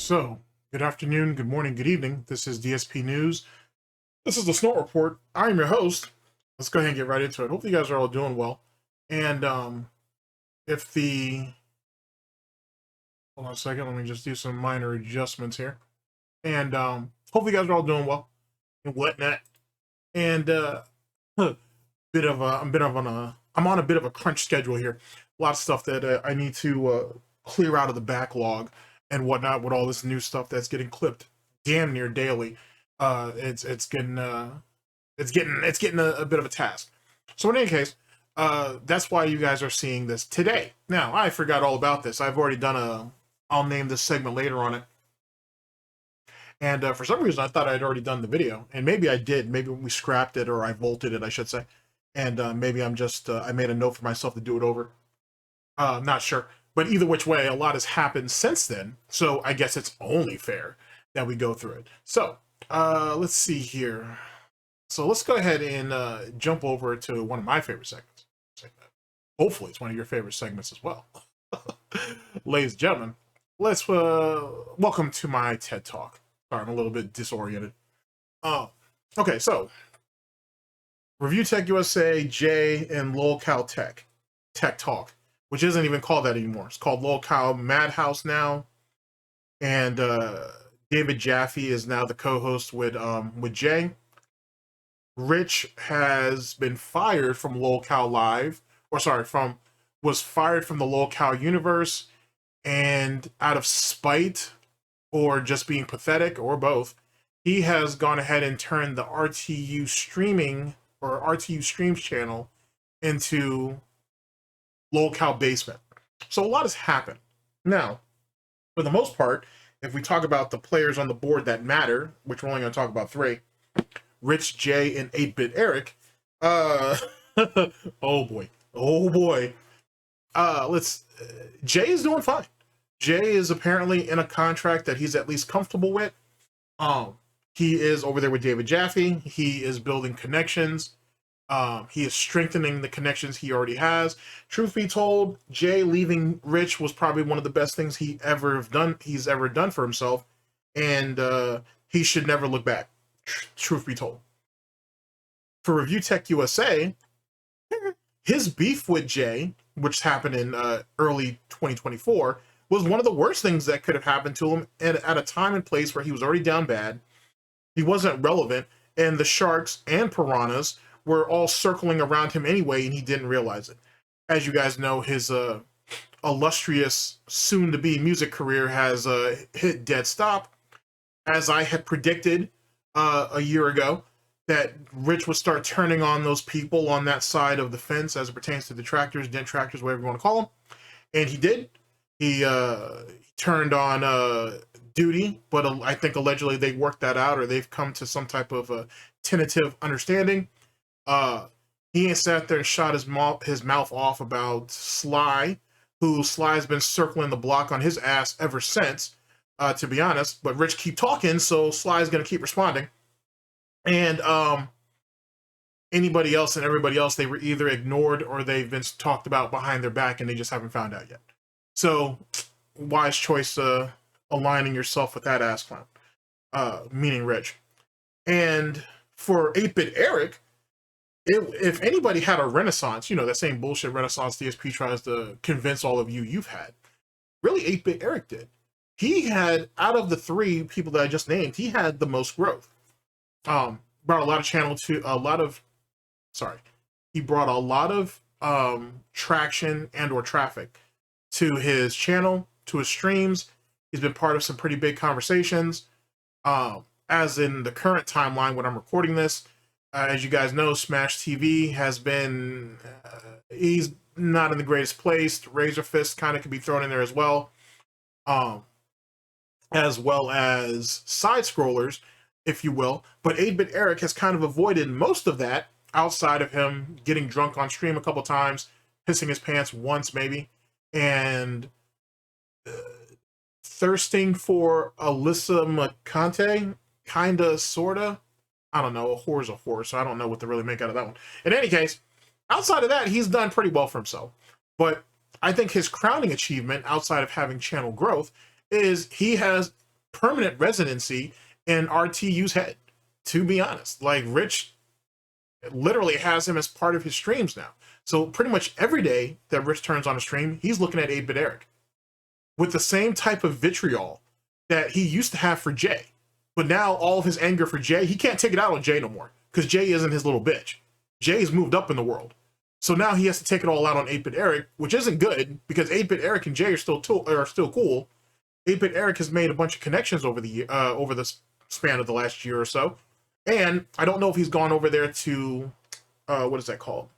So, good afternoon, good morning, good evening. This is DSP News. This is the Snort Report. I'm your host. Let's go ahead and get right into it. Hopefully you guys are all doing well. And if the... Hold on a second, let me just do some minor adjustments here. And hopefully you guys are all doing well and whatnot. And I'm on a bit of a crunch schedule here. A lot of stuff that I need to clear out of the backlog and whatnot with all this new stuff that's getting clipped damn near daily. It's getting a bit of a task. So in any case, that's why you guys are seeing this today. Now, I forgot all about this. I've already done I'll name this segment later on it. And for some reason, I thought I'd already done the video. And maybe I did. Maybe we scrapped it, or I vaulted it, I should say. And maybe I'm just, I made a note for myself to do it over. Not sure. But either which way, a lot has happened since then. So I guess it's only fair that we go through it. So let's see here. So let's go ahead and jump over to one of my favorite segments. Hopefully it's one of your favorite segments as well. Ladies and gentlemen, let's welcome to my TED Talk. Sorry, I'm a little bit disoriented. Okay, so ReviewTechUSA, Jay, and LolCow Tech Talk, which isn't even called that anymore. It's called LolCow Madhouse now. And David Jaffe is now the co-host with Jay. Rich has been fired from LolCow Live, was fired from the LolCow universe, and out of spite or just being pathetic or both, he has gone ahead and turned the RTU streaming or RTU streams channel into LolCow Basement. So a lot has happened. Now, for the most part, if we talk about the players on the board that matter, which we're only going to talk about 3, Rich, Jay, and 8BitEric. Oh boy. Jay is doing fine. Jay is apparently in a contract that he's at least comfortable with. He is over there with David Jaffe. He is building connections. He is strengthening the connections he already has. Truth be told, Jay leaving Rich was probably one of the best things he's ever done for himself, and he should never look back. Truth be told. For ReviewTechUSA, his beef with Jay, which happened in early 2024, was one of the worst things that could have happened to him at a time and place where he was already down bad. He wasn't relevant, and the Sharks and Piranhas were all circling around him anyway, and he didn't realize it. As you guys know, his illustrious, soon-to-be music career has hit dead stop. As I had predicted a year ago, that Rich would start turning on those people on that side of the fence as it pertains to detractors, detractors, whatever you want to call them. And he did. He turned on Duty, but I think allegedly they worked that out, or they've come to some type of tentative understanding. He ain't sat there and shot his mouth off about Sly, who Sly's been circling the block on his ass ever since, to be honest. But Rich keep talking, so Sly's gonna keep responding. And anybody else and everybody else, they were either ignored or they've been talked about behind their back, and they just haven't found out yet. So, wise choice aligning yourself with that ass clown, meaning Rich. And for 8BitEric, if anybody had a renaissance, you know, that same bullshit renaissance DSP tries to convince all of you've had, really 8BitEric did. He had, out of the 3 people that I just named, he had the most growth. Brought a lot of he brought a lot of traction and or traffic to his channel, to his streams. He's been part of some pretty big conversations. As in the current timeline when I'm recording this, as you guys know, Smash TV has been, he's not in the greatest place. Razor Fist kind of could be thrown in there as well as side scrollers, if you will. But 8BitEric has kind of avoided most of that, outside of him getting drunk on stream a couple times, pissing his pants once maybe, and thirsting for Alyssa McConte, kinda, sorta. I don't know, a whore's a whore, so I don't know what to really make out of that one. In any case, outside of that, he's done pretty well for himself. But I think his crowning achievement, outside of having channel growth, is he has permanent residency in RTU's head, to be honest. Like, Rich literally has him as part of his streams now. So pretty much every day that Rich turns on a stream, he's looking at 8BitEric with the same type of vitriol that he used to have for Jay. But now all of his anger for Jay, he can't take it out on Jay no more, because Jay isn't his little bitch. Jay's moved up in the world. So now he has to take it all out on 8BitEric, which isn't good, because 8BitEric and Jay are still cool. 8BitEric has made a bunch of connections over the span of the last year or so. And I don't know if he's gone over there to, what is that called?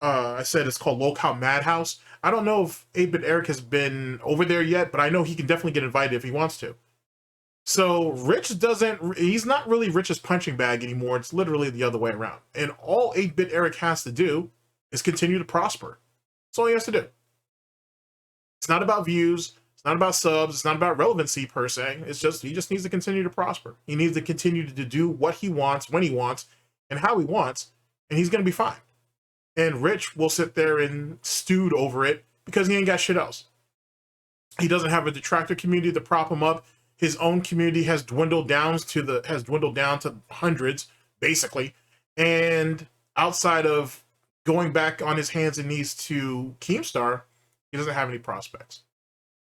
I said it's called LolCow Madhouse. I don't know if 8BitEric has been over there yet, but I know he can definitely get invited if he wants to. So Rich he's not really Rich's punching bag anymore. It's literally the other way around. And all 8BitEric has to do is continue to prosper. That's all he has to do. It's not about views. It's not about subs. It's not about relevancy per se. It's just, he just needs to continue to prosper. He needs to continue to do what he wants, when he wants, and how he wants, and he's going to be fine. And Rich will sit there and stewed over it because he ain't got shit else. He doesn't have a detractor community to prop him up. His own community has dwindled down to hundreds, basically. And outside of going back on his hands and knees to Keemstar, he doesn't have any prospects.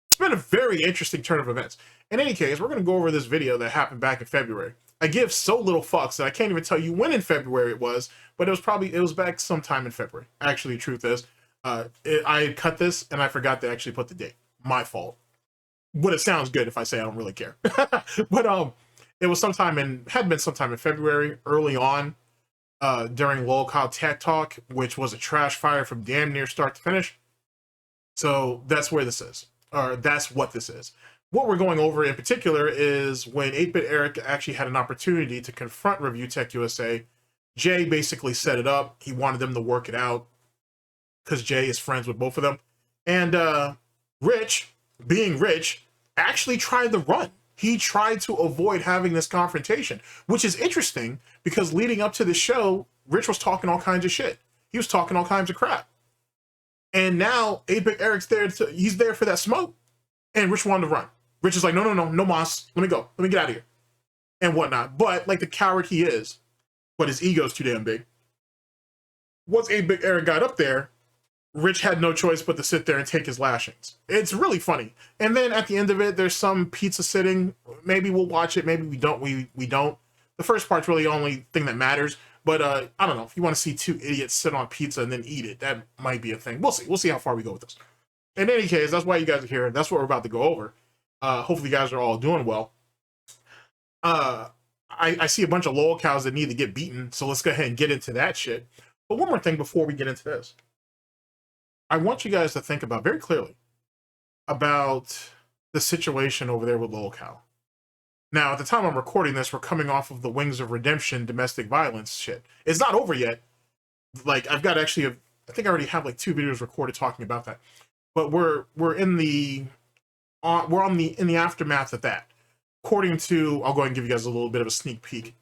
It's been a very interesting turn of events. In any case, we're going to go over this video that happened back in February. I give so little fucks that I can't even tell you when in February it was, but it was back sometime in February. Actually, the truth is, I cut this and I forgot to actually put the date. My fault. But it sounds good if I say I don't really care. But it was had been sometime in February, early on, during LolCow Tech Talk, which was a trash fire from damn near start to finish. So that's where this is, or that's what this is. What we're going over in particular is when 8BitEric actually had an opportunity to confront ReviewTechUSA. Jay basically set it up. He wanted them to work it out because Jay is friends with both of them. And Rich, being Rich, actually tried to run. He tried to avoid having this confrontation, which is interesting because leading up to the show, Rich was talking all kinds of shit. He was talking all kinds of crap. And now 8BitEric's there, he's there for that smoke. And Rich wanted to run. Rich is like, no mas, let me go. Let me get out of here. And whatnot. But like the coward he is, but his ego's too damn big. Once 8BitEric got up there, Rich had no choice but to sit there and take his lashings. It's really funny. And then at the end of it, there's some pizza sitting. Maybe we'll watch it. Maybe we don't. We don't. The first part's really the only thing that matters. But I don't know. If you want to see two idiots sit on pizza and then eat it, that might be a thing. We'll see. We'll see how far we go with this. In any case, that's why you guys are here. That's what we're about to go over. Hopefully you guys are all doing well. I see a bunch of LolCows that need to get beaten, so let's go ahead and get into that shit. But one more thing before we get into this. I want you guys to think about very clearly about the situation over there with LolCow. Now, at the time I'm recording this, we're coming off of the Wings of Redemption domestic violence shit. It's not over yet. Like, I've got actually, I think I already have like 2 videos recorded talking about that. But we're in the aftermath of that. According to, I'll go ahead and give you guys a little bit of a sneak peek.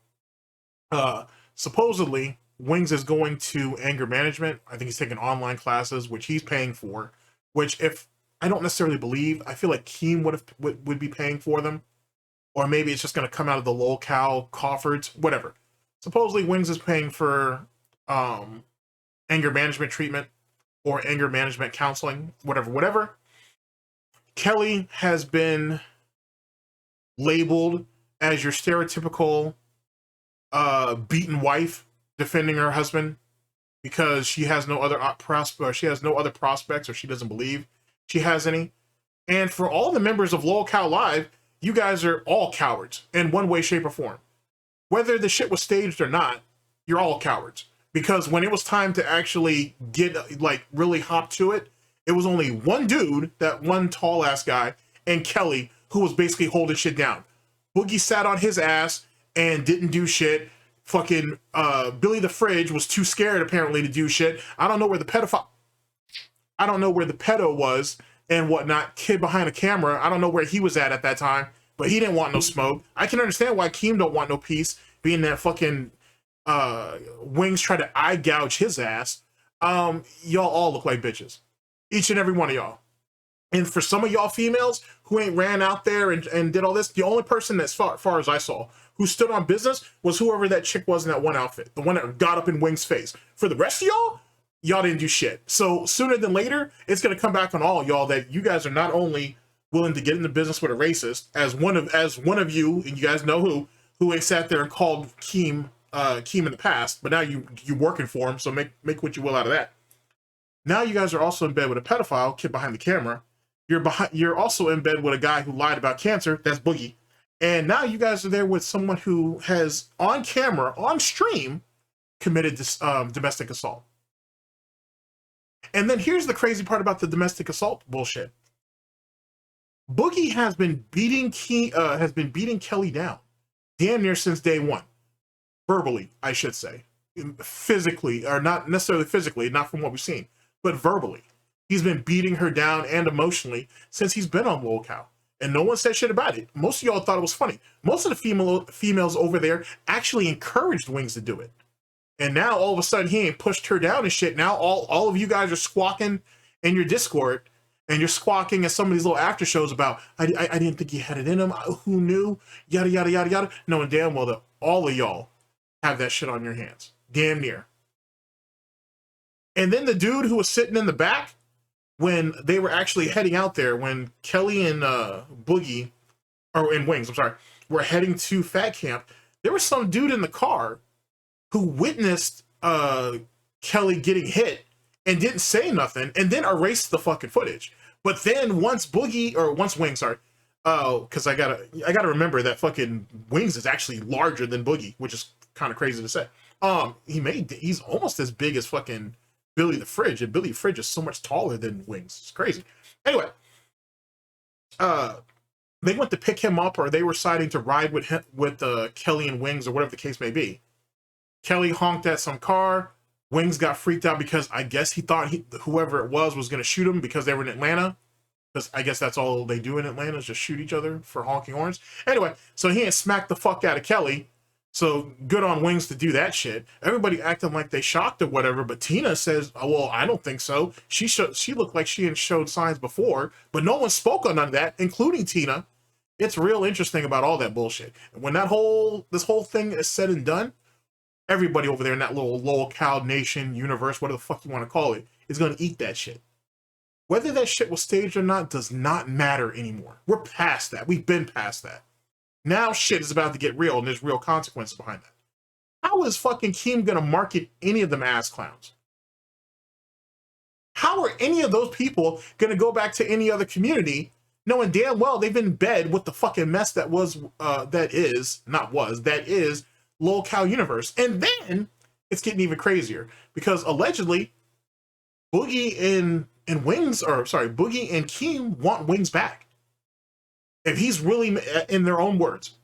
Supposedly, Wings is going to anger management. I think he's taking online classes, which he's paying for. Which, if I don't necessarily believe, I feel like Keem would be paying for them, or maybe it's just going to come out of the LolCow coffers, whatever. Supposedly, Wings is paying for anger management treatment or anger management counseling, whatever. Kelly has been labeled as your stereotypical beaten wife defending her husband because she has no other prospects, or she doesn't believe she has any. And for all the members of LolCow Live, you guys are all cowards in one way, shape, or form. Whether the shit was staged or not, you're all cowards. Because when it was time to actually get, like, really hop to it, it was only one dude, that one tall-ass guy, and Kelly, who was basically holding shit down. Boogie sat on his ass and didn't do shit. Fucking Billy the Fridge was too scared, apparently, to do shit. I don't know where the pedo was and whatnot. Kid behind a camera, I don't know where he was at that time, but he didn't want no smoke. I can understand why Keem don't want no peace, being that fucking Wings try to eye gouge his ass. Y'all all look like bitches. Each and every one of y'all. And for some of y'all females who ain't ran out there and did all this, the only person as far as I saw who stood on business was whoever that chick was in that one outfit, the one that got up in Wing's face. For the rest of y'all didn't do shit. So sooner than later, it's gonna come back on all y'all that you guys are not only willing to get into business with a racist, as one of you, and you guys know who ain't sat there and called Keem in the past, but now you working for him, so make what you will out of that. Now you guys are also in bed with a pedophile kid behind the camera. You're also in bed with a guy who lied about cancer. That's Boogie. And now you guys are there with someone who has, on camera, on stream, committed this domestic assault. And then here's the crazy part about the domestic assault bullshit. Boogie has been beating Kelly down damn near since day one. Verbally, I should say. Physically, or not necessarily physically, not from what we've seen, but verbally. He's been beating her down and emotionally since he's been on LolCow. And no one said shit about it. Most of y'all thought it was funny. Most of the females over there actually encouraged Wings to do it. And now all of a sudden he ain't pushed her down and shit. Now all of you guys are squawking in your Discord, and you're squawking at some of these little after shows about, I didn't think he had it in him. Who knew? Yada, yada, yada, yada. Knowing damn well that all of y'all have that shit on your hands. Damn near. And then the dude who was sitting in the back, when they were actually heading out there, when Kelly and Boogie, or in Wings, I'm sorry, were heading to Fat Camp, there was some dude in the car who witnessed Kelly getting hit and didn't say nothing, and then erased the fucking footage. But then once Wings, sorry, because I gotta remember that fucking Wings is actually larger than Boogie, which is kind of crazy to say. He's almost as big as fucking Billy the Fridge, and Billy the Fridge is so much taller than Wings. It's crazy. Anyway, they went to pick him up, or they were deciding to ride with Kelly and Wings, or whatever the case may be. Kelly honked at some car. Wings got freaked out because I guess he thought whoever it was going to shoot him because they were in Atlanta. Because I guess that's all they do in Atlanta is just shoot each other for honking horns. Anyway, so he ain't smacked the fuck out of Kelly. So good on Wings to do that shit. Everybody acting like they shocked or whatever, but Tina says, oh, well, I don't think so. She looked like she had showed signs before, but no one spoke on none of that, including Tina. It's real interesting about all that bullshit. And when this whole thing is said and done, everybody over there in that little LolCow nation universe, whatever the fuck you want to call it, is going to eat that shit. Whether that shit was staged or not does not matter anymore. We're past that. We've been past that. Now shit is about to get real, and there's real consequences behind that. How is fucking Keem gonna market any of them ass clowns? How are any of those people gonna go back to any other community knowing damn well they've been in bed with the fucking mess that is LolCow universe? And then it's getting even crazier because allegedly Boogie and Keem want Wings back. If he's really, in their own words,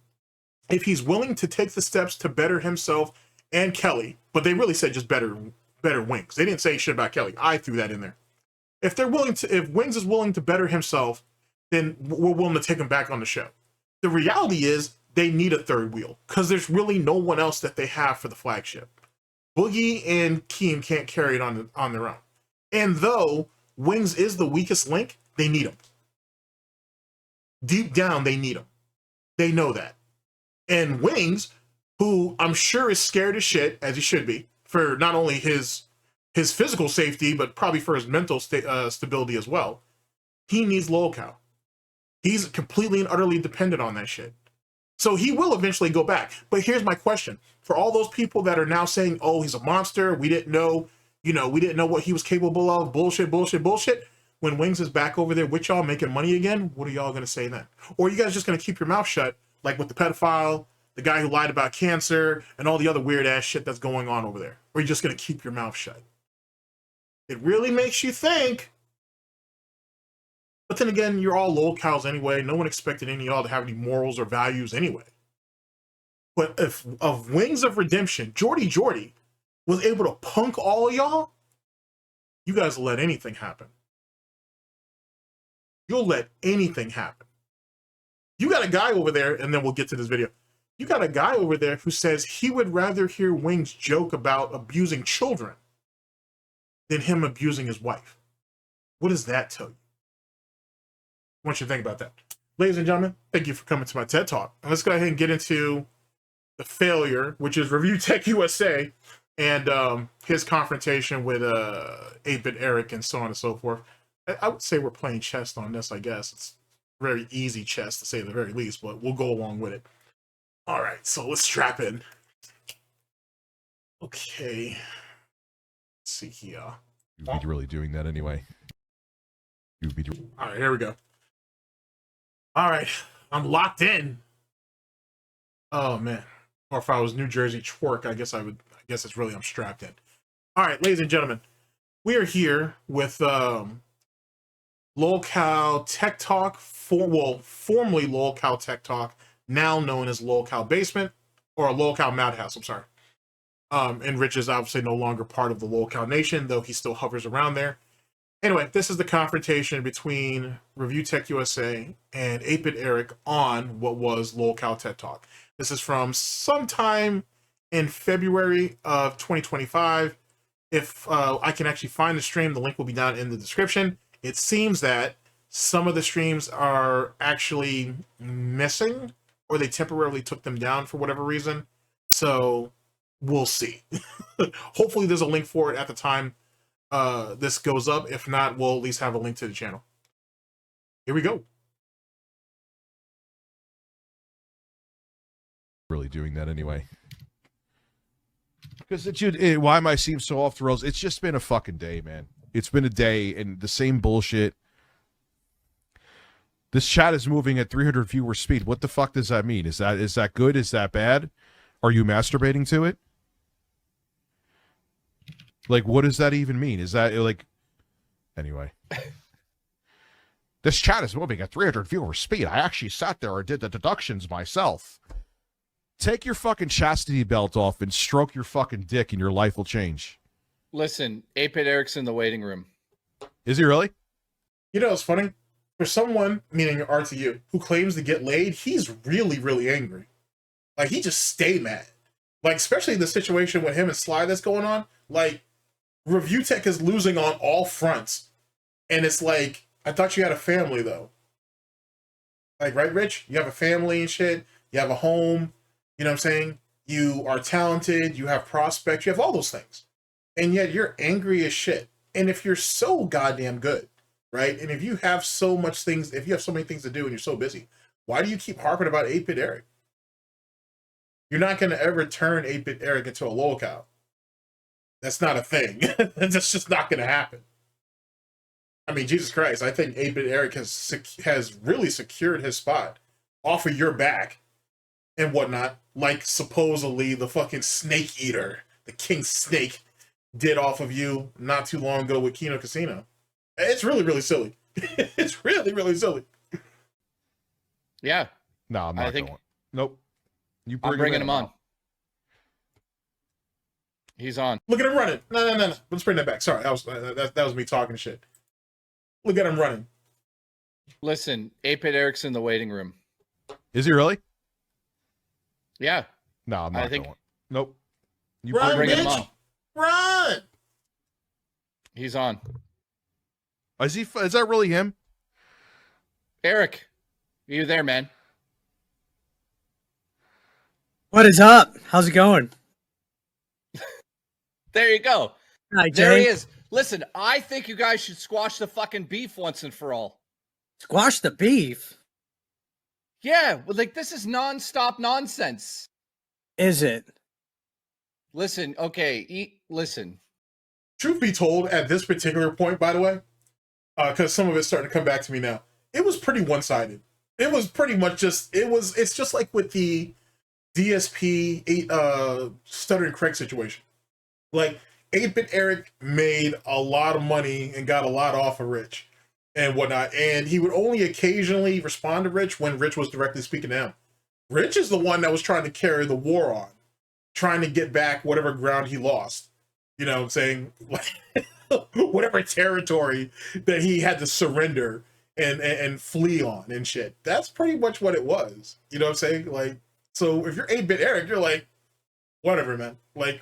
if he's willing to take the steps to better himself and Kelly, but they really said just better Wings. They didn't say shit about Kelly. I threw that in there. If Wings is willing to better himself, then we're willing to take him back on the show. The reality is they need a third wheel because there's really no one else that they have for the flagship. Boogie and Keem can't carry it on their own. And though Wings is the weakest link, they need him. Deep down, they need him. They know that. And Wings, who I'm sure is scared as shit, as he should be, for not only his physical safety, but probably for his mental stability as well, he needs LolCow. He's completely and utterly dependent on that shit. So he will eventually go back. But here's my question. For all those people that are now saying, oh, he's a monster, we didn't know what he was capable of, bullshit. When Wings is back over there with y'all making money again, what are y'all going to say then? Or are you guys just going to keep your mouth shut, like with the pedophile, the guy who lied about cancer, and all the other weird-ass shit that's going on over there? Or are you just going to keep your mouth shut? It really makes you think. But then again, you're all LolCows anyway. No one expected any of y'all to have any morals or values anyway. But if of Wings of Redemption, Jordy was able to punk all of y'all, you guys will let anything happen. You'll let anything happen. You got a guy over there, and then we'll get to this video. You got a guy over there who says he would rather hear Wings joke about abusing children than him abusing his wife. What does that tell you? want you to think about that. Ladies and gentlemen, thank you for coming to my TED Talk. And let's go ahead and get into the failure, which is ReviewTechUSA and his confrontation with 8BitEric and so on and so forth. I would say we're playing chess on this, I guess. It's very easy chess, to say the very least, but we'll go along with it. All right, so let's strap in. Okay. Let's see here. You'd be really doing that anyway. You'd be. All right, here we go. All right, I'm locked in. Oh man. Or if I was New Jersey twerk, I guess it's really I'm strapped in. All right, ladies and gentlemen, we are here with LolCow Tech Talk, formerly LolCow Tech Talk, now known as LolCow Basement, or LolCow Madhouse, I'm sorry. And Rich is obviously no longer part of the LolCow Nation, though he still hovers around there. Anyway, this is the confrontation between ReviewTechUSA and 8BitEric on what was LolCow Tech Talk. This is from sometime in February of 2025. If I can actually find the stream, the link will be down in the description. It seems that some of the streams are actually missing, or they temporarily took them down for whatever reason. So we'll see. Hopefully there's a link for it at the time this goes up. If not, we'll at least have a link to the channel. Here we go. Really doing that anyway. Because why am I seem so off the rails? It's just been a fucking day, man. It's been a day and the same bullshit. This chat is moving at 300 viewer speed. What the fuck does that mean? Is that good? Is that bad? Are you masturbating to it? Like, what does that even mean? Is that like... Anyway. This chat is moving at 300 viewer speed. I actually sat there and did the deductions myself. Take your fucking chastity belt off and stroke your fucking dick and your life will change. Listen, 8BitEric's in the waiting room. Is he really? You know, it's funny. For someone, meaning RTU, who claims to get laid, he's really, really angry. Like, he just stay mad. Like, especially the situation with him and Sly that's going on. Like, ReviewTech is losing on all fronts. And it's like, I thought you had a family, though. Like, right, Rich? You have a family and shit. You have a home. You know what I'm saying? You are talented. You have prospects. You have all those things. And yet you're angry as shit. And if you're so goddamn good, right? And if you have so much things, if you have so many things to do and you're so busy, why do you keep harping about 8BitEric? You're not going to ever turn 8BitEric into a LolCow. That's not a thing. That's just not going to happen. I mean, Jesus Christ, I think 8BitEric has really secured his spot off of your back and whatnot, like supposedly the fucking snake eater, the king snake, did off of you not too long ago with Kino Casino. It's really, really silly. It's really, really silly. Yeah. No, I'm not going. Nope. I'm bringing him on. He's on. Look at him running. No. Let's bring that back. Sorry, that was me talking shit. Look at him running. Listen, 8BitEric's in the waiting room. Is he really? Yeah. No, I'm not going. Nope. Run, bringing him bitch. on. Run! He's on. Is that really him? Eric, are you there, man? What is up? How's it going? There you go. Hi, There he Jay. is. Listen, I think you guys should squash the fucking beef once and for all. Squash the beef. Yeah, well, like this is nonstop nonsense. Is it? Listen, okay, listen. Truth be told, at this particular point, by the way, because some of it's starting to come back to me now, it was pretty one-sided. It was pretty much just, it's just like with the DSP Stuttering Craig situation. Like, 8BitEric made a lot of money and got a lot off of Rich and whatnot, and he would only occasionally respond to Rich when Rich was directly speaking to him. Rich is the one that was trying to carry the war on, trying to get back whatever ground he lost. You know what I'm saying? Whatever territory that he had to surrender and flee on and shit. That's pretty much what it was. You know what I'm saying? Like, so if you're 8BitEric, you're like, whatever, man. Like,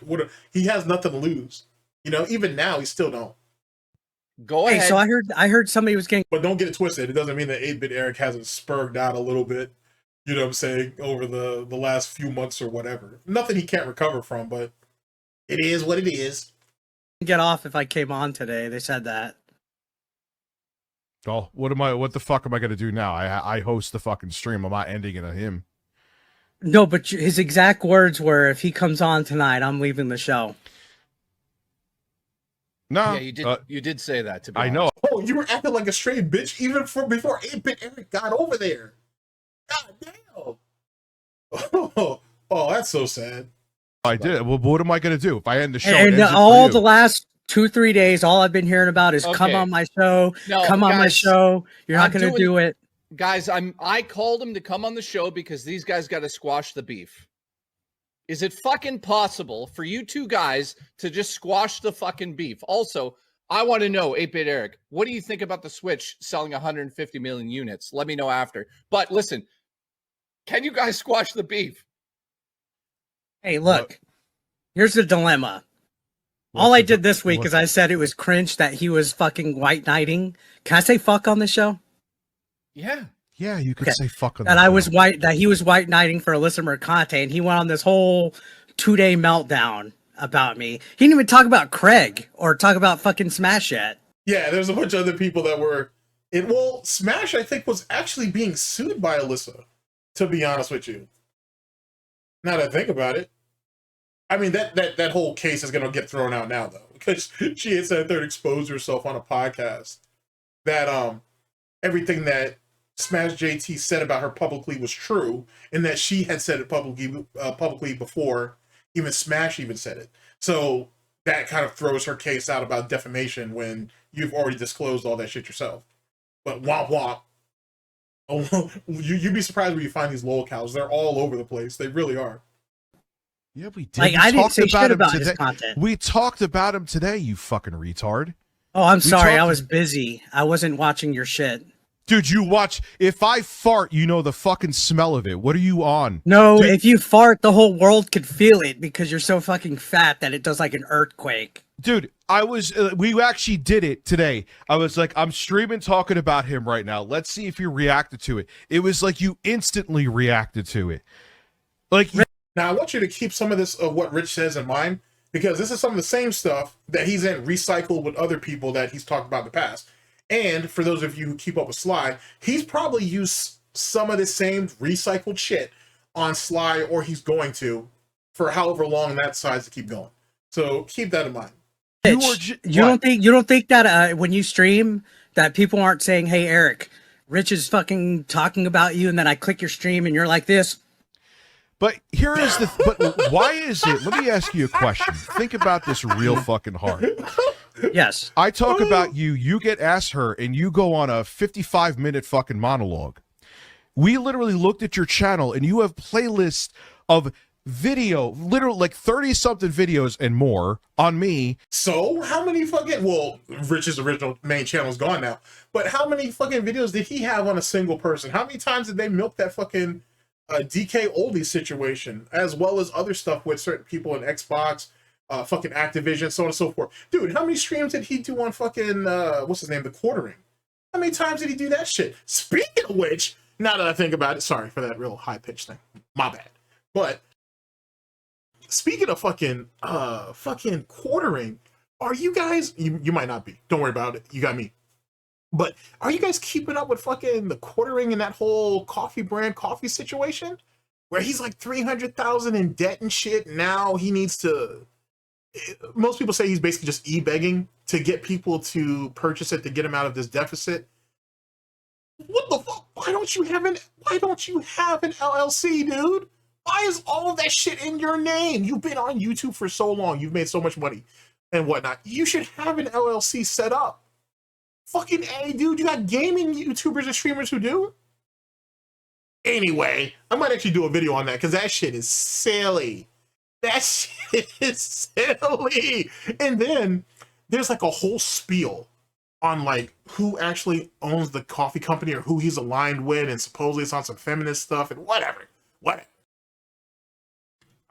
he has nothing to lose. You know, even now, he still don't. Go Hey, ahead. so I heard somebody was getting But don't get it twisted. It doesn't mean that 8BitEric hasn't spurred out a little bit, you know what I'm saying, over the last few months or whatever. Nothing he can't recover from, but it is what it is. get off if I came on today. They said that. Oh, what the fuck am I gonna do now? I host the fucking stream. I'm not ending it on him. No, but his exact words were, "If he comes on tonight, I'm leaving the show." No, Yeah, you did say that, to be I honest. know. Oh, you were acting like a straight bitch even before 8BitEric got over there. God damn. Oh, that's so sad. I did. Well, what am I gonna do if I end the show? And Ends it for all you? the last 2-3 days, all I've been hearing about is come Okay. on my show, No, come on my guys, show. You're not I'm going to doing- do it. Guys, I called him to come on the show because these guys got to squash the beef. Is it fucking possible for you two guys to just squash the fucking beef? Also, I want to know, 8BitEric, what do you think about the Switch selling 150 million units? Let me know after. But listen, can you guys squash the beef? Hey, look, here's the dilemma. What's All I the- did this week what's- is I said it was cringe that he was fucking white knighting. Can I say fuck on the show? Yeah. Yeah, you could Okay. say fuck on That the I show. was that he was white knighting for Alyssa Mercante, and he went on this whole 2-day meltdown about me. He didn't even talk about Craig or talk about fucking Smash yet. Yeah, there's a bunch of other people that were well, Smash I think was actually being sued by Alyssa, to be honest with you. Now that I think about it. I mean that whole case is gonna get thrown out now though, because she had said there exposed herself on a podcast that everything that Smash JT said about her publicly was true, and that she had said it publicly before even Smash even said it. So that kind of throws her case out about defamation when you've already disclosed all that shit yourself. But womp womp. Oh, you'd be surprised when you find these LolCows. They're all over the place. They really are. Yeah, we did. Like, We I didn't talked say shit him about his today. content. We talked about him today, you fucking retard. Oh, I'm sorry. I talked- was busy. I wasn't watching your shit. Dude, you watch. If I fart, you know the fucking smell of it. What are you on? No, Dude. if you fart, the whole world could feel it because you're so fucking fat that it does like an earthquake. Dude, I was, we actually did it today. I was like, I'm streaming talking about him right now. Let's see if you reacted to it. It was like you instantly reacted to it. Like, Now, I want you to keep some of this of what Rich says in mind, because this is some of the same stuff that he's in recycled with other people that he's talked about in the past. And for those of you who keep up with Sly, he's probably used some of the same recycled shit on Sly, or he's going to, for however long that decides to keep going. So keep that in mind. you Bitch, were you don't think that when you stream that people aren't saying, "Hey, Eric, Rich is fucking talking about you," and then I click your stream and you're like this. But here is the, but why is it, let me ask you a question. Think about this real fucking hard. Yes. I talk about you, you get asked her, and you go on a 55-minute fucking monologue. We literally looked at your channel, and you have playlists of video, literally like 30-something videos and more on me. So how many fucking, well, Rich's original main channel is gone now, but how many fucking videos did he have on a single person? How many times did they milk that fucking DK oldie situation, as well as other stuff with certain people in Xbox, fucking Activision, so on and so forth? Dude, how many streams did he do on fucking what's his name, the Quartering? How many times did he do that shit? Speaking of which, now that I think about it, sorry for that real high pitched thing, my bad. But speaking of fucking Quartering, are you guys, you might not be, don't worry about it, you got me, but are you guys keeping up with fucking the Quartering and that whole coffee brand coffee situation where he's like 300,000 in debt and shit? Now he needs to, most people say he's basically just e-begging to get people to purchase it to get him out of this deficit. What the fuck? Why don't you have an LLC, dude? Why is all of that shit in your name? You've been on YouTube for so long, you've made so much money and whatnot. You should have an LLC set up. Fucking A, dude, you got gaming YouTubers and streamers who do. Anyway, I might actually do a video on that because that shit is silly. That shit is silly. And then there's like a whole spiel on like who actually owns the coffee company or who he's aligned with, and supposedly it's on some feminist stuff and whatever.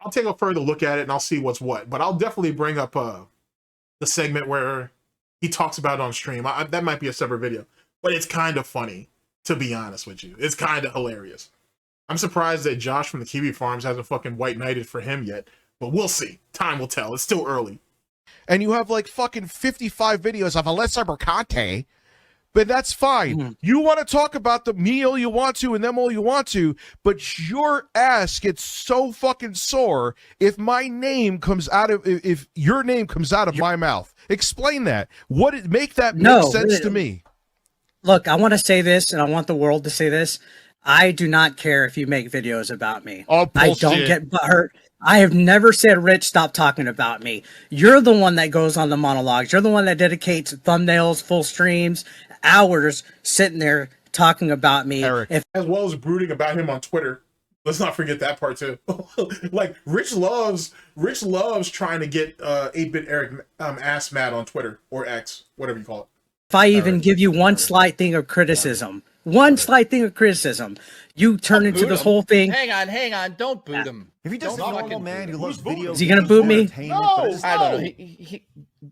I'll take a further look at it and I'll see what's what. But I'll definitely bring up the segment where he talks about it on stream. That might be a separate video, but it's kind of funny, to be honest with you. It's kind of hilarious. I'm surprised that Josh from the Kiwi Farms hasn't fucking white knighted for him yet, but we'll see. Time will tell. It's still early. And you have like fucking 55 videos of Alessa Mercante, but that's fine. Mhm. You want to talk about the meal you want to and them all you want to, but your ass gets so fucking sore if my name comes out of, if your name comes out of my mouth. Explain that. Make that make sense to me. Look, I want to say this, and I want the world to say this. I do not care if you make videos about me. Oh, I bullshit. don't get butthurt. I have never said, Rich, stop talking about me. You're the one that goes on the monologues. You're the one that dedicates thumbnails, full streams, hours sitting there talking about me. Eric. As well as brooding about him on Twitter. Let's not forget that part too. Like Rich loves trying to get 8BitEric ass mad on Twitter or X, whatever you call it. If I even give you one slight thing of criticism, you turn into this whole thing. Hang on. Don't boot him. If he just Don't a normal fucking man boot who him. loves videos, Is he gonna boot me? No, I don't know.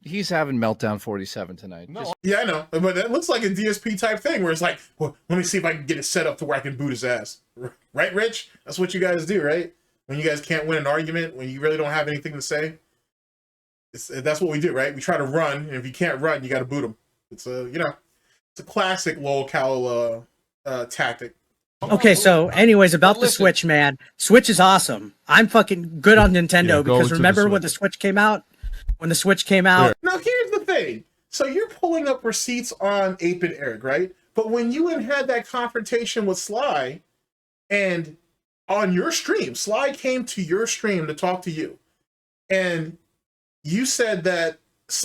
He's having meltdown 47 tonight. No. Yeah, I know, but that looks like a DSP type thing where it's like, well, let me see if I can get it set up to where I can boot his ass. Right, Rich? That's what you guys do, right? When you guys can't win an argument, when you really don't have anything to say, that's what we do, right? We try to run, and if you can't run, you got to boot them. It's it's a classic LolCow tactic. Okay, so anyways, about the Switch, man. Switch is awesome. I'm fucking good on Nintendo because remember when the Switch came out? When the Switch came out? Now, here's the thing. So you're pulling up receipts on 8BitEric, right? But when you had that confrontation with Sly, and on your stream, Sly came to your stream to talk to you, and you said that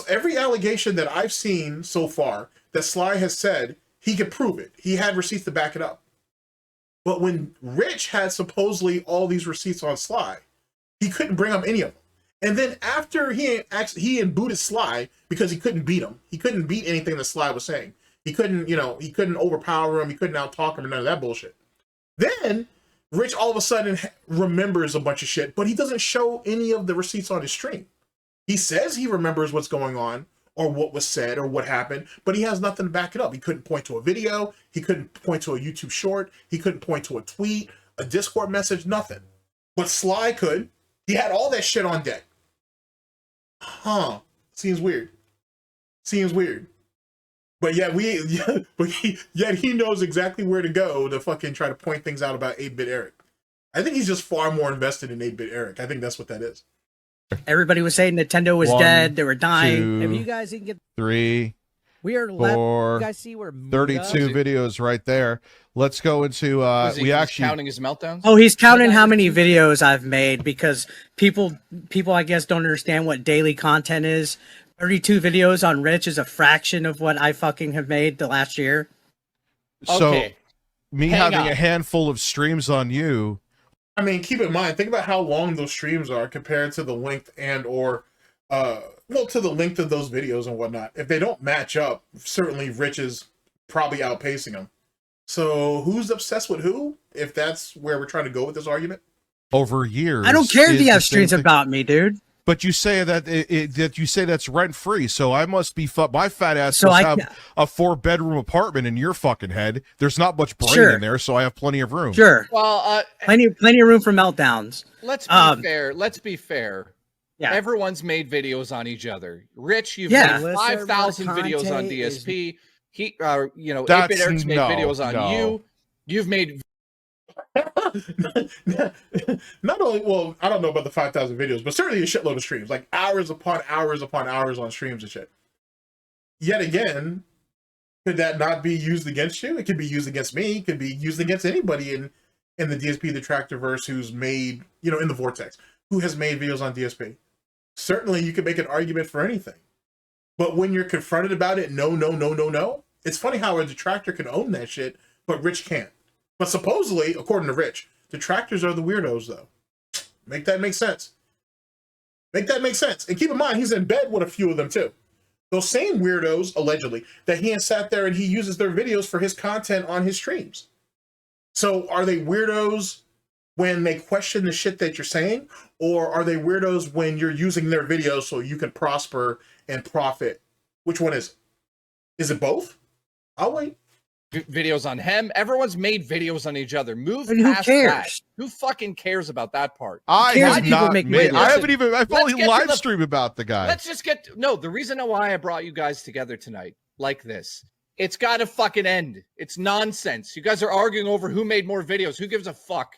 every allegation that I've seen so far that Sly has said, he could prove it. He had receipts to back it up. But when Rich had supposedly all these receipts on Sly, he couldn't bring up any of them. And then after he booted Sly because he couldn't beat him. He couldn't beat anything that Sly was saying. He couldn't, he couldn't overpower him. He couldn't out-talk him and none of that bullshit. Then Rich all of a sudden remembers a bunch of shit, but he doesn't show any of the receipts on his stream. He says he remembers what's going on or what was said or what happened, but he has nothing to back it up. He couldn't point to a video. He couldn't point to a YouTube short. He couldn't point to a tweet, a Discord message, nothing. But Sly could. He had all that shit on deck. Seems weird. But yet he knows exactly where to go to fucking try to point things out about 8BitEric. I think he's just far more invested in 8BitEric. I think that's what that is. Everybody was saying Nintendo was dead. They were dying. If you guys can get 3, we are 4, you guys see where 32 videos right there. Let's go into we actually counting his meltdowns. Oh, he's counting how many videos I've made because people I guess don't understand what daily content is. 32 videos on Rich is a fraction of what I fucking have made the last year. So Okay. me Hang having on. a handful of streams on you. I mean, keep in mind, think about how long those streams are compared to the length to the length of those videos and whatnot. If they don't match up, certainly Rich is probably outpacing them. So who's obsessed with who? If that's where we're trying to go with this argument. Over years. I don't care if is you have the same streams thing. about me, dude. But you say that that you say that's rent free, so I must be my fat ass So must I- have a 4-bedroom apartment in your fucking head. There's not much brain Sure. in there, so I have plenty of room. Sure. Well, Plenty of room for meltdowns. let's be fair. Yeah. Everyone's made videos on each other. Rich, you've Yeah. made 5,000 videos on Conte DSP. He, That's- 8BitEric's made no, videos on no. you. You've made Not only, well, I don't know about the 5,000 videos, but certainly a shitload of streams, like hours upon hours upon hours on streams and shit. Yet again, could that not be used against you? It could be used against me. It could be used against anybody in the DSP Detractorverse who's made, in the Vortex, who has made videos on DSP. Certainly, you could make an argument for anything. But when you're confronted about it, no. It's funny how a detractor can own that shit, but Rich can't. But supposedly, according to Rich, detractors are the weirdos, though. Make that make sense. And keep in mind, he's in bed with a few of them, too. Those same weirdos, allegedly, that he has sat there and he uses their videos for his content on his streams. So are they weirdos when they question the shit that you're saying? Or are they weirdos when you're using their videos so you can prosper and profit Which one is it? Is it both? I'll wait. Videos on him. Everyone's made videos on each other. Move And who past cares? that. Who fucking cares about that part? I cares have if people not make made. videos? I haven't even. I've Let's only get to live the- stream about the guy. Let's just get no. The reason why I brought you guys together tonight like this, it's got to fucking end. It's nonsense. You guys are arguing over who made more videos. Who gives a fuck?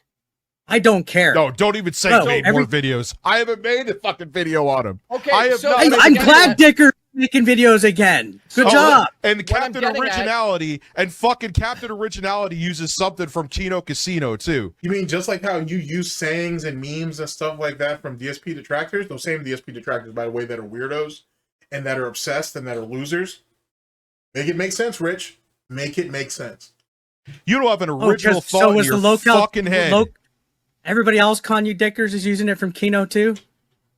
I don't care. No, don't even say No, made every- more videos. I haven't made a fucking video on him. Okay, I have so not I, made I'm a glad video. Dicker making videos again. Good Oh, job. And What I'm Captain getting at- Originality and fucking Captain Originality uses something from Kino Casino too. You mean just like how you use sayings and memes and stuff like that from DSP detractors? Those same DSP detractors, by the way, that are weirdos and that are obsessed and that are losers. Make it make sense, Rich. Make it make sense. You don't have an original just- thought in was your the LolCow fucking head. Everybody else calling you Dickers is using it from Kino too?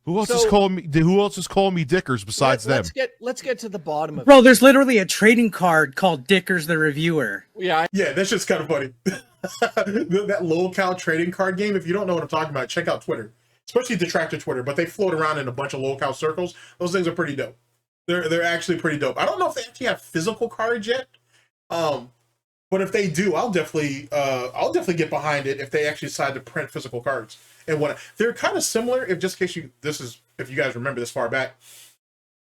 Who else So- is calling me? Who else is calling me Dickers besides them? Let's get to the bottom of Bro, there's literally a trading card called Dickers the Reviewer. it. Yeah, Yeah, that's just kind of funny. That LolCow trading card game, if you don't know what I'm talking about, check out Twitter. Especially detractor Twitter, but they float around in a bunch of LolCow circles. Those things are pretty dope. They're actually pretty dope. I don't know if they actually have physical cards yet. But if they do, I'll definitely get behind it if they actually decide to print physical cards. And what they're kind of similar, if you guys remember this far back,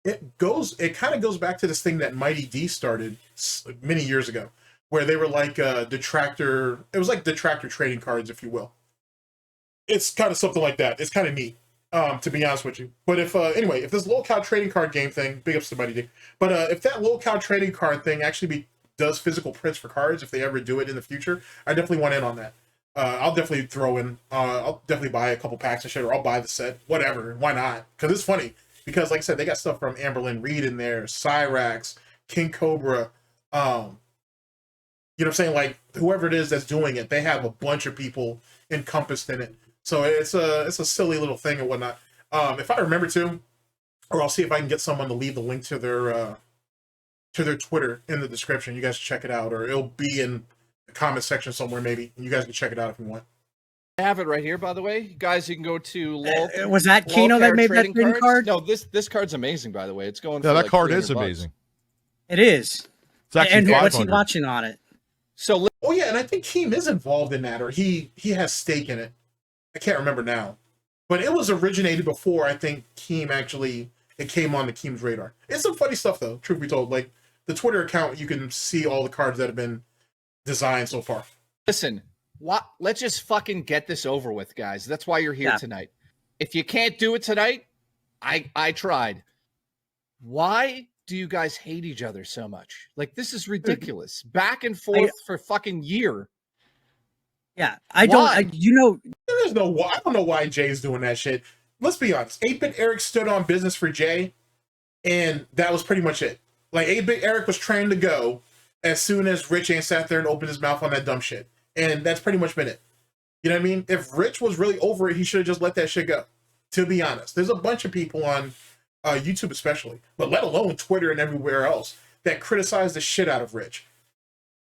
it kind of goes back to this thing that Mighty D started many years ago, where they were like detractor. It was like detractor trading cards, if you will. It's kind of something like that. It's kind of neat, to be honest with you. But if if this LolCow trading card game thing, big ups to Mighty D. But if that LolCow trading card thing actually does physical prints for cards, if they ever do it in the future, I definitely want in on that. I'll definitely throw in. I'll definitely buy a couple packs of shit, or I'll buy the set, whatever. Why not? Because it's funny. Because like I said, they got stuff from Amberlynn Reed in there, Cyrax, King Cobra. You know what I'm saying? Like whoever it is that's doing it, they have a bunch of people encompassed in it. So it's a silly little thing and whatnot. If I remember to, or I'll see if I can get someone to leave the link to their Twitter in the description. You guys check it out, or it'll be in the comment section somewhere maybe. You guys can check it out if you want. I have it right here, by the way. Guys, you can go to LOL. Was that Kino that made that trading card? No, this card's amazing, by the way. It's going. Yeah, for that like card is $300. amazing. It is. It's actually And what's he 500. watching on it? So Oh yeah, and I think Keem is involved in that, or he has stake in it. I can't remember now, but it was originated before I think Keem actually it came on the Keem's radar. It's some funny stuff though. Truth be told, like the Twitter account, you can see all the cards that have been designed so far. listen, let's just fucking get this over with, guys. That's why you're here Yeah. tonight. If you can't do it tonight, I tried. Why do you guys hate each other so much? Like, this is ridiculous. Back and forth for fucking year. Yeah, I don't. Why? There is no. I don't know why Jay's doing that shit. Let's be honest. 8BitEric stood on business for Jay, and that was pretty much it. Like 8BitEric was trained to go as soon as Rich ain't sat there and opened his mouth on that dumb shit, and that's pretty much been it. You know what I mean? If Rich was really over it, he should have just let that shit go. To be honest, there's a bunch of people on YouTube, especially, but let alone Twitter and everywhere else, that criticize the shit out of Rich.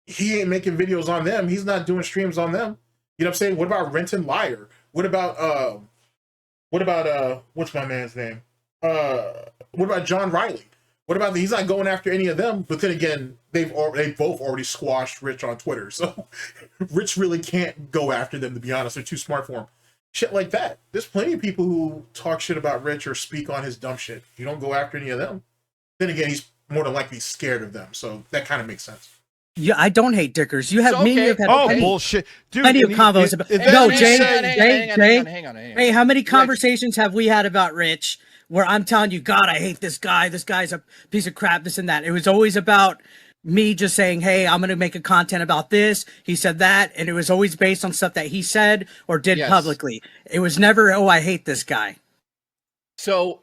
He ain't making videos on them. He's not doing streams on them. You know what I'm saying? What about Renton Liar? What about what's my man's name? What about John Riley? What about he's not going after any of them? But then again, they both already squashed Rich on Twitter, so Rich really can't go after them. To be honest, they're too smart for him. Shit like that. There's plenty of people who talk shit about Rich or speak on his dumb shit. You don't go after any of them. Then again, he's more than likely scared of them, so that kind of makes sense. Yeah, I don't hate Dickers. You have It's me. okay. You've had Oh, plenty, bullshit. Dude, plenty of and combos about. and No, then Jay, he said- hang on. Hey, how many conversations have we had about Rich where I'm telling you, God, I hate this guy. This guy's a piece of crap, this and that. It was always about me just saying, hey, I'm going to make a content about this. He said that. And it was always based on stuff that he said or did Yes. publicly. It was never, oh, I hate this guy. So,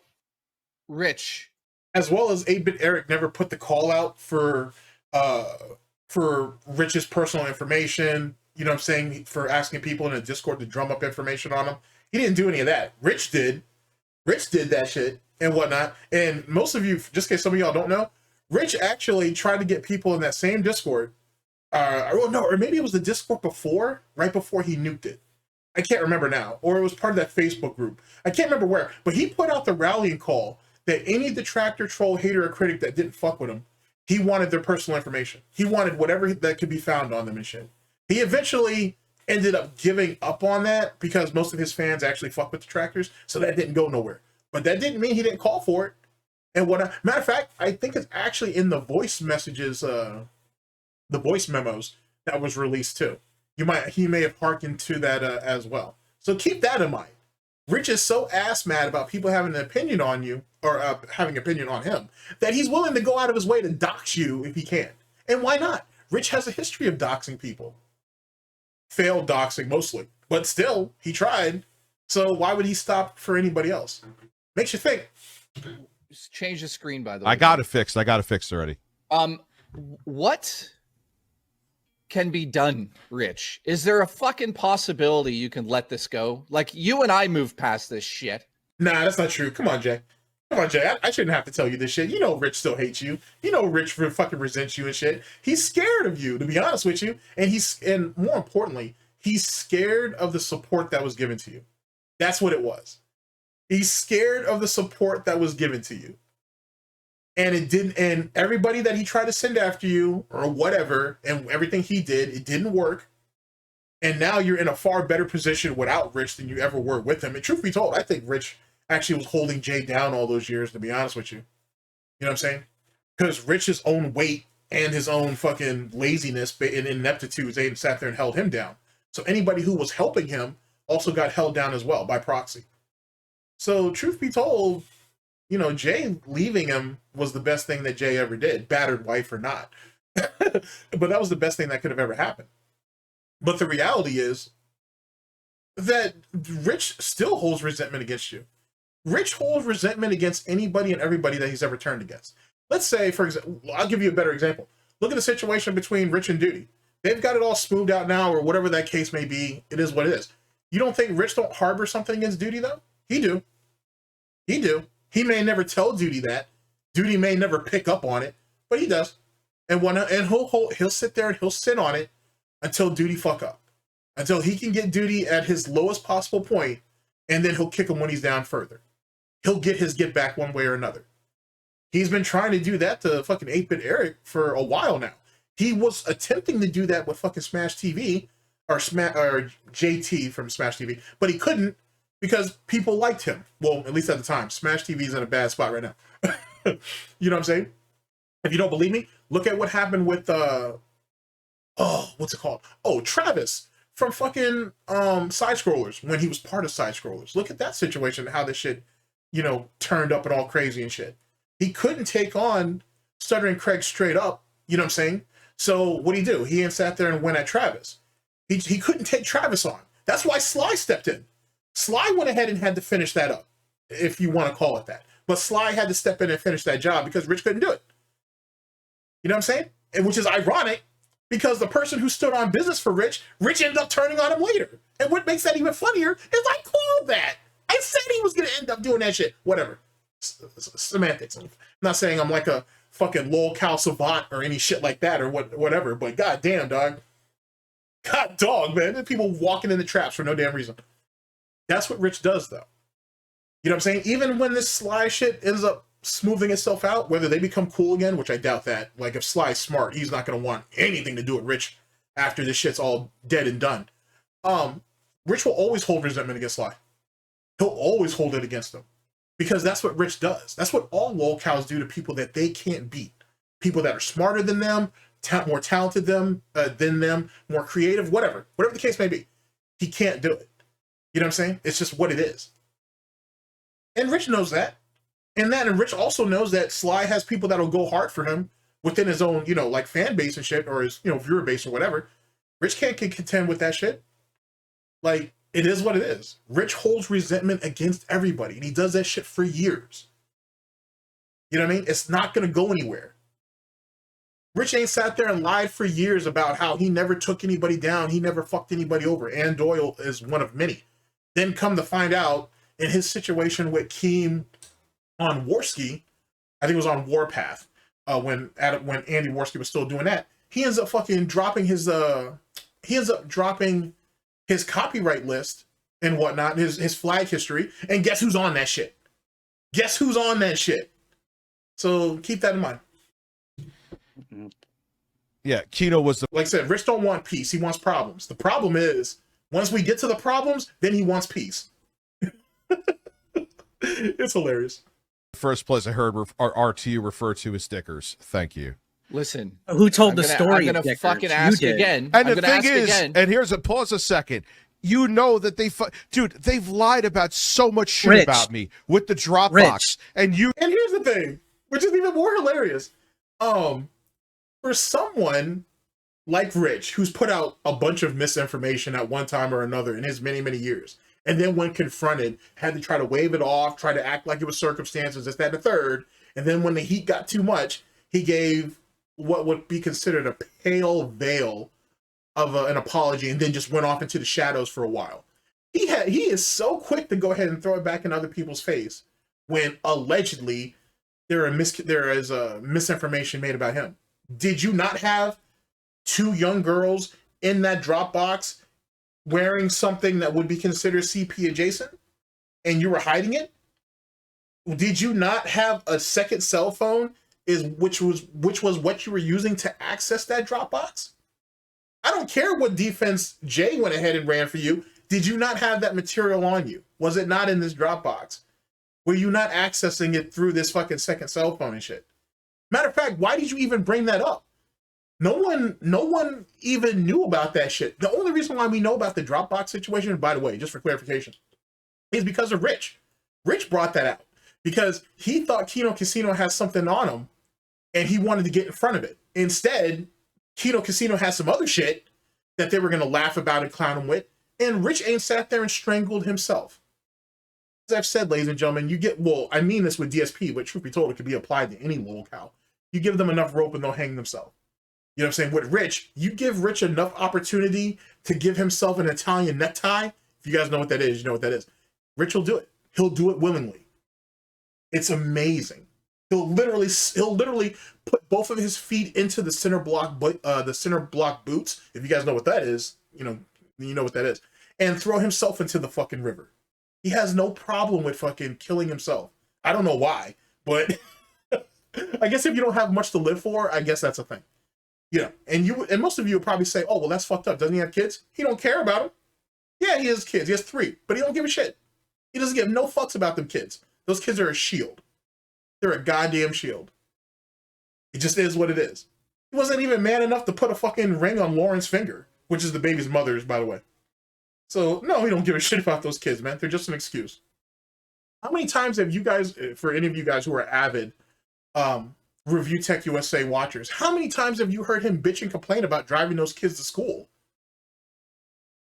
Rich, As well as 8BitEric never put the call out for Rich's personal information, you know what I'm saying, for asking people in a Discord to drum up information on him. He didn't do any of that. Rich did that shit and whatnot. And most of you, just in case some of y'all don't know, Rich actually tried to get people in that same Discord. Or maybe it was the Discord right before he nuked it. I can't remember now. Or it was part of that Facebook group. I can't remember where. But he put out the rallying call that any detractor, troll, hater, or critic that didn't fuck with him, he wanted their personal information. He wanted whatever that could be found on them and shit. He eventually ended up giving up on that because most of his fans actually fuck with detractors, so that didn't go nowhere. But that didn't mean he didn't call for it. And matter of fact, I think it's actually in the voice messages, the voice memos that was released too. He may have hearkened to that as well. So keep that in mind. Rich is so ass mad about people having an opinion on you, or having an opinion on him, that he's willing to go out of his way to dox you if he can. And why not? Rich has a history of doxing people. Failed doxing mostly, but still, he tried. So why would he stop for anybody else? Makes you think. Just change the screen, by the way. I got it fixed. I got it fixed already. What can be done, Rich? Is there a fucking possibility you can let this go? Like, you and I moved past this shit. Nah, that's not true. Come on, Jay. Come on, Jay. I shouldn't have to tell you this shit. You know Rich still hates you. You know Rich fucking resents you and shit. He's scared of you, to be honest with you. And more importantly, he's scared of the support that was given to you. That's what it was. He's scared of the support that was given to you. And it didn't, and everybody that he tried to send after you or whatever, and everything he did, it didn't work. And now you're in a far better position without Rich than you ever were with him. And truth be told, I think Rich actually was holding Jay down all those years, to be honest with you. You know what I'm saying? Because Rich's own weight and his own fucking laziness and ineptitude, they sat there and held him down. So anybody who was helping him also got held down as well by proxy. So truth be told, you know, Jay leaving him was the best thing that Jay ever did, battered wife or not. But that was the best thing that could have ever happened. But the reality is that Rich still holds resentment against you. Rich holds resentment against anybody and everybody that he's ever turned against. Let's say, for example, I'll give you a better example. Look at the situation between Rich and Duty. They've got it all smoothed out now, or whatever that case may be. It is what it is. You don't think Rich don't harbor something against Duty, though? He do. He do. He may never tell Duty that. Duty may never pick up on it, but he does. And he'll sit there and he'll sit on it until Duty fuck up. Until he can get Duty at his lowest possible point, and then he'll kick him when he's down further. He'll get his get back one way or another. He's been trying to do that to fucking 8BitEric for a while now. He was attempting to do that with fucking Smash TV, or JT from Smash TV, but he couldn't because people liked him. Well, at least at the time. Smash TV is in a bad spot right now. You know what I'm saying? If you don't believe me, look at what happened with what's it called? Oh, Travis from fucking Side Scrollers, when he was part of Side Scrollers. Look at that situation, how this shit, you know, turned up and all crazy and shit. He couldn't take on Stuttering Craig straight up, you know what I'm saying? So what did he do? He sat there and went at Travis. He couldn't take Travis on. That's why Sly stepped in. Sly went ahead and had to finish that up, if you want to call it that. But Sly had to step in and finish that job because Rich couldn't do it. You know what I'm saying? And which is ironic, because the person who stood on business for Rich ended up turning on him later. And what makes that even funnier is I called that. I said he was going to end up doing that shit. Whatever. Semantics. I'm not saying I'm like a fucking LolCow savant or any shit like that or whatever, but goddamn, dog. God dog, man. There's people walking in the traps for no damn reason. That's what Rich does, though. You know what I'm saying? Even when this Sly shit ends up smoothing itself out, whether they become cool again, which I doubt that. Like, if Sly's smart, he's not going to want anything to do with Rich after this shit's all dead and done. Rich will always hold resentment against Sly. He'll always hold it against them. Because that's what Rich does. That's what all LolCows do to people that they can't beat. People that are smarter than them, more talented than them, more creative, whatever the case may be. He can't do it. You know what I'm saying? It's just what it is. And Rich knows that. And Rich also knows that Sly has people that'll go hard for him within his own, you know, like fan base and shit, or his, you know, viewer base or whatever. Rich can't contend with that shit. Like, it is what it is. Rich holds resentment against everybody, and he does that shit for years. You know what I mean? It's not going to go anywhere. Rich ain't sat there and lied for years about how he never took anybody down, he never fucked anybody over. Ann Doyle is one of many. Then come to find out, in his situation with Keem on Warski, I think it was on Warpath, when Andy Warski was still doing that, he ends up fucking dropping his his copyright list and whatnot, his flag history, and guess who's on that shit? Guess who's on that shit? So keep that in mind. Yeah, Kino was the Like I said, Rich don't want peace. He wants problems. The problem is, once we get to the problems, then he wants peace. It's hilarious. first place I heard RTU refer to as stickers. Thank you. Listen, Who told the story? I'm gonna Dickers? fucking You ask did. again. And I'm the gonna thing ask is, again. and here's a pause a second. You know that dude, they've lied about so much shit Rich. about me with the Dropbox, Rich. And here's the thing, which is even more hilarious. For someone like Rich, who's put out a bunch of misinformation at one time or another in his many, many years, and then when confronted, had to try to wave it off, try to act like it was circumstances, this, that, and the third, and then when the heat got too much, he gave what would be considered a pale veil of an apology, and then just went off into the shadows for a while. He is so quick to go ahead and throw it back in other people's face when allegedly there is misinformation made about him. Did you not have 2 young girls in that Dropbox wearing something that would be considered CP adjacent, and you were hiding it? Did you not have a second cell phone which was what you were using to access that Dropbox? I don't care what defense Jay went ahead and ran for you. Did you not have that material on you? Was it not in this Dropbox? Were you not accessing it through this fucking second cell phone and shit? Matter of fact, why did you even bring that up? No one even knew about that shit. The only reason why we know about the Dropbox situation, by the way, just for clarification, is because of Rich. Rich brought that out because he thought Kino Casino has something on him and he wanted to get in front of it. Instead, Kino Casino has some other shit that they were going to laugh about and clown him with, and Rich ain't sat there and strangled himself. As I've said, ladies and gentlemen, I mean this with DSP, but truth be told, it could be applied to any LolCow. You give them enough rope and they'll hang themselves. You know what I'm saying? With Rich, you give Rich enough opportunity to give himself an Italian necktie. If you guys know what that is, you know what that is. Rich will do it. He'll do it willingly. It's amazing. He'll literally put both of his feet into the center block boots. If you guys know what that is, you know what that is, and throw himself into the fucking river. He has no problem with fucking killing himself. I don't know why, but I guess if you don't have much to live for, I guess that's a thing. Yeah, and most of you would probably say, "Oh, well, that's fucked up. Doesn't he have kids? He don't care about them." Yeah, he has kids. He has 3, but he don't give a shit. He doesn't give no fucks about them kids. Those kids are a shield. They're a goddamn shield. It just is what it is. He wasn't even man enough to put a fucking ring on Lauren's finger, which is the baby's mother's, by the way. So, no, he don't give a shit about those kids, man. They're just an excuse. How many times have you guys, for any of you guys who are avid ReviewTechUSA watchers, how many times have you heard him bitch and complain about driving those kids to school?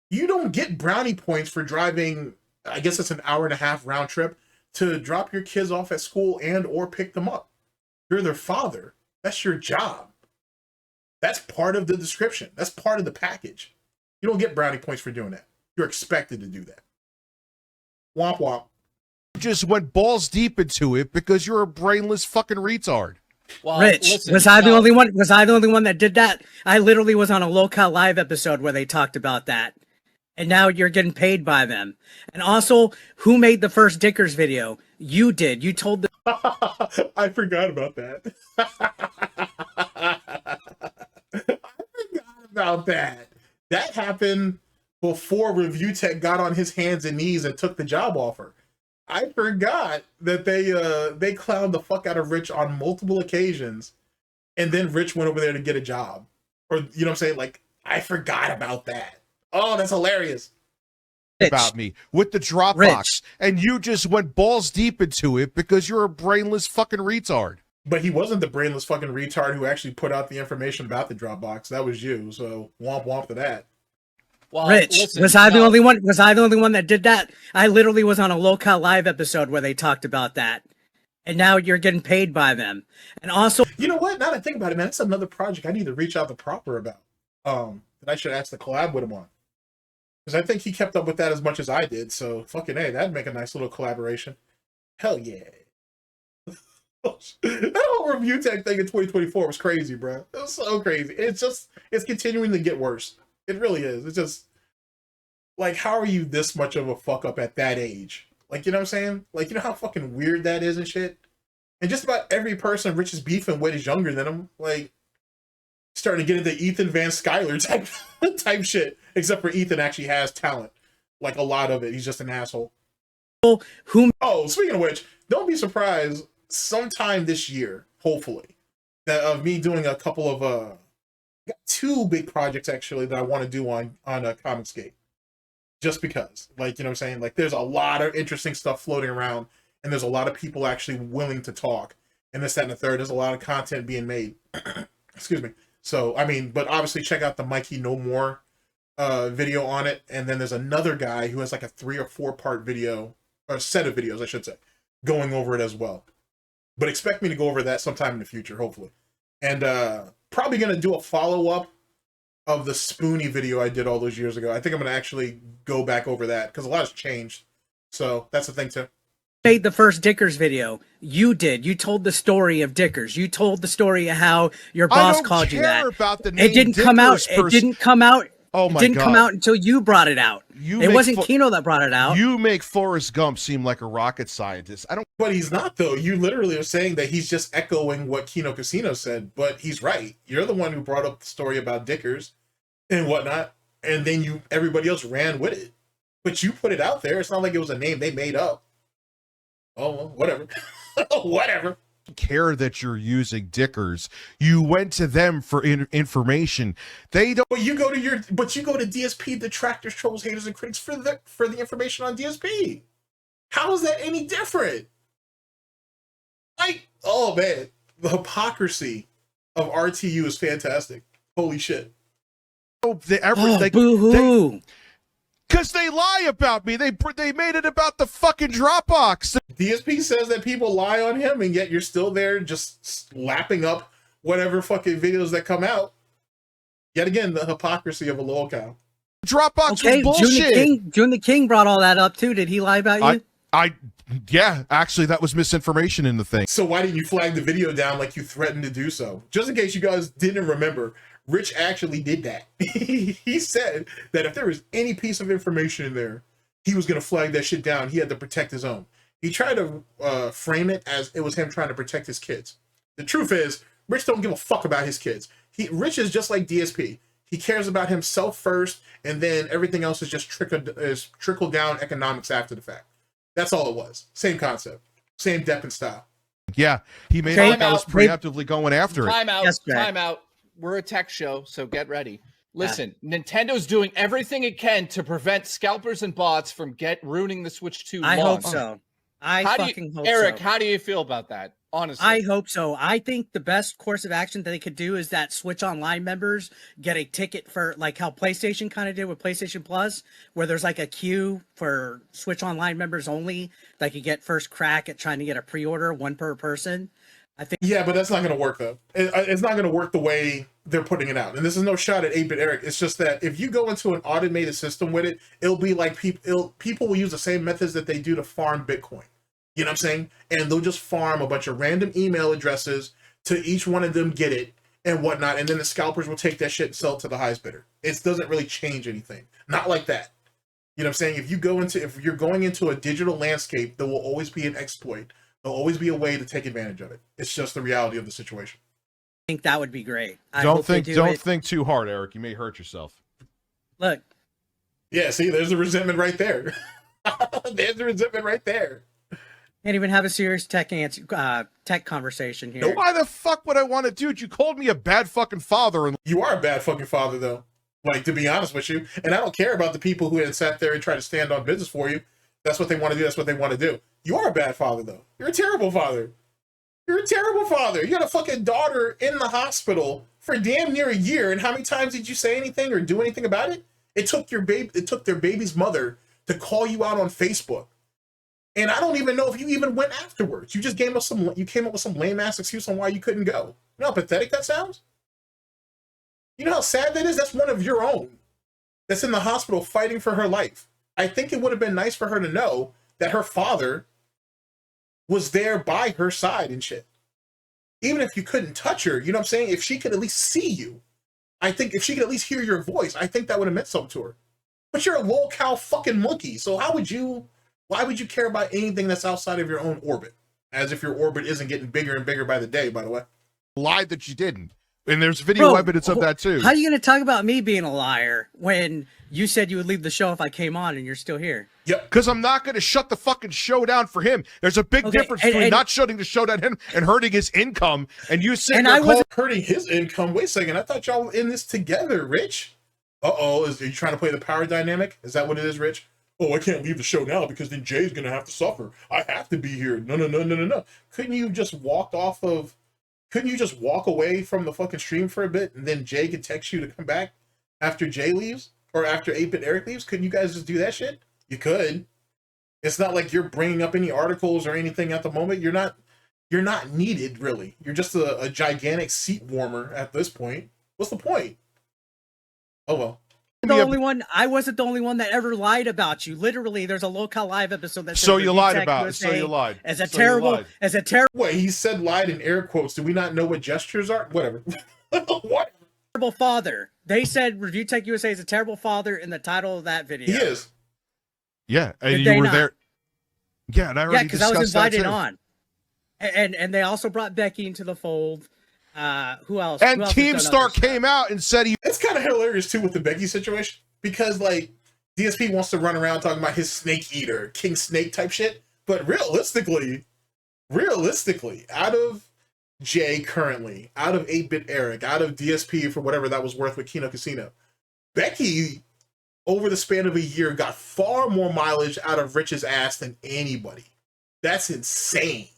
You don't get brownie points for driving, I guess it's an 1.5-hour round trip, to drop your kids off at school and or pick them up. You're their father. That's your job. That's part of the description. That's part of the package. You don't get brownie points for doing that. You're expected to do that. Womp womp. just went balls deep into it because you're a brainless fucking retard. Well, Rich, listen, was I the only one? Was I the only one that did that? I literally was on a LolCow live episode where they talked about that. And now you're getting paid by them. And also, who made the first Dickers video? You did. You told them. I forgot about that. I forgot about that. That happened before ReviewTech got on his hands and knees and took the job offer. I forgot that they clowned the fuck out of Rich on multiple occasions, and then Rich went over there to get a job. Or, you know what I'm saying? Like, I forgot about that. Oh, that's hilarious. Rich, About me with the Dropbox, Rich. and you just went balls deep into it because you're a brainless fucking retard. But he wasn't the brainless fucking retard who actually put out the information about the Dropbox. That was you. So womp womp to that. well, Rich, listen, was I the now- only one? Was I the only one that did that? I literally was on a LolCow live episode where they talked about that. And now you're getting paid by them. And also, You know what? Now that I think about it, man, that's another project I need to reach out to Proper about. That I should ask to collab with him on. Because I think he kept up with that as much as I did. So fucking A, that'd make a nice little collaboration. Hell yeah. That whole ReviewTech thing in 2024 was crazy, bro. It was so crazy. It's continuing to get worse. It really is. It's just like, how are you this much of a fuck up at that age? Like, you know what I'm saying? Like, you know how fucking weird that is and shit? And just about every person Rich is beefing with is younger than him. Like, starting to get into Ethan Van Skyler type shit. Except for Ethan actually has talent. Like, a lot of it. He's just an asshole. Who? Oh, speaking of which, don't be surprised sometime this year, hopefully, that of me doing a couple of got 2 big projects actually that I want to do on Comicsgate. Just because, like, you know what I'm saying? Like, there's a lot of interesting stuff floating around, and there's a lot of people actually willing to talk, and this, that, and the third. There's a lot of content being made. Excuse me. So, I mean, but obviously check out the Mikey No More video on it, and then there's another guy who has like a 3 or 4 part video, or set of videos, I should say, going over it as well. But expect me to go over that sometime in the future, hopefully. And probably going to do a follow-up of the Spoonie video I did all those years ago. I think I'm going to actually go back over that, because a lot has changed. So that's the thing, too. Made the first Dickers video. You did. You told the story of Dickers. You told the story of how your boss called you that. About the name It didn't come out. It didn't come out. Oh my It didn't God. come out until you brought it out. It wasn't Kino that brought it out. You make Forrest Gump seem like a rocket scientist. I don't. But he's not, though. You literally are saying that he's just echoing what Kino Casino said, but he's right. You're the one who brought up the story about Dickers and whatnot, and then everybody else ran with it. But you put it out there. It's not like it was a name they made up. Oh, well, whatever. Whatever. Care that you're using Dickers. You went to them for information. They don't. But you go to DSP detractors, trolls, haters, and critics for the information on DSP. How is that any different? Like, oh man, the hypocrisy of RTU is fantastic. Holy shit. Boo-hoo. Because they lie about me. They made it about the fucking Dropbox. DSP says that people lie on him, and yet you're still there just lapping up whatever fucking videos that come out. Yet again, the hypocrisy of a LolCow. Dropbox was bullshit. June the King brought all that up too. Did he lie about you? Yeah, actually, that was misinformation in the thing. So why didn't you flag the video down like you threatened to do so? Just in case you guys didn't remember, Rich actually did that. He said that if there was any piece of information in there, he was going to flag that shit down. He had to protect his own. He tried to frame it as it was him trying to protect his kids. The truth is, Rich don't give a fuck about his kids. Rich is just like DSP. He cares about himself first, and then everything else is just trickle down economics after the fact. That's all it was. Same concept. Same depth and style. Yeah, he made it like I was preemptively going after it. Time out. Yes, Time out. We're a tech show, so get ready. Listen, Nintendo's doing everything it can to prevent scalpers and bots from ruining the Switch 2 I launch. hope so. I fucking hope Eric, so. how do you feel about that? Honestly, I hope so. I think the best course of action that they could do is that Switch Online members get a ticket for, like how PlayStation kind of did with PlayStation Plus, where there's like a queue for Switch Online members only that could get first crack at trying to get a pre-order, 1 per person. I think. Yeah, but that's not going to work, though. It's not going to work the way they're putting it out. And this is no shot at 8BitEric. It's just that if you go into an automated system with it, it'll be like people will use the same methods that they do to farm Bitcoin. You know what I'm saying? And they'll just farm a bunch of random email addresses to each one of them get it and whatnot. And then the scalpers will take that shit and sell it to the highest bidder. It doesn't really change anything. Not like that. You know what I'm saying? If you're going into a digital landscape, there will always be an exploit. There'll always be a way to take advantage of it. It's just the reality of the situation. I think that would be great. Don't think too hard, Eric. You may hurt yourself. Look. Yeah, see, there's the resentment right there. There's the resentment right there. Can't even have a serious tech conversation here. Why the fuck would I want to do it? You called me a bad fucking father. You are a bad fucking father, though. Like, to be honest with you. And I don't care about the people who had sat there and tried to stand on business for you. That's what they want to do. That's what they want to do. You are a bad father, though. You're a terrible father. You're a terrible father. You got a fucking daughter in the hospital for damn near a year. And how many times did you say anything or do anything about it? It took their baby's mother to call you out on Facebook. And I don't even know if you even went afterwards. You just came up with some lame ass excuse on why you couldn't go. You know how pathetic that sounds? You know how sad that is? That's one of your own that's in the hospital fighting for her life. I think it would have been nice for her to know that her father was there by her side and shit. Even if you couldn't touch her, you know what I'm saying? If she could at least see you, I think if she could at least hear your voice, I think that would have meant something to her. But you're a LolCow fucking monkey, so how would you Why would you care about anything that's outside of your own orbit? As if your orbit isn't getting bigger and bigger by the day, by the way. Lied that you didn't. And there's video evidence of that too. How are you going to talk about me being a liar when you said you would leave the show if I came on and you're still here? Yep. Because I'm not going to shut the fucking show down for him. There's a big difference between not shutting the show down him and hurting his income. And you sitting there hurting his income. Wait a second. I thought y'all were in this together, Rich. Uh-oh. Are you trying to play the power dynamic? Is that what it is, Rich? Oh, I can't leave the show now because then Jay's going to have to suffer. I have to be here. No. Couldn't you just walk away from the fucking stream for a bit and then Jay could text you to come back after Jay leaves or after 8BitEric leaves? Couldn't you guys just do that shit? You could. It's not like you're bringing up any articles or anything at the moment. You're not needed, really. You're just a gigantic seat warmer at this point. What's the point? Oh, well. I wasn't the only one that ever lied about you. Literally, there's a LolCow live episode that So you lied about it. So you lied. As a terrible. Wait, he said lied in air quotes. Do we not know what gestures are? Whatever. What? Terrible father. They said ReviewTechUSA is a terrible father in the title of that video. He is. Yeah, and you were there. Yeah, and I already because I was invited that on. And they also brought Becky into the fold. Who else? And Team Snort came out and said it's kind of hilarious too with the Becky situation because like DSP wants to run around talking about his snake eater, king snake type shit. But realistically, out of Jay currently, out of 8BitEric, out of DSP for whatever that was worth with Kino Casino, Becky over the span of a year got far more mileage out of Rich's ass than anybody. That's insane.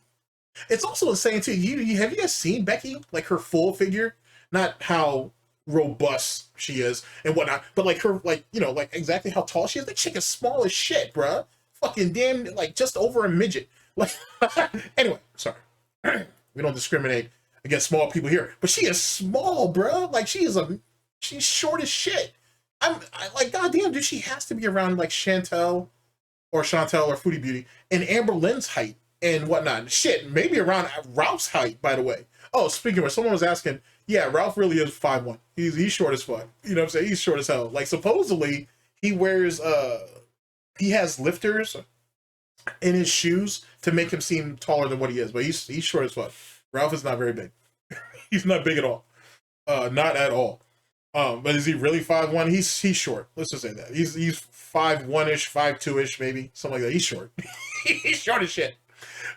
It's also insane too. Have you guys seen Becky, like her full figure? Not how robust she is and whatnot, but like her, like, you know, like exactly how tall she is. That chick is small as shit, bruh. Fucking damn, like just over a midget. Like, anyway, sorry. We don't discriminate against small people here, but she is small, bruh. Like she's short as shit. I like, goddamn, dude, she has to be around like Chantel or Foodie Beauty and Amber Lynn's height and whatnot. Shit, maybe around Ralph's height, by the way. Oh, speaking of which, someone was asking, yeah, Ralph really is 5'1". He's short as fuck. You know what I'm saying? He's short as hell. Like, supposedly, he wears, he has lifters in his shoes to make him seem taller than what he is, but he's short as fuck. Ralph is not very big. He's not big at all. Not at all. But is he really 5'1"? He's short. Let's just say that. He's 5'1"-ish, 5'2"-ish, maybe. Something like that. He's short. He's short as shit.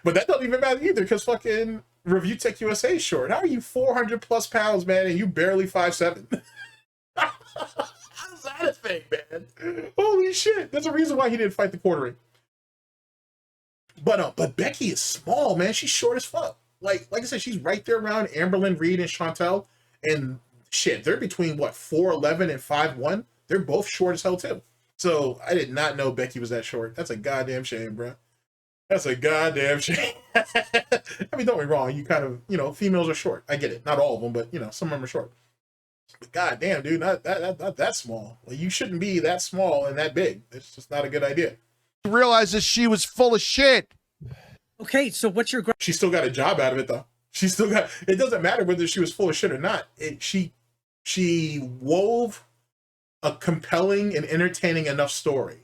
But that doesn't even matter either, because fucking ReviewTechUSA is short. How are you 400 plus pounds, man, and you barely 5'7"? How's that a thing, man? Holy shit. There's a reason why he didn't fight the quartering. But Becky is small, man. She's short as fuck. Like I said, she's right there around Amberlynn Reed and Chantel. And shit, they're between, what, 4'11" and 5'1"? They're both short as hell, too. So I did not know Becky was that short. That's a goddamn shame, bro. That's a goddamn shame. I mean, don't be wrong. You kind of, you know, females are short. I get it. Not all of them, but, you know, some of them are short. But goddamn, dude, not that small. Like, you shouldn't be that small and that big. It's just not a good idea. Realizes she was full of shit. Okay, so what's your... She still got a job out of it, though. She still got... It doesn't matter whether she was full of shit or not. She wove a compelling and entertaining enough story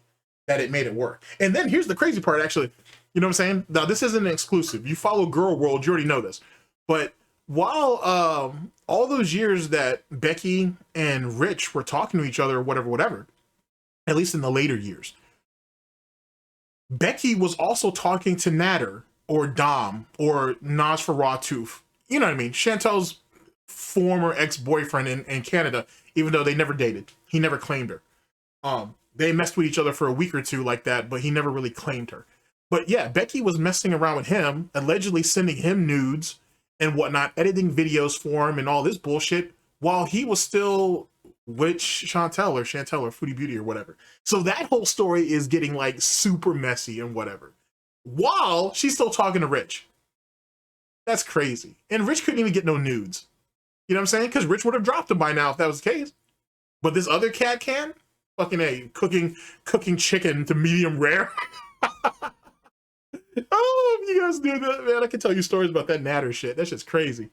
that it made it work. And then here's the crazy part, actually. You know what I'm saying? Now, this isn't an exclusive. You follow Girl World, you already know this. But while all those years that Becky and Rich were talking to each other or whatever, at least in the later years, Becky was also talking to Natter or Dom or Nosferatu. You know what I mean? Chantel's former ex-boyfriend in Canada, even though they never dated. He never claimed her. They messed with each other for a week or two like that, but he never really claimed her. But yeah, Becky was messing around with him, allegedly sending him nudes and whatnot, editing videos for him and all this bullshit, while he was still with Chantel or Foodie Beauty or whatever. So that whole story is getting like super messy and whatever, while she's still talking to Rich. That's crazy. And Rich couldn't even get no nudes. You know what I'm saying? Because Rich would have dropped him by now if that was the case. But this other cat can? Fucking A, cooking chicken to medium rare. Oh, you guys knew that, man. I can tell you stories about that Natter shit. That shit's crazy.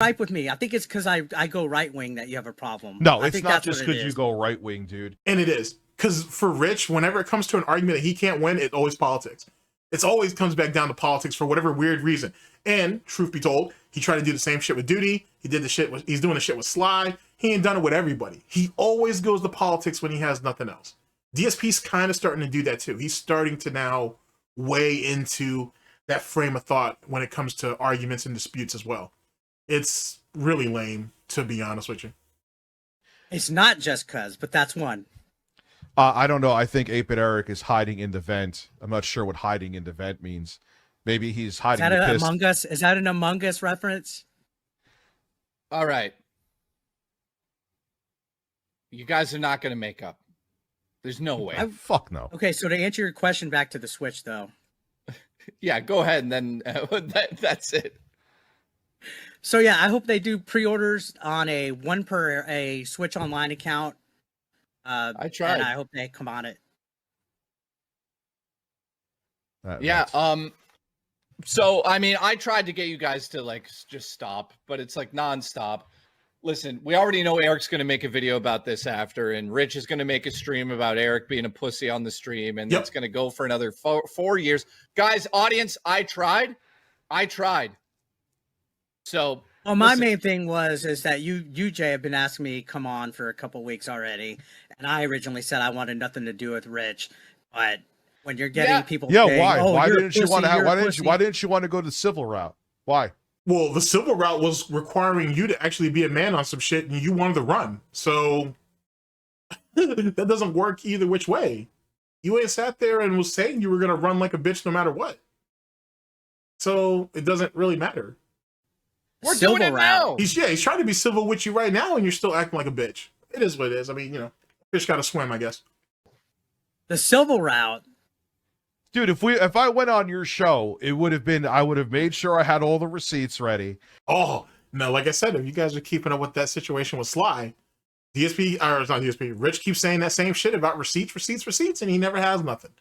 Gripe with me. I think it's because I go right wing that you have a problem. No, I it's think not that's just what it because you is. go right wing, dude. And it is. Because for Rich, whenever it comes to an argument that he can't win, it always politics. It always comes back down to politics for whatever weird reason. And truth be told, he tried to do the same shit with Duty. He did the shit with, he's doing the shit with Sly. He ain't done it with everybody. He always goes to politics when he has nothing else. DSP's kind of starting to do that too. He's starting to now weigh into that frame of thought when it comes to arguments and disputes as well. It's really lame, to be honest with you. It's not just cuz, but that's one. I don't know. I think 8BitEric is hiding in the vent. I'm not sure what hiding in the vent means. Maybe he's Is hiding that the an piss. Among Us? Is that an Among Us reference? All right. You guys are not going to make up. There's no way. Fuck no. Okay, so to answer your question back to the Switch, though. Yeah, go ahead, and then that's it. So yeah, I hope they do pre-orders on a one per a Switch Online account. I tried. And I hope they come on it. Yeah. That's- So I mean, I tried to get you guys to like just stop, but it's like nonstop. Listen, we already know Eric's going to make a video about this after, and Rich is going to make a stream about Eric being a pussy on the stream, and Yep. it's going to go for another 4 years. Guys, audience, I tried. So, Well, my listen, main thing is that you Jay have been asking me to come on for a couple weeks already, and I originally said I wanted nothing to do with Rich, but when you're getting Yeah. people, Yeah, saying, why? "Oh, Why you're a didn't you pussy, want to have? you're a Why pussy," didn't you want to go the civil route? Why? Well, the civil route was requiring you to actually be a man on some shit, and you wanted to run. So that doesn't work either which way. You ain't sat there and was saying you were gonna run like a bitch no matter what. So it doesn't really matter. we're Civil doing it route. now. He's trying to be civil with you right now, and you're still acting like a bitch. It is what it is. I mean, fish gotta swim, I guess. The civil route. Dude, if I went on your show, I would have made sure I had all the receipts ready. Oh no, like I said, if you guys are keeping up with that situation with Sly, it's not DSP. Rich keeps saying that same shit about receipts, and he never has nothing.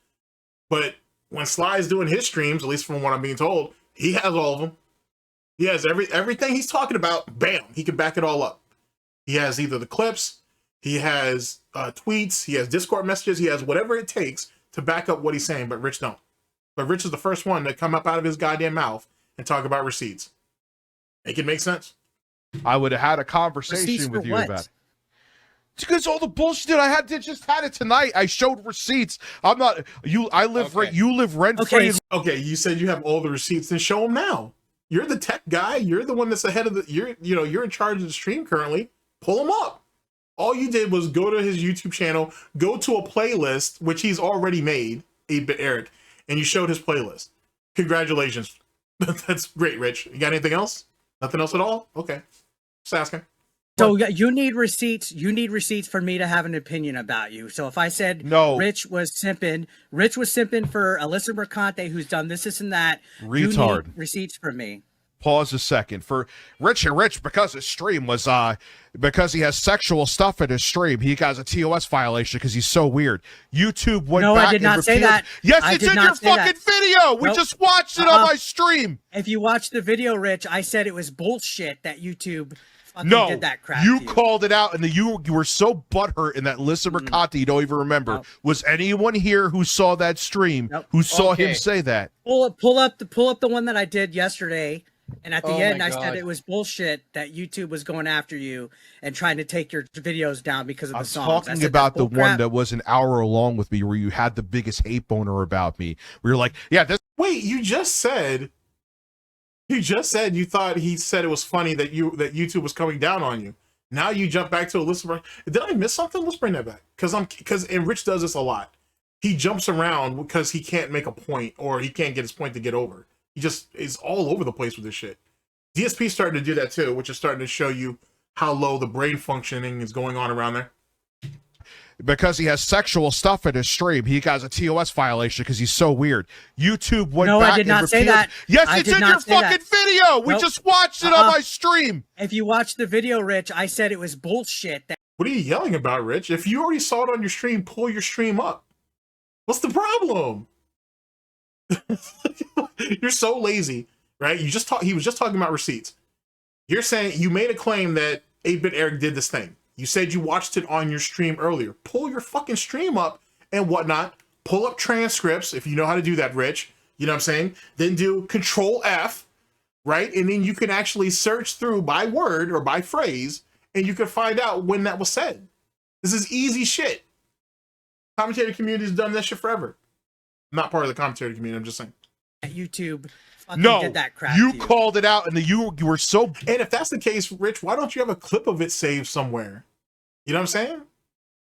But when Sly is doing his streams, at least from what I'm being told, he has all of them. He has everything he's talking about. Bam, he can back it all up. He has either the clips, he has tweets, he has Discord messages, he has whatever it takes to back up what he's saying. But Rich don't. But Rich is the first one to come up out of his goddamn mouth and talk about receipts. Make it make sense. I would have had a Receipts conversation with for you what? about it. Because all the bullshit I just had it tonight. I showed receipts. I'm not you. I live Okay. you live rent Okay, free. Okay, you said you have all the receipts, then show them now. You're the tech guy. You're the one that's ahead of the. You're in charge of the stream currently. Pull them up. All you did was go to his YouTube channel, go to a playlist which he's already made, 8BitEric, and you showed his playlist. Congratulations. That's great, Rich. You got anything else? Nothing else at all? Okay, just asking. So yeah, you need receipts. You need receipts for me to have an opinion about you. So if I said No. Rich was simping for Alyssa Mercante, who's done this and that, Retard. You need receipts from me. Pause a second for Rich because his stream was because he has sexual stuff in his stream. He got a TOS violation because he's so weird. YouTube went No, back I did and not say repealed- that. Yes, I it's did in not your say that. fucking video. We Nope. just watched it on my stream. If you watch the video, Rich, I said it was bullshit that YouTube fucking No, did that crap. you to called it out, and you were so butthurt in that Alyssa Mercante you don't even remember. Nope. Was anyone here who saw that stream Nope. who saw him Okay. say that? Pull up the one that I did yesterday. And at the Oh end, my I said God. it was bullshit that YouTube was going after you and trying to take your videos down because of the I'm songs. I talking said about that's the bull one crap. that was an hour long with me where you had the biggest hate boner about me. Where you're like, yeah, this Wait, you just said you thought he said it was funny that YouTube was coming down on you. Now you jump back to Alyssa. Did I miss something? Let's bring that back. And Rich does this a lot. He jumps around because he can't make a point or he can't get his point to get over. He just is all over the place with this shit. DSP started to do that too, which is starting to show you how low the brain functioning is going on around there. because he has sexual stuff in his stream. He got a TOS violation because he's so weird. YouTube went No, back I did not and say repealed- that. Yes, I it's did in not your say that. fucking video. We Nope. just watched it on my stream. If you watch the video, Rich, I said it was bullshit. What are you yelling about, Rich? If you already saw it on your stream, pull your stream up. What's the problem? You're so lazy, right? He was just talking about receipts. You're saying you made a claim that 8BitEric did this thing. You said you watched it on your stream earlier. Pull your fucking stream up and whatnot. Pull up transcripts if you know how to do that, Rich. You know what I'm saying? Then do Control F, right? And then you can actually search through by word or by phrase, and you can find out when that was said. This is easy shit. Commentator community has done this shit forever. I'm not part of the commentator community, I'm just saying. YouTube fucking No, did that crap. you to called it out, and you were so. And if that's the case, Rich, why don't you have a clip of it saved somewhere? You know what I'm saying?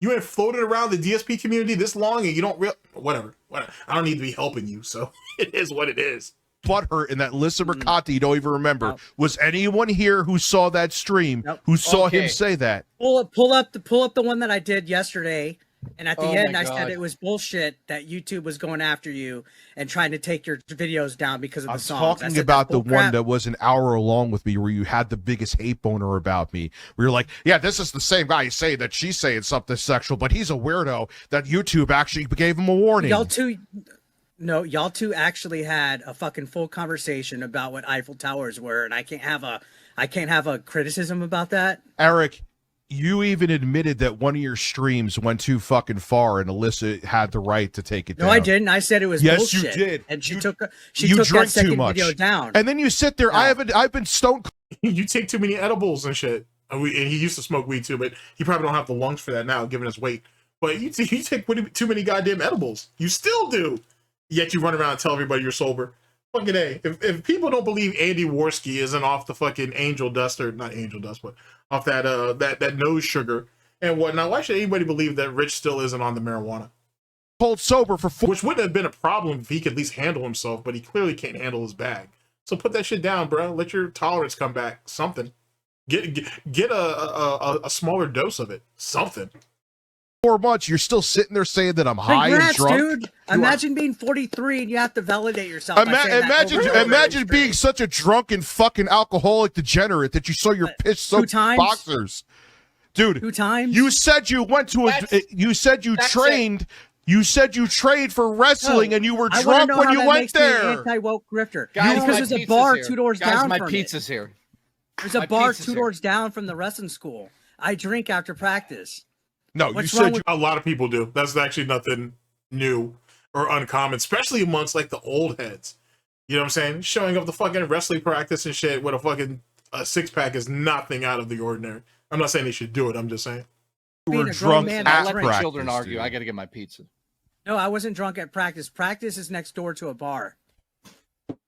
You ain't floated around the DSP community this long and you don't whatever. I don't need to be helping you, so it is what it is. Butthurt in that Lissa Mercati you don't even remember. Was anyone here who saw that stream who saw him say that? Pull up the one that I did yesterday, and at the end I said it was bullshit that YouTube was going after you and trying to take your videos down because of the songs. I'm talking about the one that was an hour long with me where you had the biggest hate boner about me. Where you're like, yeah, this is the same guy saying that she's saying something sexual, but he's a weirdo that YouTube actually gave him a warning. Y'all two actually had a fucking full conversation about what Eiffel Towers were, and I can't have a criticism about that. Eric, you even admitted that one of your streams went too fucking far, and Alyssa had the right to take it down. No, I didn't. I said it was bullshit. Yes, you did. And she you took drink that second too much. video down. And then you sit there. No. I've been stoned. You take too many edibles and shit. And he used to smoke weed too, but he probably don't have the lungs for that now, given his weight. But you take too many goddamn edibles. You still do. Yet you run around and tell everybody you're sober. Fucking A. If people don't believe Andy Worski isn't off the fucking angel dust, or not angel dust, but off that nose sugar and whatnot, why should anybody believe that Rich still isn't on the marijuana? Cold sober for 4. Which wouldn't have been a problem if he could at least handle himself, but he clearly can't handle his bag. So put that shit down, bro. Let your tolerance come back. Something. Get a smaller dose of it. Something. 4 months, you're still sitting there saying that I'm high and drunk. Dude. Imagine being 43 and you have to validate yourself. Imagine being such a drunken fucking alcoholic degenerate that you saw your piss-soaked boxers. Dude, 2 times? You said you went to you said you trained. You said you trained for wrestling and you were drunk when you went there. Anti-woke grifter. Guys, because there's a bar 2 doors down my from pizza's it. Here. There's a bar 2 doors down from the wrestling school. I drink after practice. No, What's you said a lot of people do. That's actually nothing new or uncommon, especially amongst like the old heads. You know what I'm saying? Showing up the fucking wrestling practice and shit with a fucking 6-pack is nothing out of the ordinary. I'm not saying they should do it. I'm just saying. You were drunk Let at my practice, children argue. dude. I got to get my pizza. No, I wasn't drunk at practice. Practice is next door to a bar.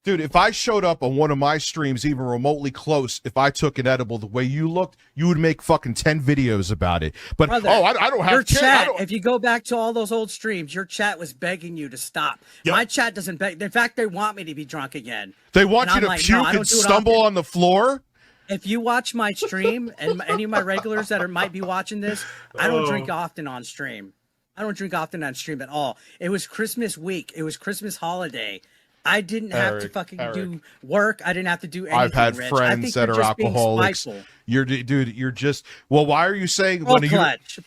Dude, if I showed up on one of my streams even remotely close, if I took an edible the way you looked, you would make fucking 10 videos about it. But, Brother, I don't have your chat. If you go back to all those old streams, your chat was begging you to stop. Yep. My chat doesn't beg. In fact, they want me to be drunk again. They want And you I'm to like, no, puke I don't and do it stumble often. on the floor? If you watch my stream and any of my regulars that might be watching this, I don't drink often on stream. I don't drink often on stream at all. It was Christmas week. It was Christmas holiday. I didn't have to fucking do work. I didn't have to do anything. I've had Rich. friends that are alcoholics. You're just, well, why are you saying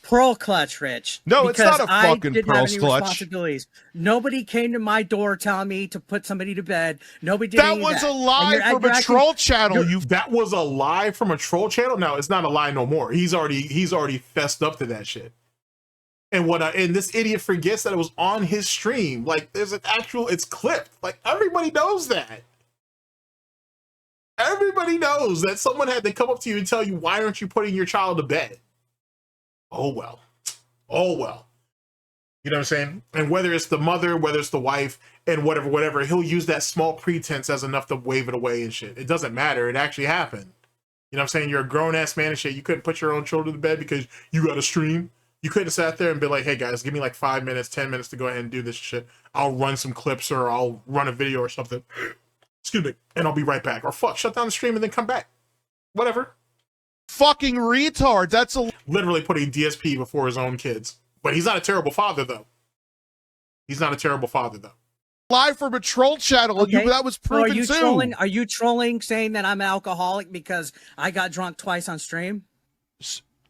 Pearl clutch, Rich? No, it's not a fucking I didn't pearl have any clutch. responsibilities. Nobody came to my door telling me to put somebody to bed. Nobody did any of was that. a lie from a troll channel. That was a lie from a troll channel? No, it's not a lie no more. He's already fessed up to that shit. And and this idiot forgets that it was on his stream. Like, there's it's clipped. Like, everybody knows that. Everybody knows that someone had to come up to you and tell you, why aren't you putting your child to bed? Oh, well. Oh, well. You know what I'm saying? And whether it's the mother, whether it's the wife, and whatever, he'll use that small pretense as enough to wave it away and shit. It doesn't matter. It actually happened. You know what I'm saying? You're a grown-ass man and shit. You couldn't put your own children to bed because you got a stream. You couldn't have sat there and be like, hey, guys, give me like 5 minutes, 10 minutes to go ahead and do this shit. I'll run some clips or I'll run a video or something. Excuse me. And I'll be right back. Or fuck, shut down the stream and then come back. Whatever. Fucking retard. That's literally putting DSP before his own kids. But he's not a terrible father, though. He's not a terrible father, though. Live from a troll channel. Okay. That was proven too. Are you trolling saying that I'm an alcoholic because I got drunk twice on stream?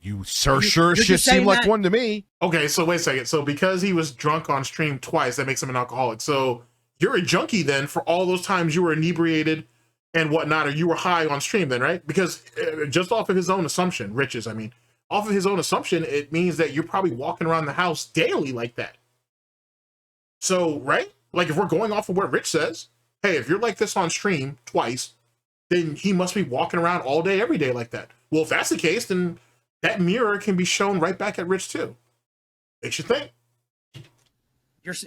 You sure shit seemed like one to me. Okay, so wait a second. So because he was drunk on stream twice, that makes him an alcoholic. So you're a junkie then for all those times you were inebriated and whatnot, or you were high on stream then, right? Because just off of his own assumption, Rich's, I mean, off of his own assumption, it means that you're probably walking around the house daily like that. So, right? Like if we're going off of what Rich says, hey, if you're like this on stream twice, then he must be walking around all day, every day like that. Well, if that's the case, then that mirror can be shown right back at Rich too. Makes you think.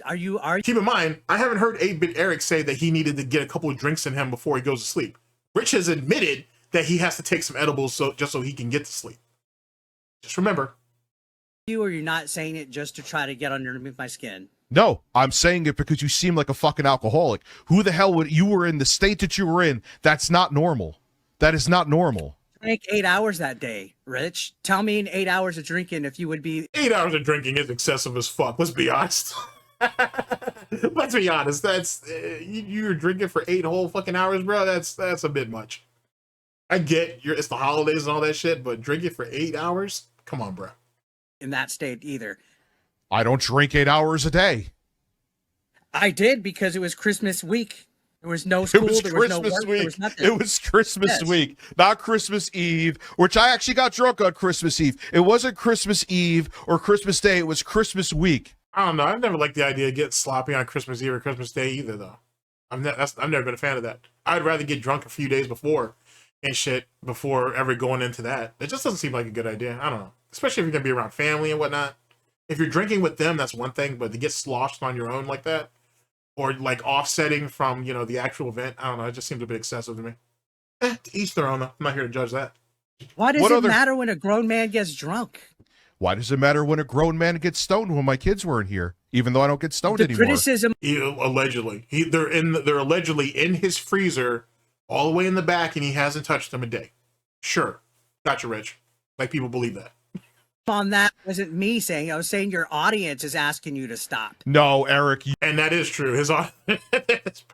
Are you Keep in mind, I haven't heard 8BitEric say that he needed to get a couple of drinks in him before he goes to sleep. Rich has admitted that he has to take some edibles just so he can get to sleep. Just remember. or you're not saying it just to try to get underneath my skin? No, I'm saying it because you seem like a fucking alcoholic. Who the hell would, you were in the state that you were in? That's not normal. That is not normal. Drank 8 hours that day, Rich. Tell me in 8 hours of drinking if you would be 8 hours of drinking is excessive as fuck. Let's be honest. Let's be honest. That's you're drinking for 8 whole fucking hours, bro. That's a bit much. I get it's the holidays and all that shit, but drinking for 8 hours? Come on, bro. in that state either. I don't drink 8 hours a day. I did because it was Christmas week. There was no school. It was there was no Christmas work. There week. was nothing. It was Christmas Yes. week, not Christmas Eve, which I actually got drunk on Christmas Eve. It wasn't Christmas Eve or Christmas Day. It was Christmas week. I don't know. I've never liked the idea of getting sloppy on Christmas Eve or Christmas Day either, though. I've never been a fan of that. I'd rather get drunk a few days before and shit before ever going into that. It just doesn't seem like a good idea. I don't know. Especially if you're going to be around family and whatnot. If you're drinking with them, that's one thing, but to get sloshed on your own like that, or like offsetting from, you know, the actual event, I don't know. It just seems a bit excessive to me. To each their own, though. I'm not here to judge that. Why does What it other- matter when a grown man gets drunk? Why does it matter when a grown man gets stoned when my kids weren't here, even though I don't get stoned The anymore? criticism Allegedly. They're allegedly in his freezer all the way in the back, and he hasn't touched them a day. Sure. Gotcha, Rich. Like people believe that. on that wasn't me saying. I was saying your audience is asking you to stop. No, Eric, And that is true. There's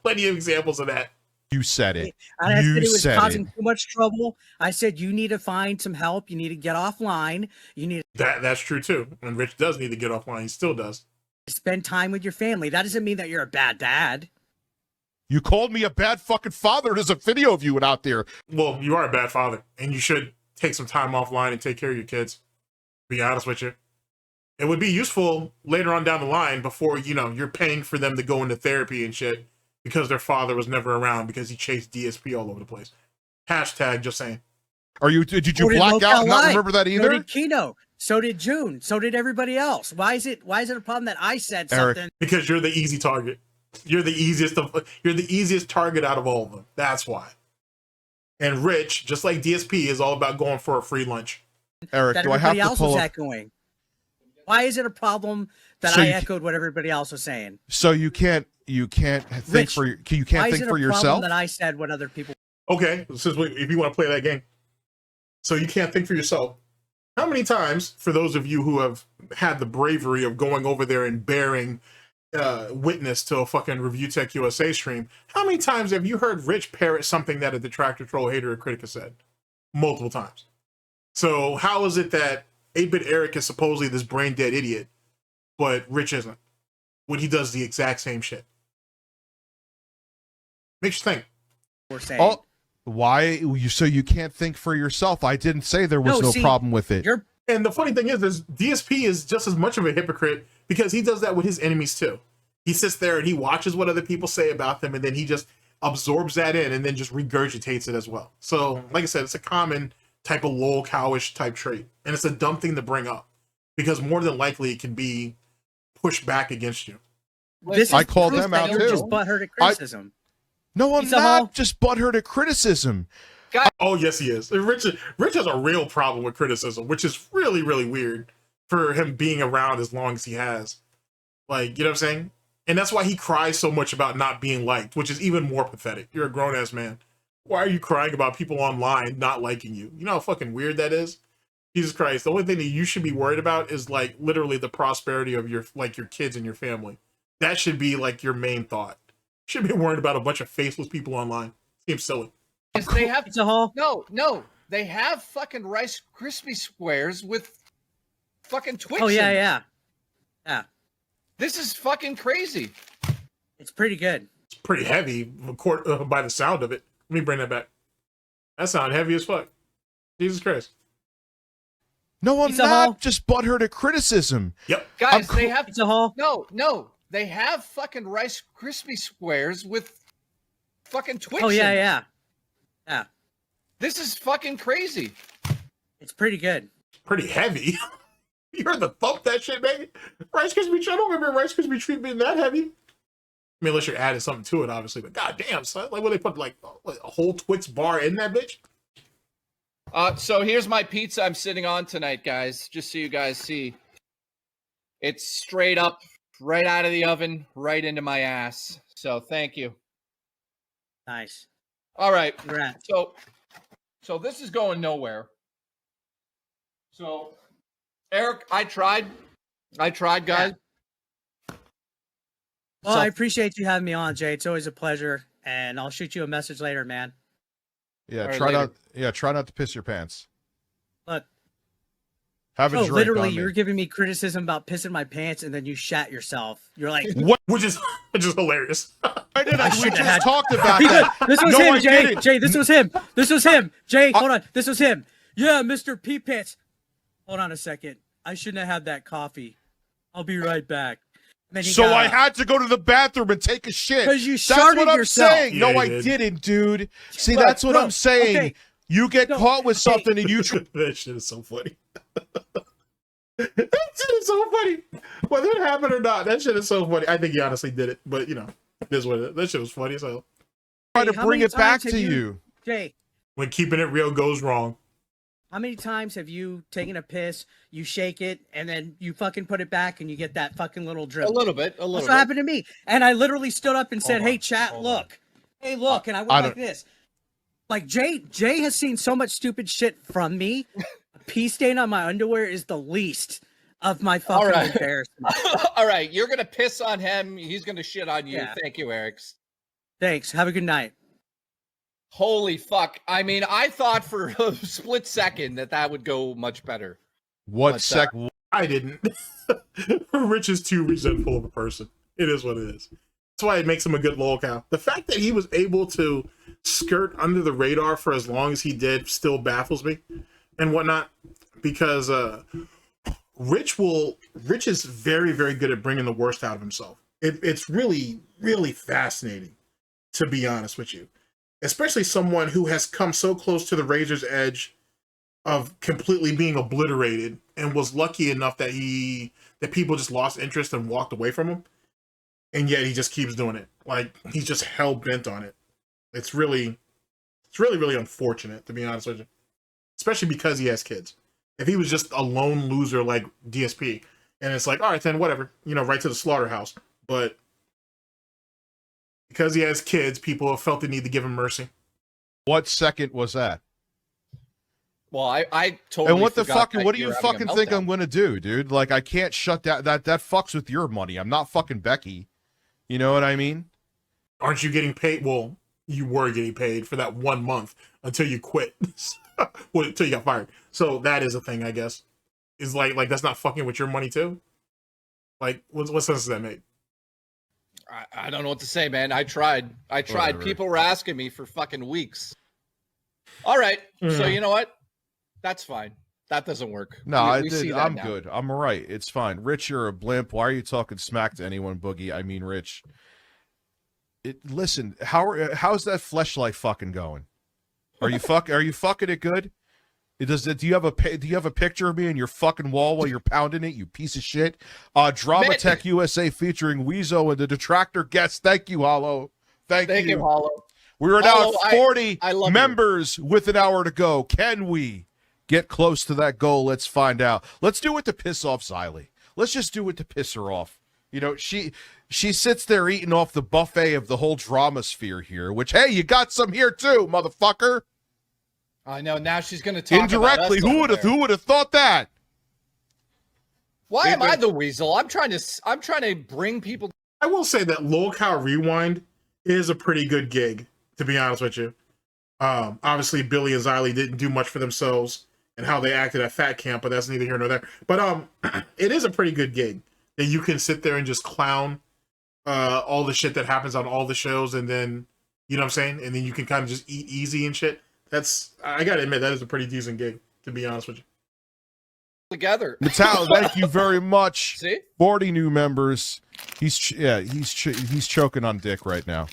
plenty of examples of that. you said it. And I You said it was said causing it. too much trouble. I said you need to find some help. You need to get offline. You need That's true too. And Rich does need to get offline. He still does. to spend time with your family. That doesn't mean that you're a bad dad. You called me a bad fucking father. There's a video of you out there. Well, you are a bad father, and you should take some time offline and take care of your kids. Be honest with you. It would be useful later on down the line before, you know, you're paying for them to go into therapy and shit because their father was never around because he chased DSP all over the place. Hashtag just saying. Did you So did black LolCow out and not Live. remember that So either? did Kino. So did June. So did everybody else. Why is it a problem that I said Eric. something? Because you're the easy target. You're the easiest target out of all of them. That's why. And Rich, just like DSP, is all about going for a free lunch. Eric, That do I have everybody to else pull was up? echoing. Why is it a problem that So I you- echoed what everybody else was saying? So you can't think Rich, for you Why can't is think it for a yourself? problem that I said what other people? Okay, if you want to play that game. So you can't think for yourself. How many times, for those of you who have had the bravery of going over there and bearing witness to a fucking ReviewTechUSA stream, how many times have you heard Rich parrot something that a detractor, troll, hater, or critic has said? Multiple times. So how is it that 8BitEric is supposedly this brain dead idiot, but Rich isn't, when he does the exact same shit? Makes you think. Were saying. Oh, why? So you can't think for yourself? I didn't say there was No, no see, problem with it. You're And the funny thing is DSP is just as much of a hypocrite because he does that with his enemies too. He sits there and he watches what other people say about them, and then he just absorbs that in and then just regurgitates it as well. So, like I said, it's a common type of LolCowish type trait, and it's a dumb thing to bring up because more than likely it can be pushed back against you. this is I called proof them that out, you're too. just butthurt at criticism. No, I'm Pizza not Hall. just butthurt at criticism. Oh yes, he is. Rich has a real problem with criticism, which is really, really weird for him being around as long as he has. Like, you know what I'm saying? And that's why he cries so much about not being liked, which is even more pathetic. You're a grown ass man. Why are you crying about people online not liking you? You know how fucking weird that is? Jesus Christ. The only thing that you should be worried about is like literally the prosperity of your kids and your family. That should be like your main thought. You should be worried about a bunch of faceless people online. Seems silly. Yes, they have Pizza Hall. no. They have fucking Rice Krispie squares with fucking Twix. Oh yeah, in it. yeah. This is fucking crazy. It's pretty good. It's pretty heavy by the sound of it. Let me bring that back. That sounded heavy as fuck. Jesus Christ. No, I'm Pizza not Hall. just butthurt at criticism. Yep. Guys, they have Pizza Hall. no. They have fucking Rice Krispie squares with fucking Twix. Oh yeah, in it. yeah. This is fucking crazy. It's pretty good. Pretty heavy. You heard the thump that shit made? Rice Krispie treat. I don't remember Rice Krispie treat being that heavy. I mean, unless you're adding something to it, obviously. But goddamn, son, like, what they put like a whole Twix bar in that bitch? So here's my pizza I'm sitting on tonight, guys. Just so you guys see, it's straight up, right out of the oven, right into my ass. So thank you. Nice. All right. Congrats. So this is going nowhere. So, Eric, I tried, guys. Well, So- I appreciate you having me on, Jay. It's always a pleasure, and I'll shoot you a message later, man. Yeah, All right, try later. not. Yeah, try not to piss your pants. Look, Have a drink. literally, on me. you're giving me criticism about pissing my pants, and then you shat yourself. You're like, What? Which is hilarious. I did. I We shouldn't just have had- talked about Because that. this was No, him, I Jay. didn't. Jay, this was him. This was him. Jay, hold on. This was him. Yeah, Mr. Pee Pants. Hold on a second. I shouldn't have had that coffee. I'll be right back. And then he So got I up. had to go to the bathroom and take a shit. 'Cause you That's sharted what I'm yourself. saying. Yeah, No, you I did. didn't, dude. See, Bro, that's what bro, I'm saying. okay. You get No, caught with okay. something and you. That shit is so funny. That shit is so funny. Whether it happened or not, that shit is so funny. I think he honestly did it, but you know, this is what it is. That shit was funny. So Try to Hey, how bring many it back times to have you. Jay, when keeping it real goes wrong, how many times have you taken a piss, you shake it, and then you fucking put it back and you get that fucking little drip? A little bit. That's what happened to me. And I literally stood up and said, Hold on, "Hey, chat, hold look. Hey, look." And I went I like don't- this. Like Jay has seen so much stupid shit from me. A pee stain on my underwear is the least of my fucking right. embarrassment. All right, you're gonna piss on him. He's gonna shit on you. Yeah. Thank you, Eric. Thanks. Have a good night. Holy fuck! I mean, I thought for a split second that would go much better. What What's sec? I didn't. Rich is too resentful of a person. It is what it is. That's why it makes him a good LolCow. The fact that he was able to skirt under the radar for as long as he did still baffles me and whatnot. Because Rich is very, very good at bringing the worst out of himself. It's really, really fascinating, to be honest with you. Especially someone who has come so close to the razor's edge of completely being obliterated and was lucky enough that people just lost interest and walked away from him. And yet he just keeps doing it. Like, he's just hell bent on it. It's really, really unfortunate, to be honest with you. Especially because he has kids. If he was just a lone loser like DSP, and it's like, all right, then whatever, right to the slaughterhouse. But because he has kids, people have felt the need to give him mercy. What second was that? Well, I totally. And what the forgot fucking? that What do you you were having a fucking think meltdown. I'm gonna do, dude? Like, I can't shut that. That fucks with your money. I'm not fucking Becky. You know what I mean? Aren't you getting paid? Well, you were getting paid for that 1 month until you quit. Well, until you got fired. So that is a thing, I guess. Is like that's not fucking with your money too? Like, what sense does that make? I don't know what to say, man. I tried. Whatever. People were asking me for fucking weeks. All right. So Mhm. you know what? That's fine. That doesn't work. No, We see that I'm now. good. I'm all right. It's fine. Rich, you're a blimp. Why are you talking smack to anyone, Boogie? I mean, Rich. Listen, how's that fleshlight fucking going? Are you fucking it good? Do you have a picture of me in your fucking wall while you're pounding it, you piece of shit? DramaTechUSA featuring Weezo and the Detractor guest. Thank you, Hollow. Thank you. Hollow. We are now Hollow, at 40 I love you. members with an hour to go. Can we get close to that goal? Let's find out. Let's do it to piss off Xylee. Let's just do it to piss her off. She sits there eating off the buffet of the whole drama sphere here, which, hey, you got some here too, motherfucker. I know. Now she's going to talk Indirectly, about us over there. who would have thought that? Why am I the weasel? I'm trying to bring people. I will say that LolCow Rewind is a pretty good gig, to be honest with you. Obviously, Billy and Xylee didn't do much for themselves and how they acted at Fat Camp, but that's neither here nor there. But it is a pretty good gig that you can sit there and just clown all the shit that happens on all the shows, and then You know what I'm saying? And then you can kind of just eat easy and shit. I gotta admit, that is a pretty decent gig, to be honest with you. Together. Metal, thank you very much. See? 40 new members. He's choking on dick right now.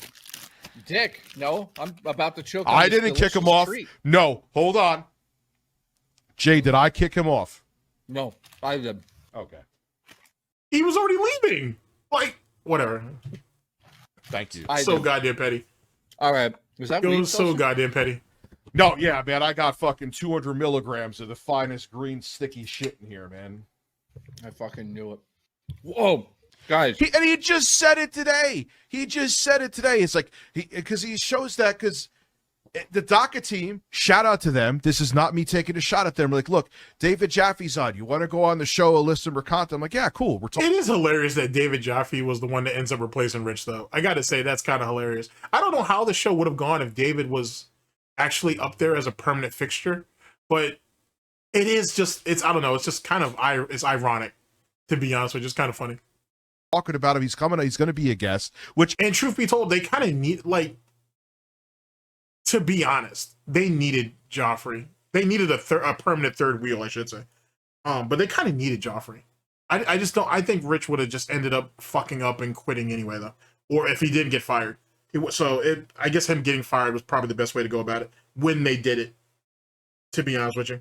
Dick, no, I'm about to choke on I this didn't kick him delicious off. treat. No, hold on. Jay, did I kick him off? No, I did. Okay. He was already leaving. Like, whatever. Thank you. I So did. goddamn petty. All right. Was that It weed was so toast? goddamn petty. No, yeah, man, I got fucking 200 milligrams of the finest green sticky shit in here, man. I fucking knew it. Whoa, guys. He just said it today. It's like, because he shows that, because the DACA team, shout out to them. This is not me taking a shot at them. Like, look, David Jaffe's on. You want to go on the show, Alyssa Mercante? I'm like, yeah, cool. We're talking. It is hilarious that David Jaffe was the one that ends up replacing Rich, though. I gotta say, that's kind of hilarious. I don't know how the show would have gone if David was actually up there as a permanent fixture, but it is just, I don't know, it's just kind of, it's ironic, to be honest with you. It's kind of funny. Talking about him, he's going to be a guest, which, And truth be told, they kind of need, like, to be honest, they needed Joffrey. They needed a permanent third wheel, I should say. But they kind of needed Joffrey. I just don't, I think Rich would have just ended up fucking up and quitting anyway, though. Or if he didn't get fired. I guess him getting fired was probably the best way to go about it when they did it, to be honest with you.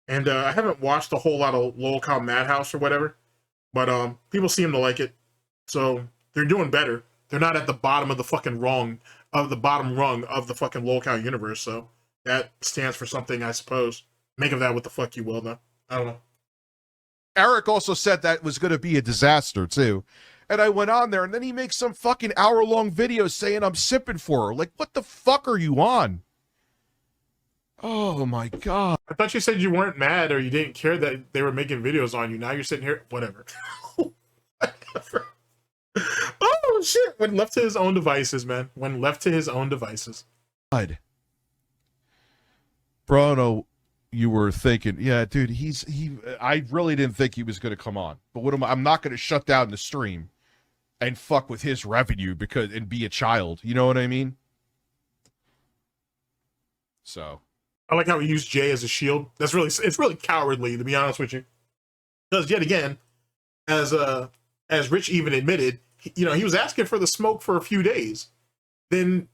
And I haven't watched a whole lot of LolCow Madhouse or whatever, but people seem to like it. So they're doing better. They're not at the bottom of the fucking bottom rung of the fucking LolCow universe. So that stands for something, I suppose. Make of that what the fuck you will, though. I don't know. Eric also said that was going to be a disaster, too. And I went on there, and then he makes some fucking hour-long video saying I'm sipping for her. Like, what the fuck are you on? Oh, my God. I thought you said you weren't mad or you didn't care that they were making videos on you. Now you're sitting here, whatever. Oh, shit. When left to his own devices, man. When left to his own devices. God. Bruno, you were thinking, yeah, dude, I really didn't think he was going to come on. But I'm not going to shut down the stream and fuck with his revenue and be a child. You know what I mean? So. I like how he used Jay as a shield. It's really cowardly, to be honest with you. Because yet again, as Rich even admitted, he was asking for the smoke for a few days. Then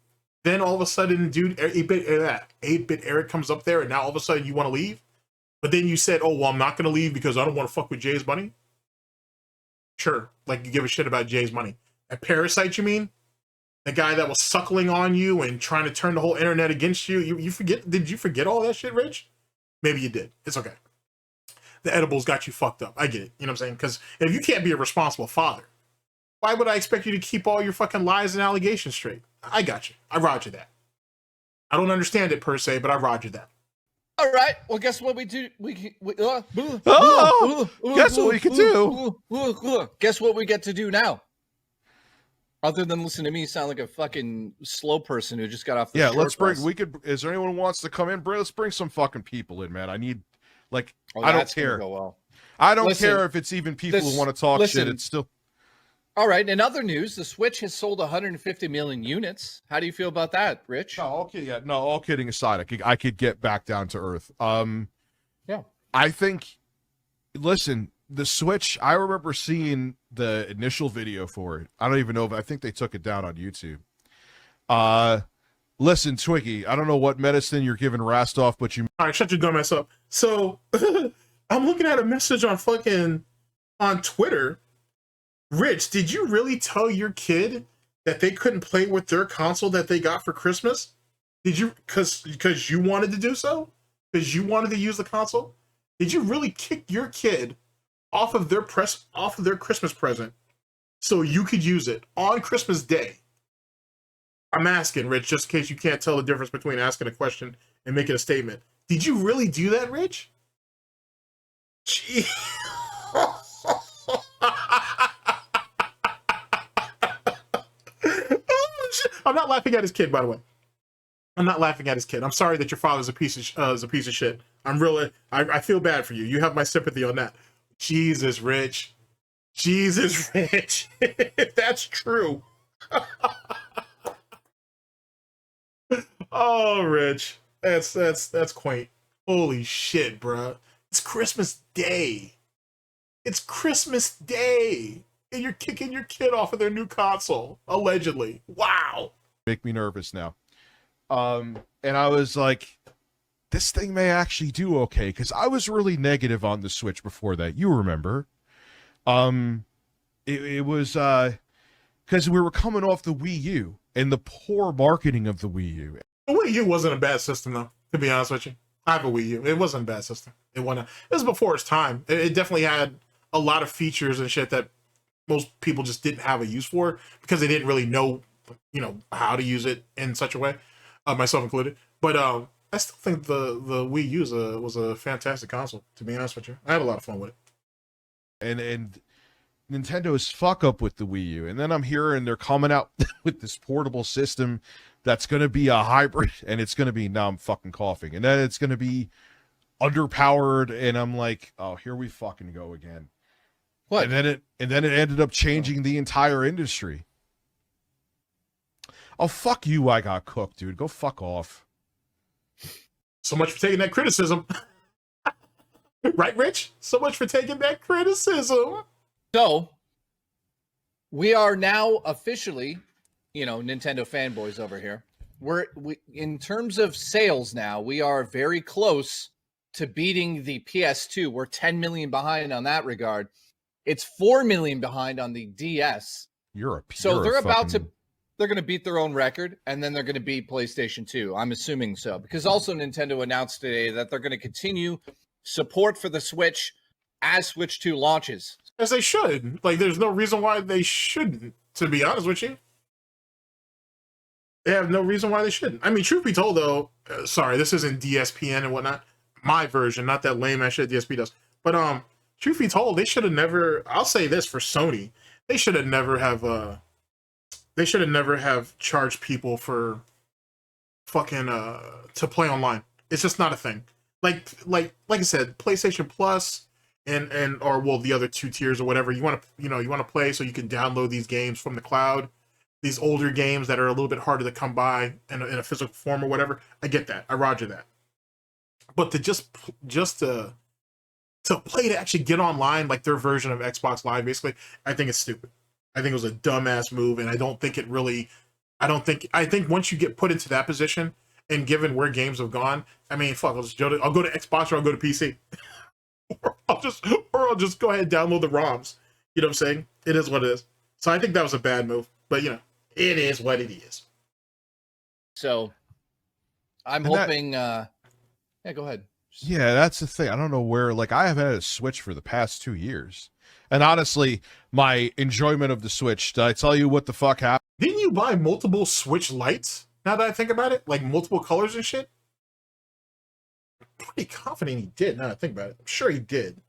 all of a sudden, dude, 8BitEric comes up there, and now all of a sudden you want to leave. But then you said, "Oh well, I'm not going to leave because I don't want to fuck with Jay's money." Sure, like you give a shit about Jay's money. A parasite, you mean? The guy that was suckling on you and trying to turn the whole internet against you. You forget? Did you forget all that shit, Rich? Maybe you did. It's okay. The edibles got you fucked up. I get it. You know what I'm saying? Because if you can't be a responsible father, why would I expect you to keep all your fucking lies and allegations straight? I got you. I roger that. I don't understand it per se, but I roger that. All right. Well, guess what we do? Guess what we can do? Guess what we get to do now? Other than listen to me sound like a fucking slow person who just got off the Yeah, short let's bring. bus. Is there anyone who wants to come in? Let's bring some fucking people in, man. I need, like, Oh, I don't that's gonna care. go well. I don't Listen, care if it's even people who want to talk shit. listen. It's still. All right. In other news, the Switch has sold 150 million units. How do you feel about that, Rich? No, all kidding aside, I could get back down to earth. Yeah. I think, listen, the Switch, I remember seeing the initial video for it. I don't even know if I think they took it down on YouTube. Listen, Twiggy, I don't know what medicine you're giving Rastoff, but you. All right, shut your dumb ass up. So I'm looking at a message on Twitter. Rich, did you really tell your kid that they couldn't play with their console that they got for Christmas? Did you, because you wanted to do so? Because you wanted to use the console? Did you really kick your kid off of their Christmas present so you could use it on Christmas Day? I'm asking, Rich, just in case you can't tell the difference between asking a question and making a statement. Did you really do that, Rich? Gee. I'm not laughing at his kid, by the way. I'm not laughing at his kid. I'm sorry that your father's a piece of shit. I feel bad for you. You have my sympathy on that. Jesus, Rich. Jesus, Rich. If that's true. Oh, Rich, that's quaint. Holy shit, bro! It's Christmas Day. It's Christmas Day, and you're kicking your kid off of their new console, allegedly. Wow. Make me nervous now. And I was like, this thing may actually do okay, because I was really negative on the Switch before that. You remember? It was because we were coming off the Wii U and the poor marketing of the Wii U. The Wii U wasn't a bad system, though, to be honest with you. I have a Wii U. It wasn't a bad system. It was before its time. It definitely had a lot of features and shit that most people just didn't have a use for because they didn't really know, how to use it in such a way, myself included. But I still think the Wii U was a fantastic console, to be honest with you. I had a lot of fun with it. And Nintendo's fuck up with the Wii U, and then I'm hearing they're coming out with this portable system that's going to be a hybrid, and it's going to be, now I'm fucking coughing, and then it's going to be underpowered, and I'm like, oh, here we fucking go again. What? And then it ended up changing the entire industry. Oh, fuck you, I got cooked, dude. Go fuck off. So much for taking that criticism. Right, Rich? So much for taking that criticism. So, we are now officially, Nintendo fanboys over here. We in terms of sales now, we are very close to beating the PS2. We're 10 million behind on that regard. It's 4 million behind on the DS. So they're going to beat their own record, and then they're going to beat PlayStation 2. I'm assuming so, because also Nintendo announced today that they're going to continue support for the Switch as Switch 2 launches. As they should. Like, there's no reason why they shouldn't, to be honest with you. They have no reason why they shouldn't. I mean, truth be told, though, sorry, this isn't DSPN and whatnot. My version, not that lame ass shit DSP does. But, truth be told, they should have never, I'll say this for Sony, they should have never have charged people for fucking, to play online. It's just not a thing. Like I said, PlayStation Plus, or the other two tiers or whatever, you want to play so you can download these games from the cloud, these older games that are a little bit harder to come by in a physical form or whatever. I get that. I roger that. But to just to play, to actually get online, like their version of Xbox Live, basically, I think it's stupid. I think it was a dumbass move, and I think once you get put into that position, and given where games have gone, I mean, fuck, I'll go to Xbox or I'll go to PC. or I'll just go ahead and download the ROMs. You know what I'm saying? It is what it is. So I think that was a bad move, but it is what it is. So I'm hoping yeah, go ahead. Yeah, that's the thing. I don't know where, I have had a Switch for the past 2 years. And honestly, my enjoyment of the Switch, did I tell you what the fuck happened? Didn't you buy multiple Switch lights? Now that I think about it, like multiple colors and shit? I'm pretty confident he did, now that I think about it. I'm sure he did. I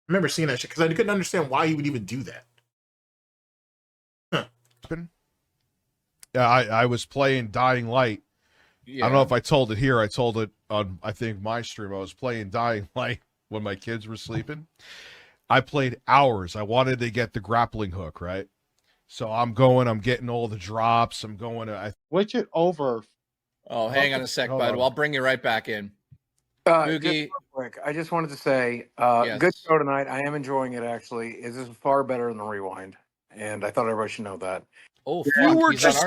remember seeing that shit, because I couldn't understand why he would even do that. Huh. Yeah, I was playing Dying Light. Yeah. I don't know if I told it here. I told it on, I think, my stream. I was playing Dying Light when my kids were sleeping. I played hours. I wanted to get the grappling hook, right? So I'm getting all the drops. I'm going to... Switch it over. Oh, hang on a sec, bud. I'll bring you right back in. Just real quick, I just wanted to say, Yes. Good show tonight. I am enjoying it, actually. This is far better than the Rewind, and I thought everybody should know that. Oh,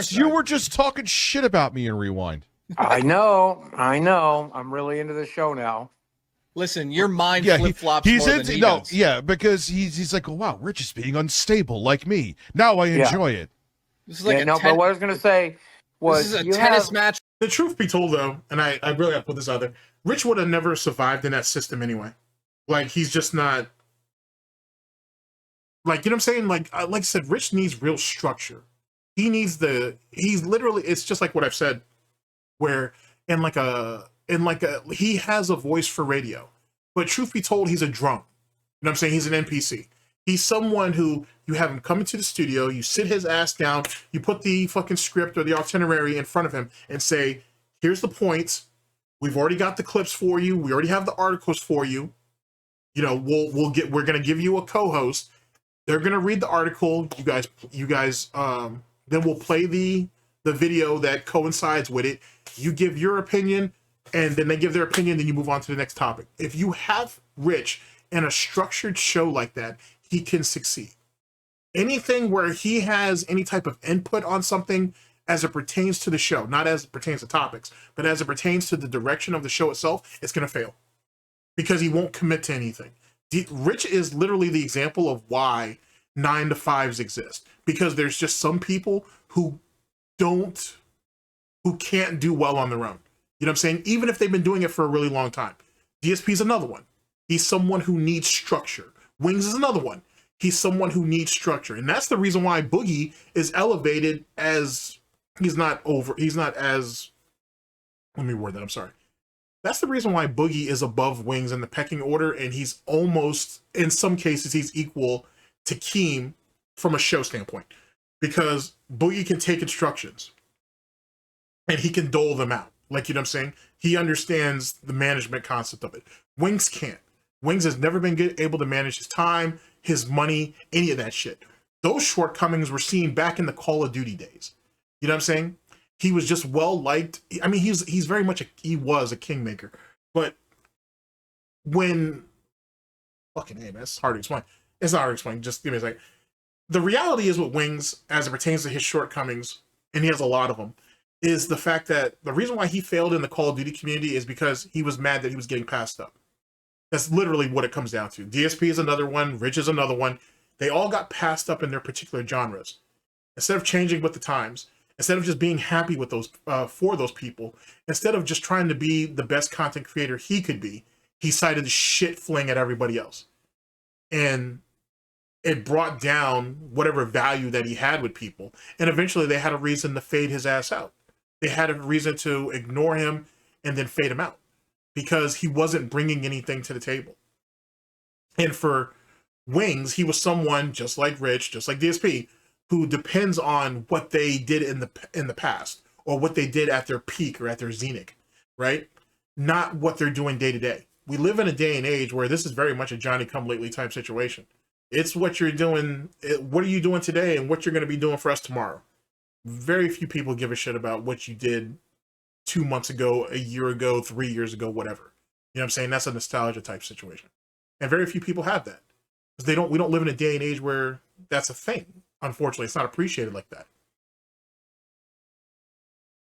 you were just talking shit about me in Rewind. I know. I'm really into this show now. Listen, your mind flip-flops he's more into, than he no, does. yeah, because he's like, oh, wow, Rich is being unstable like me. Now I enjoy it. This is like but what I was going to say was... This is a tennis match. The truth be told, though, and I really have to put this out there, Rich would have never survived in that system anyway. Like, he's just not... Like, you know what I'm saying? Like I said, Rich needs real structure. He's literally, it's just like what I've said, where he has a voice for radio, but truth be told, he's a drone. You know what I'm saying? He's an NPC. He's someone who you have him come into the studio, you sit his ass down, you put the fucking script or the itinerary in front of him and say, here's the points. We've already got the clips for you. We already have the articles for you. We're going to give you a co-host. They're going to read the article. You guys, then we'll play the video that coincides with it. You give your opinion, and then they give their opinion, then you move on to the next topic. If you have Rich in a structured show like that, he can succeed. Anything where he has any type of input on something as it pertains to the show, not as it pertains to topics, but as it pertains to the direction of the show itself, it's going to fail because he won't commit to anything. Rich is literally the example of why 9 to 5s exist, because there's just some people who can't do well on their own. You know what I'm saying? Even if they've been doing it for a really long time. DSP is another one. He's someone who needs structure. Wings is another one. He's someone who needs structure. And that's the reason why Boogie is elevated as, he's not as, let me word that, I'm sorry. That's the reason why Boogie is above Wings in the pecking order, and he's almost, in some cases, he's equal to Keem from a show standpoint. Because Boogie can take instructions, and he can dole them out. Like, you know what I'm saying? He understands the management concept of it. Wings can't. Wings has never been able to manage his time, his money, any of that shit. Those shortcomings were seen back in the Call of Duty days. You know what I'm saying? He was just well liked. I mean, he's very much he was a kingmaker. But when fucking hey man, it's hard to explain. It's not hard to explain. Just give me a second. The reality is with Wings, as it pertains to his shortcomings, and he has a lot of them, is the fact that the reason why he failed in the Call of Duty community is because he was mad that he was getting passed up. That's literally what it comes down to. DSP is another one. Rich is another one. They all got passed up in their particular genres. Instead of changing with the times, instead of just being happy with those for those people, instead of just trying to be the best content creator he could be, he decided to shit fling at everybody else. And it brought down whatever value that he had with people. And eventually they had a reason to fade his ass out. They had a reason to ignore him and then fade him out because he wasn't bringing anything to the table. And for Wings, he was someone just like Rich, just like DSP, who depends on what they did in the past or what they did at their peak or at their zenith, right? Not what they're doing day to day. We live in a day and age where this is very much a Johnny-come-lately type situation. It's what you're doing, what are you doing today and what you're going to be doing for us tomorrow. Very few people give a shit about what you did 2 months ago, a year ago, 3 years ago, whatever. You know what I'm saying? That's a nostalgia type situation. And very few people have that. Because we don't live in a day and age where that's a thing. Unfortunately, it's not appreciated like that.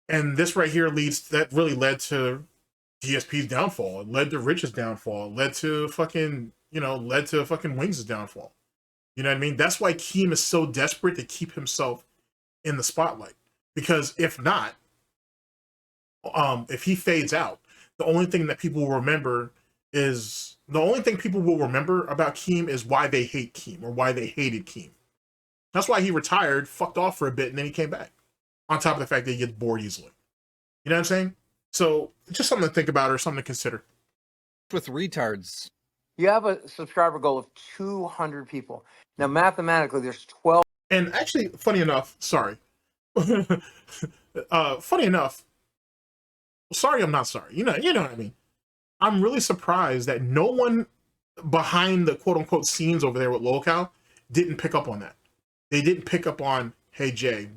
And this right here really led to DSP's downfall. It led to Rich's downfall. It led to fucking Wings' downfall. You know what I mean? That's why Keem is so desperate to keep himself in the spotlight. Because if not, if he fades out, the only thing people will remember about Keem is why they hate Keem or why they hated Keem. That's why he retired, fucked off for a bit, and then he came back. On top of the fact that he gets bored easily. You know what I'm saying? So, just something to think about or something to consider. With retards. You have a subscriber goal of 200 people. Now, mathematically, there's 12. And actually, funny enough, sorry. Funny enough, sorry I'm not sorry. You know what I mean? I'm really surprised that no one behind the quote-unquote scenes over there with LolCow didn't pick up on that. They didn't pick up on, hey, Jay,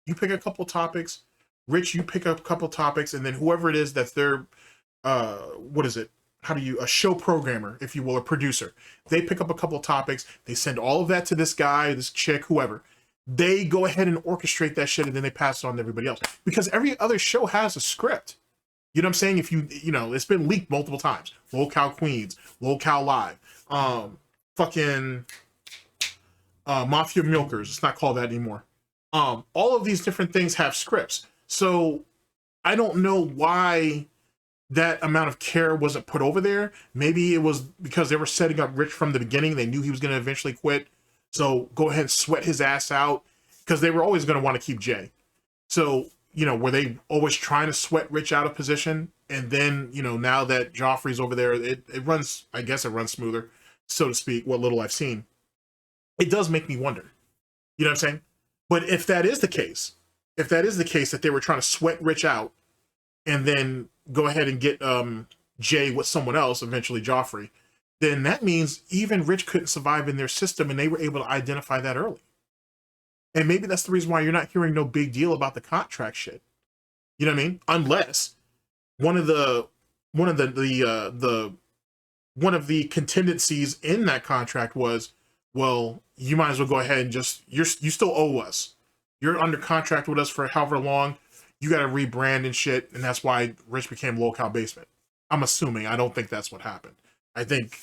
you pick a couple topics, Rich, you pick up a couple topics, and then whoever it is that's their, a show programmer, if you will, a producer, they pick up a couple topics, they send all of that to this guy, this chick, whoever. They go ahead and orchestrate that shit, and then they pass it on to everybody else. Because every other show has a script. You know what I'm saying? If it's been leaked multiple times. LolCow Queens, LolCow Live, Mafia Milkers, it's not called that anymore. All of these different things have scripts. So I don't know why that amount of care wasn't put over there. Maybe it was because they were setting up Rich from the beginning. They knew he was going to eventually quit. So go ahead and sweat his ass out because they were always going to want to keep Jay. So, were they always trying to sweat Rich out of position? And then, now that Joffrey's over there, it runs smoother, so to speak, what little I've seen. It does make me wonder. You know what I'm saying? But if that is the case that they were trying to sweat Rich out and then go ahead and get Jay with someone else, eventually Joffrey, then that means even Rich couldn't survive in their system, and they were able to identify that early. And maybe that's the reason why you're not hearing no big deal about the contract shit. You know what I mean? Unless one of the contingencies in that contract was, well, you might as well go ahead and just you still owe us. You're under contract with us for however long. You got to rebrand and shit, and that's why Rich became LolCow Basement. I'm assuming. I don't think that's what happened. I think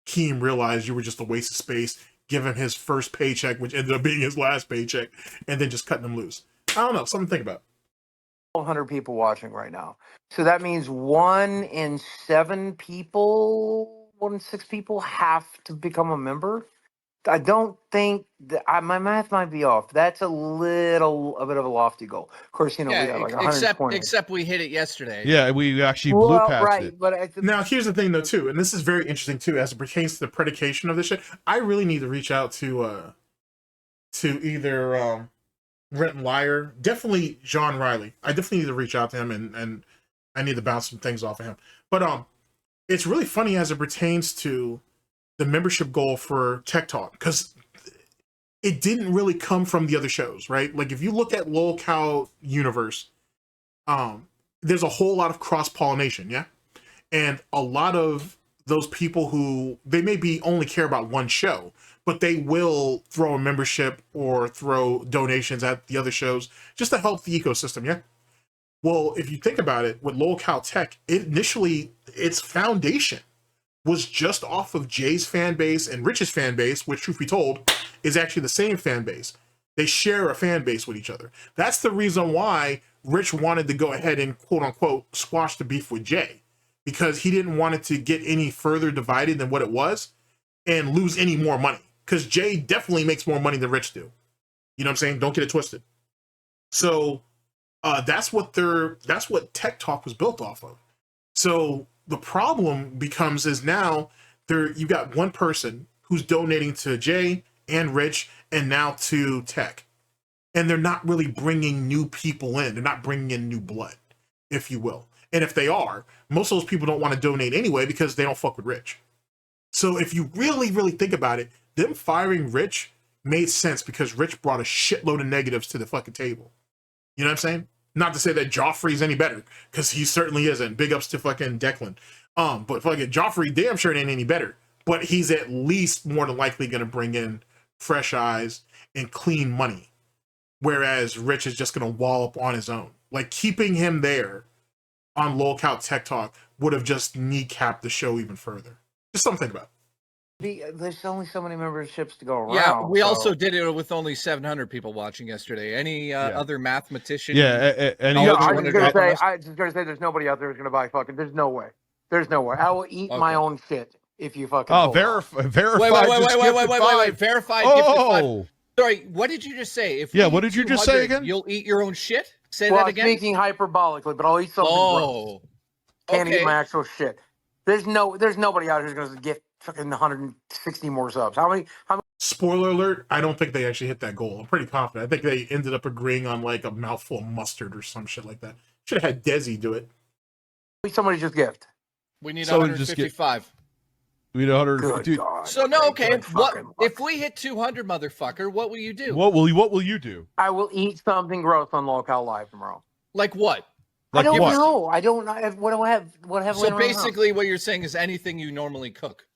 Keem realized you were just a waste of space. Give him his first paycheck, which ended up being his last paycheck, and then just cutting him loose. I don't know. Something to think about. 100 people watching right now. So that means 1 in 7 people, 1 in 6 people have to become a member. I don't think that my math might be off. That's a bit of a lofty goal. Of course, we got like 120. Except we hit it yesterday. Yeah, we actually blew past it. But now here's the thing though too, and this is very interesting too, as it pertains to the predication of this shit. I really need to reach out to either Rent and Liar, definitely John Riley. I definitely need to reach out to him and I need to bounce some things off of him. But it's really funny as it pertains to the membership goal for Tech Talk, because it didn't really come from the other shows, right? Like if you look at LolCow universe, there's a whole lot of cross-pollination, yeah? And a lot of those people who, they maybe only care about one show, but they will throw a membership or throw donations at the other shows just to help the ecosystem, yeah? Well, if you think about it, with LolCow Tech, its foundation was just off of Jay's fan base and Rich's fan base, which, truth be told, is actually the same fan base. They share a fan base with each other. That's the reason why Rich wanted to go ahead and, quote-unquote, squash the beef with Jay, because he didn't want it to get any further divided than what it was and lose any more money, because Jay definitely makes more money than Rich do. You know what I'm saying? Don't get it twisted. So that's what Tech Talk was built off of. So the problem becomes is now you got one person who's donating to Jay and Rich and now to Tech, and they're not really bringing new people in. They're not bringing in new blood, if you will. And if they are, most of those people don't want to donate anyway because they don't fuck with Rich. So if you really, really think about it, them firing Rich made sense because Rich brought a shitload of negatives to the fucking table. You know what I'm saying? Not to say that Joffrey's any better, because he certainly isn't. Big ups to fucking Declan. But fucking Joffrey damn sure ain't any better. But he's at least more than likely going to bring in fresh eyes and clean money. Whereas Rich is just going to wall up on his own. Like, keeping him there on LolCow Tech Talk would have just kneecapped the show even further. Just something to think about. There's only so many memberships to go around. Yeah, we also did it with only 700 people watching yesterday. Any other mathematician? Yeah, I was just gonna say there's nobody out there who's gonna buy fucking. There's no way. There's no way. I will eat my own shit if you fucking. Oh, verified. Wait. Verified. Oh. Sorry, what did you just say? What did you just say again? You'll eat your own shit? Say that again? I'm speaking hyperbolically, but I'll eat something gross. Can't eat my actual shit. There's nobody out here who's gonna get fucking 160 more subs. How many? Spoiler alert, I don't think they actually hit that goal. I'm pretty confident. I think they ended up agreeing on like a mouthful of mustard or some shit like that. Should have had Desi do it. Somebody just gift. We need 155. We need 150. So no, okay. What if we hit 200, motherfucker? What will you do? What will you do? I will eat something gross on LolCow Live tomorrow. Like what? Like I don't know. I don't know. What do I have? What have? So basically, what you're saying is anything you normally cook.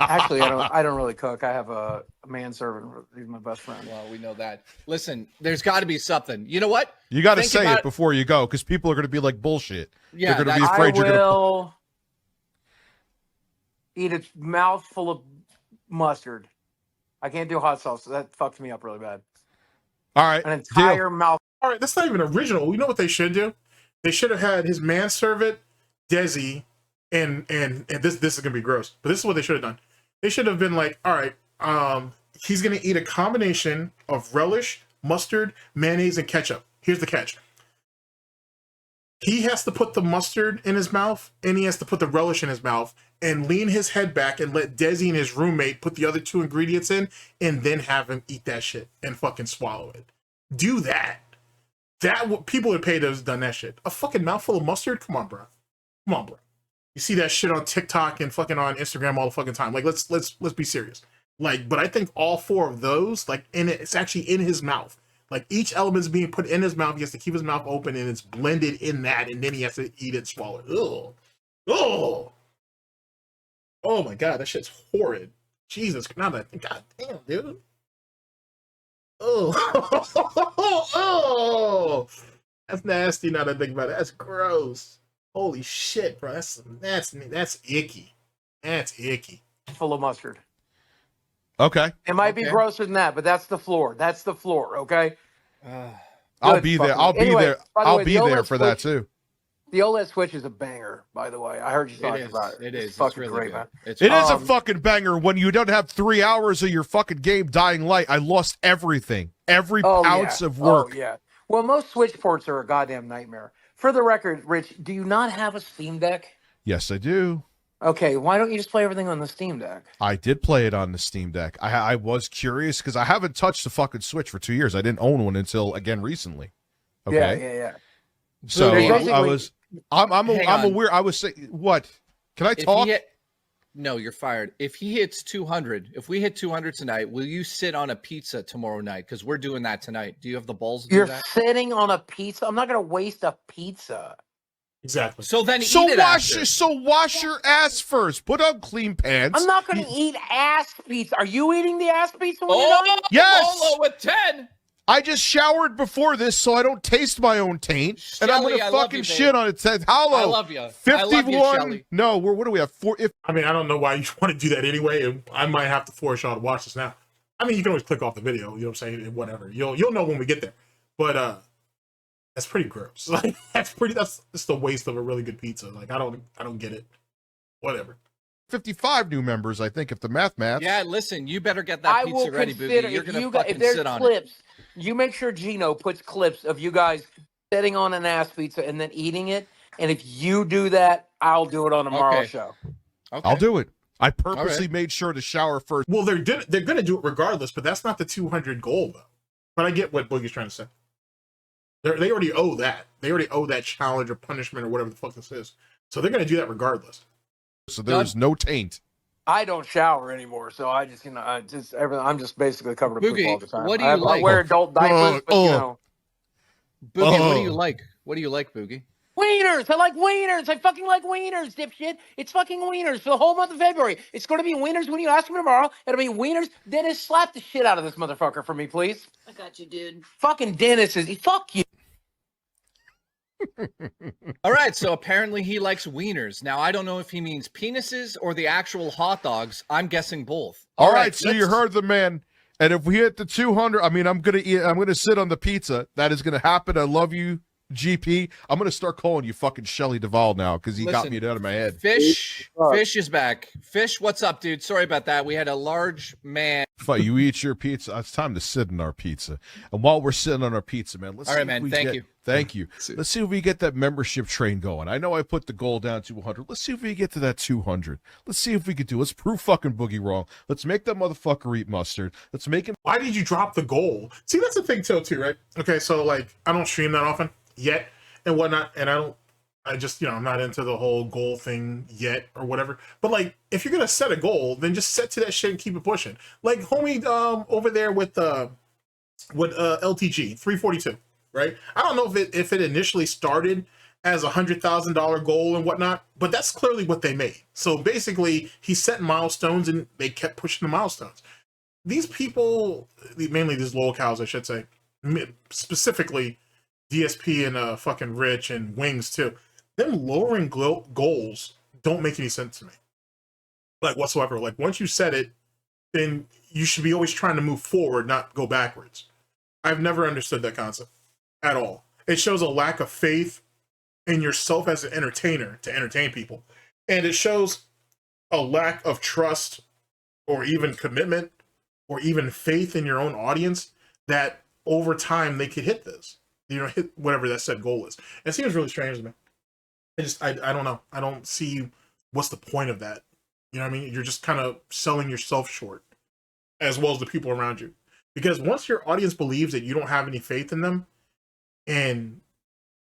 Actually, I don't really cook. I have a manservant. He's my best friend. Well, we know that. Listen, there's got to be something. You know what? You got to say it before you go, because people are going to be like, bullshit. Yeah, they're going to be afraid you're going to eat a mouthful of mustard. I can't do hot sauce, so that fucks me up really bad. All right, an entire mouth. All right, that's not even original. You know what they should do? They should have had his manservant, Desi, and this is gonna be gross, but this is what they should have done. They should have been like, all right, he's gonna eat a combination of relish, mustard, mayonnaise, and ketchup. Here's the catch. He has to put the mustard in his mouth, and he has to put the relish in his mouth, and lean his head back and let Desi and his roommate put the other two ingredients in, and then have him eat that shit and fucking swallow it. Do that. People would pay to have done that shit. A fucking mouthful of mustard? Come on, bro. Come on, bro. You see that shit on TikTok and fucking on Instagram all the fucking time. Like, let's be serious. Like, but I think all four of those, like, it's actually in his mouth. Like each element's being put in his mouth. He has to keep his mouth open and it's blended in that, and then he has to eat it and swallow it. Ugh. Oh. Oh my god, that shit's horrid. Jesus, now that god damn, dude. Oh. Oh. That's nasty now that I think about it. That's gross. Holy shit, bro. That's icky. That's icky. Full of mustard. Okay. It might be Okay. grosser than that, but that's the floor. That's the floor, okay? I'll Good be there. fucking- I'll be Anyway, there. by the I'll way, be the there OLED for that Switch- too. The OLED Switch is a banger, by the way. I heard you It talking is. about it. It It's is. It's fucking really great, good. man. It's It is a Um, fucking banger when you don't have 3 hours of your fucking game dying light. I lost everything. Every ounce of work. Oh, yeah. Well, most Switch ports are a goddamn nightmare. For the record, Rich, do you not have a Steam Deck? Yes, I do. Okay, why don't you just play everything on the Steam Deck? I did play it on the Steam Deck. I was curious because I haven't touched the fucking Switch for 2 years. I didn't own one until again recently. Okay. Yeah. So Boogie, I basically- was. I'm Hang I'm on. aware. I was saying what? Can I If talk? he hit, no, you're fired. If he hits 200, if we hit 200 tonight, will you sit on a pizza tomorrow night? Because we're doing that tonight. Do you have the balls to do You're that? sitting on a pizza. I'm not going to waste a pizza. Exactly. So then So eat it wash after. wash your ass first. Put on clean pants. I'm not going to eat ass pizza. Are you eating the ass pizza when you're Oh, done? Yes! Polo with 10. I just showered before this, so I don't taste my own taint, and I'm Shelly, gonna I love fucking you, babe. shit on it. Says hello. I love you. 51. I love you, Shelly. No, what do we have? I mean, I don't know why you want to do that anyway, and I might have to force y'all to watch this now. I mean, you can always click off the video, you know what I'm saying? And whatever. You'll know when we get there. But that's pretty gross. Like that's just the waste of a really good pizza. Like I don't get it. Whatever. 55 new members, I think, if the maths. Yeah, listen, you better get that I will pizza ready, consider Boogie. You're if gonna you guys, fucking if there's sit on it. clips, you make sure Gino puts clips of you guys sitting on an ass pizza and then eating it. And if you do that, I'll do it on tomorrow's Okay. show. Okay. I'll do it. I purposely made sure to shower first. Well, they're gonna do it regardless, but that's not the 200 goal though. But I get what Boogie's trying to say. They already owe that. They already owe that challenge or punishment or whatever the fuck this is. So they're gonna do that regardless. So there's no taint. I don't shower anymore, so I just, I'm just basically covered in poop Boogie, all the time. what do you I like? wear adult diapers, but you know. Boogie, what do Oh. you like? What do you like, Boogie? Wieners! I like wieners! I fucking like wieners, dipshit! It's fucking wieners for the whole month of February. It's going to be wieners when you ask me tomorrow. It'll be wieners. Dennis, slap the shit out of this motherfucker for me, please. I got you, dude. Fucking Dennis is... Fuck you. All right, so apparently he likes wieners. Now I don't know if he means penises or the actual hot dogs. I'm guessing both. All right, so you let's- heard the man. And if we hit the 200, I mean, I'm gonna sit on the pizza. That is gonna happen. I love you, GP. I'm gonna start calling you fucking Shelley Duvall now because he got Listen, me out of my head. Fish is back. Fish, what's up, dude? Sorry about that. We had a large man. Fight, you eat your pizza. It's time to sit on our pizza. And while we're sitting on our pizza, man, let's All see right, if man, we thank get- you. Thank you. Let's see if we get that membership train going. I know I put the goal down to 100. Let's see if we get to that 200. Let's see if we could do. Let's prove fucking Boogie wrong. Let's make that motherfucker eat mustard. Let's make him. Why did you drop the goal? See, that's the thing too, right? Okay, so like I don't stream that often yet and whatnot, and I just, I'm not into the whole goal thing yet or whatever. But like, if you're gonna set a goal, then just set to that shit and keep it pushing. Like homie over there with LTG 342, right? I don't know if it initially started as $100,000 goal and whatnot, but that's clearly what they made. So basically, he set milestones and they kept pushing the milestones. These people, mainly these LolCows, I should say, specifically DSP and fucking Rich and Wings too, them lowering goals don't make any sense to me, like whatsoever. Like once you set it, then you should be always trying to move forward, not go backwards. I've never understood that concept at all. It shows a lack of faith in yourself as an entertainer to entertain people, and it shows a lack of trust or even commitment or even faith in your own audience that over time they could hit this, hit whatever that said goal is. It seems really strange to me. I don't know. I don't see what's the point of that. You know what I mean? You're just kind of selling yourself short as well as the people around you. Because once your audience believes that you don't have any faith in them, and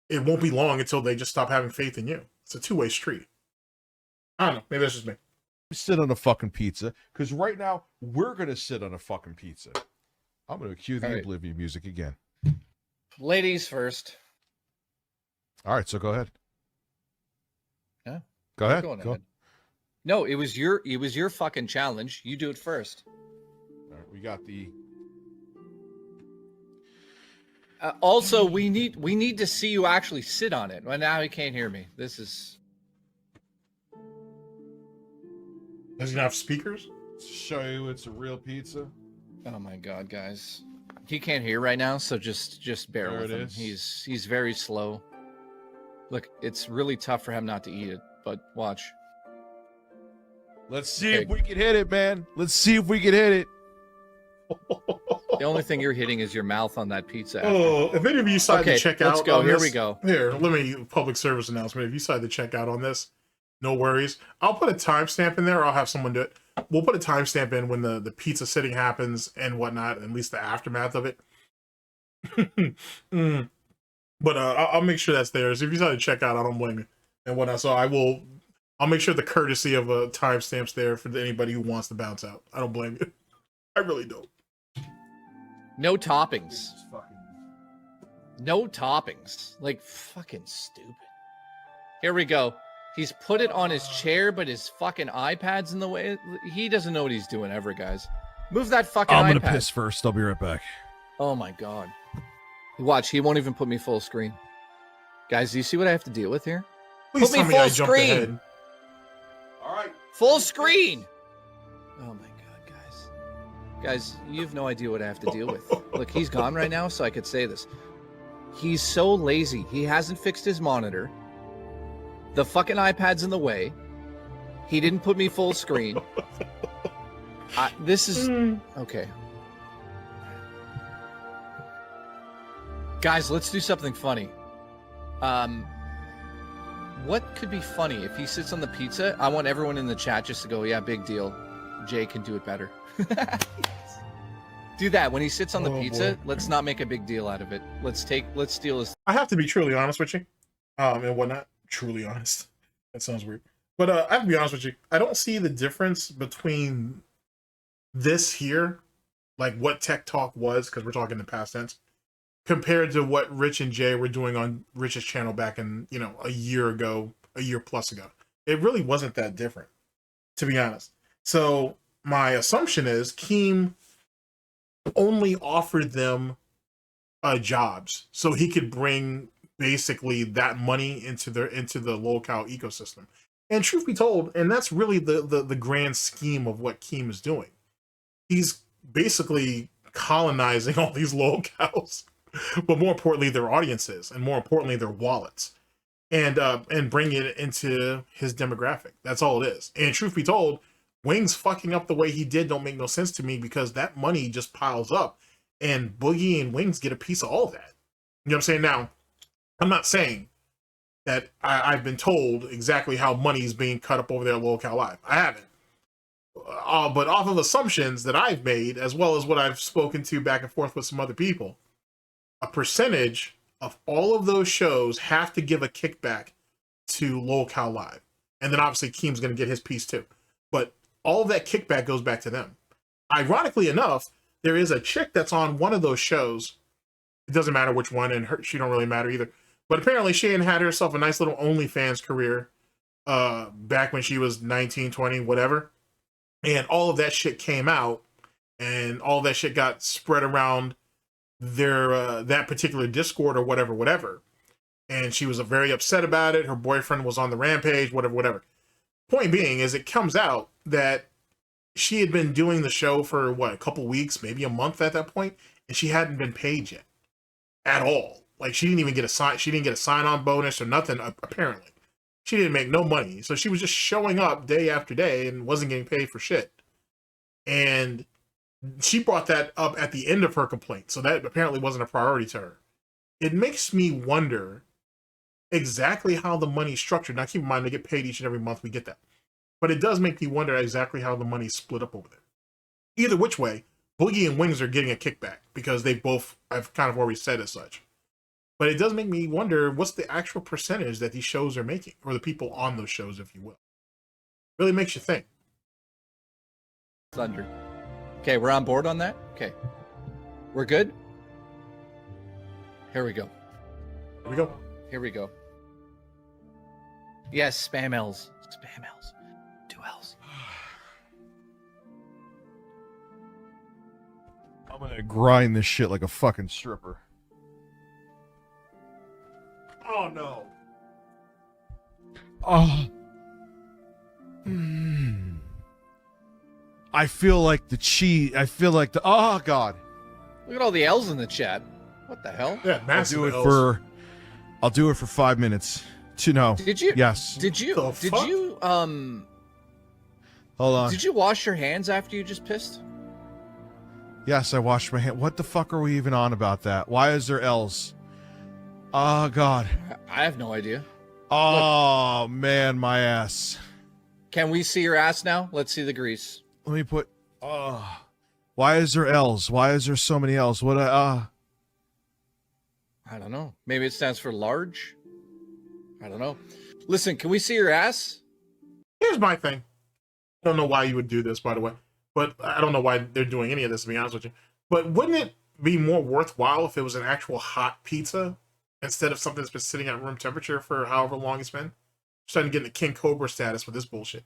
it won't be long until they just stop having faith in you. It's a two-way street. I don't know. Maybe that's just me. Sit on a fucking pizza because right now we're gonna sit on a fucking pizza. I'm gonna cue the All right. Oblivion music again. Ladies first. All right, so go ahead. Yeah. Go ahead. Going Go. ahead. No, it was your fucking challenge. You do it first. All right, we got the. Also, we need to see you actually sit on it. Well, now he can't hear me. This is. Does he not have speakers? Show you it's a real pizza. Oh my god, guys. He can't hear right now, so just bear There with it him. is. He's very slow. Look, it's really tough for him not to eat it, but watch. Let's see if we can hit it, man. Let's see if we can hit it. The only thing you're hitting is your mouth on that pizza. After. Oh, if any of you decide Okay, to check out, let's go. on Here this- we go. Here, let me public service announcement. If you decide to check out on this, no worries. I'll put a timestamp in there. Or I'll have someone do it. We'll put a timestamp in when the pizza sitting happens and whatnot. At least the aftermath of it. But I'll make sure that's there. So if you decide to check out, I don't blame you and whatnot. So I'll make sure the courtesy of a timestamp's there for anybody who wants to bounce out. I don't blame you. I really don't. No toppings. No toppings. Like, fucking stupid. Here we go. He's put it on his chair, but his fucking iPad's in the way. He doesn't know what he's doing ever, guys. Move that fucking I'm iPad. gonna piss first. I'll be right back. Oh my god. Watch, he won't even put me full screen. Guys, do you see what I have to deal with here? Please Put me tell me I full jumped screen. ahead. All right. Full screen! Oh my god, guys. Guys, you have no idea what I have to deal with. Look, he's gone right now, so I could say this. He's so lazy. He hasn't fixed his monitor. The fucking iPad's in the way. He didn't put me full screen. This is... Okay. Guys, let's do something funny. What could be funny if he sits on the pizza? I want everyone in the chat just to go, yeah, big deal. Jay can do it better. Do that. When he sits on the pizza, let's not make a big deal out of it. Let's steal his... I have to be truly honest with you, and whatnot. Truly honest. That sounds weird. But I have to be honest with you. I don't see the difference between this here, like what Tech Talk was, because we're talking in past tense, compared to what Rich and Jay were doing on Rich's channel back in, a year ago, a year plus ago. It really wasn't that different, to be honest. So my assumption is Keem only offered them jobs so he could bring basically that money into the LolCow ecosystem. And truth be told, and that's really the grand scheme of what Keem is doing. He's basically colonizing all these LolCows, but more importantly, their audiences, and more importantly, their wallets, and bring it into his demographic. That's all it is. And truth be told, Wings fucking up the way he did don't make no sense to me, because that money just piles up, and Boogie and Wings get a piece of all that. You know what I'm saying? Now, I'm not saying that I've been told exactly how money is being cut up over there at LolCow Live. I haven't. But off of assumptions that I've made, as well as what I've spoken to back and forth with some other people, a percentage of all of those shows have to give a kickback to LolCow Live. And then obviously Keem's going to get his piece too. But all of that kickback goes back to them. Ironically enough, there is a chick that's on one of those shows. It doesn't matter which one, and she don't really matter either. But apparently she had herself a nice little OnlyFans career back when she was 19, 20, whatever. And all of that shit came out, and all that shit got spread around their that particular Discord or whatever. And she was very upset about it. Her boyfriend was on the rampage, whatever. Point being is, it comes out that she had been doing the show for a couple weeks, maybe a month at that point, and she hadn't been paid yet at all. Like, she didn't even get a sign-on bonus or nothing, apparently. She didn't make no money. So she was just showing up day after day and wasn't getting paid for shit. And she brought that up at the end of her complaint. So that apparently wasn't a priority to her. It makes me wonder exactly how the money's structured. Now, keep in mind, they get paid each and every month. We get that. But it does make me wonder exactly how the money's split up over there. Either which way, Boogie and Wings are getting a kickback, because they both, I've kind of already said as such. But it does make me wonder, what's the actual percentage that these shows are making, or the people on those shows, if you will. Really makes you think. Thunder. Okay, we're on board on that? Okay. We're good? Here we go. Here we go. Here we go. Yes, spam L's. Spam L's. 2 L's. I'm gonna grind this shit like a fucking stripper. Oh no. Oh. I feel like the cheese. I feel like the. Oh god. Look at all the L's in the chat. What the hell? Yeah, I'll massive do it L's. for. I'll do it for 5 minutes. No. Did you? Yes. Did you? The Did fuck? you? Hold on. Did you wash your hands after you just pissed? Yes, I washed my hand. What the fuck are we even on about that? Why is there L's? Oh god. I have no idea. Oh man, my ass. Can we see your ass now? Let's see the grease. Let me put. Why is there L's? Why is there so many L's? What? I don't know. Maybe it stands for large. I don't know. Listen, can we see your ass? Here's my thing. I don't know why you would do this, by the way, but I don't know why they're doing any of this, to be honest with you. But wouldn't it be more worthwhile if it was an actual hot pizza instead of something that's been sitting at room temperature for however long it's been? Starting to get into King Cobra status with this bullshit.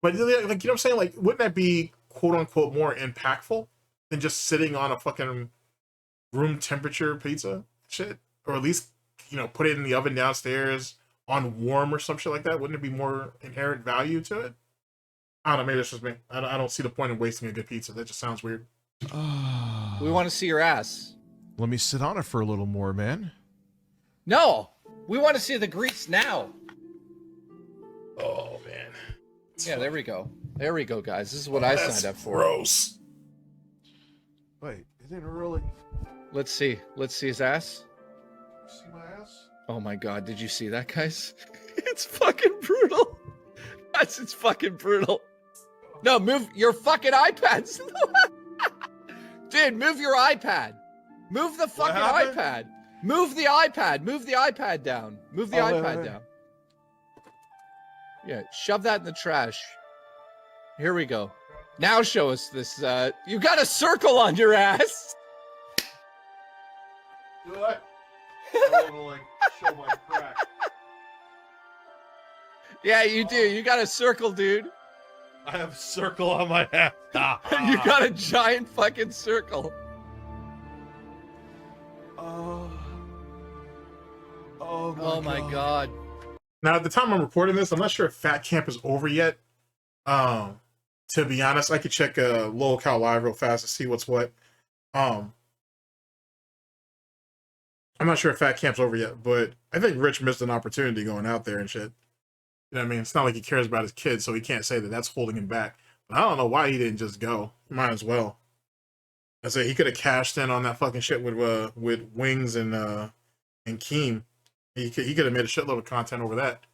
But like, you know what I'm saying? Like, wouldn't that be quote unquote more impactful than just sitting on a fucking room temperature pizza shit? Or at least, you know, put it in the oven downstairs on warm or some shit like that? Wouldn't it be more inherent value to it? I don't know. Maybe that's just me. I don't see the point in wasting a good pizza. That just sounds weird. We want to see your ass. Let me sit on it for a little more, man. No, we want to see the grease now. Oh man. Yeah, there we go. There we go, guys. This is what I signed up for. Gross. Wait, it didn't really. Let's see. Let's see his ass. See my ass? Oh my god, did you see that, guys? It's fucking brutal. Guys, it's fucking brutal. No, move your fucking iPads. Dude, move your iPad. Move the fucking happened? iPad. Move the iPad. Move the iPad down. Move the iPad down. Yeah, shove that in the trash. Here we go. Now show us this. You got a circle on your ass. Do I? I want to like show my crack. Yeah, you do. You got a circle, dude. I have a circle on my ass. You got a giant fucking circle. Oh my god. Now, at the time I'm recording this, I'm not sure if Fat Camp is over yet. To be honest, I could check LolCow Live real fast to see what's what. I'm not sure if Fat Camp's over yet, but I think Rich missed an opportunity going out there and shit. You know what I mean? It's not like he cares about his kids, so he can't say that that's holding him back. But I don't know why he didn't just go. He might as well. I say he could have cashed in on that fucking shit with Wings and Keem. He could have made a shitload of content over that.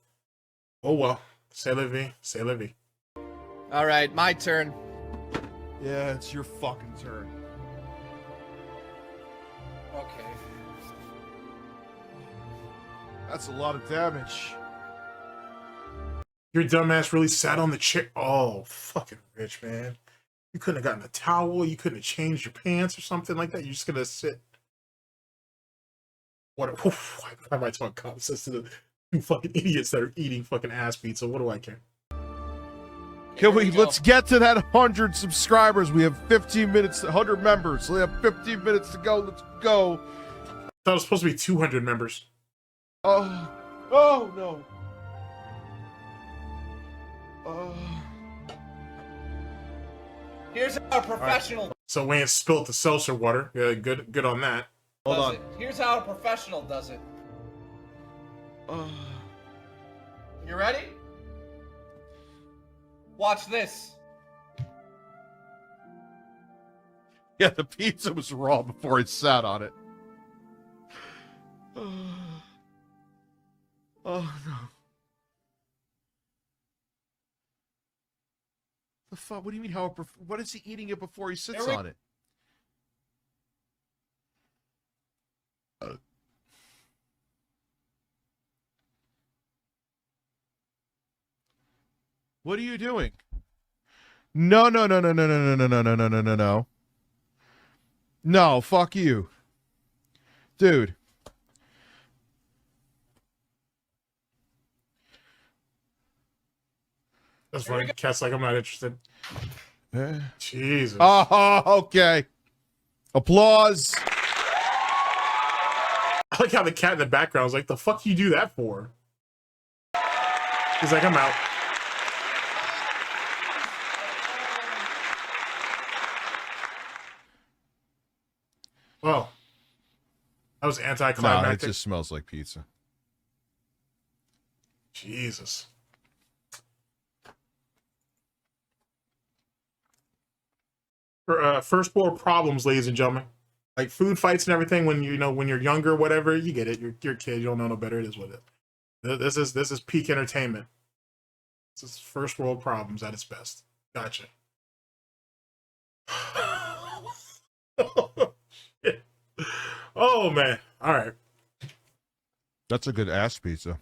Oh well. C'est la vie. C'est la vie. All right, my turn. Yeah, it's your fucking turn. Okay. That's a lot of damage. Your dumbass really sat on the chair. Oh, fucking Rich, man. You couldn't have gotten a towel. You couldn't have changed your pants or something like that. You're just gonna sit. What? Why am I talking common sense to the two fucking idiots that are eating fucking ass pizza? What do I care? Can we, let's get to that 100 subscribers. We have 15 minutes, 100 members. We have 15 minutes to go. Let's go. I thought it was supposed to be 200 members. Oh no. Here's how a professional So Wayne spilt the seltzer water. Yeah, good on that. Hold does on. it. Here's how a professional does it. You ready? Watch this. Yeah, the pizza was raw before it sat on it. Oh no. The fuck? What do you mean? What is he eating it before he sits on it? What are you doing? No. No, fuck you. Dude. That's funny. Cat's like, I'm not interested. Eh. Jesus. Oh, okay. Applause. I like how the cat in the background is like, the fuck you do that for? He's like, I'm out. Well, that was No, anticlimactic. it just smells like pizza. Jesus. First world problems, ladies and gentlemen. Like food fights and everything. When when you're younger, whatever, you get it. You're a kid. You don't know no better. It is what it is. This is peak entertainment. This is first world problems at its best. Gotcha. Oh, shit. Oh man. All right. That's a good ass pizza.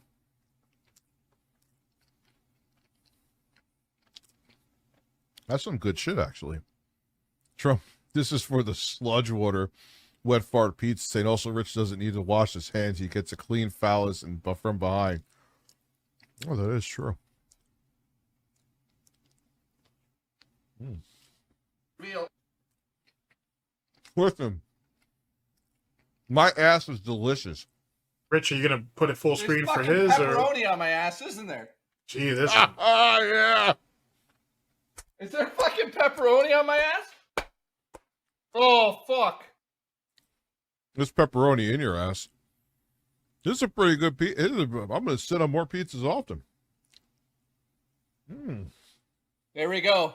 That's some good shit, actually. Trump, this is for the sludge water wet fart pizza saying also Rich doesn't need to wash his hands. He gets a clean phallus and from behind. Oh, that is true. Real. Listen, my ass was delicious. Rich, are you gonna put it full There's screen for fucking his or? pepperoni on my ass, isn't there? Gee, this. Oh, yeah. Is there fucking pepperoni on my ass? Oh fuck! There's pepperoni in your ass. This is a pretty good pizza. I'm going to sit on more pizzas often. There we go.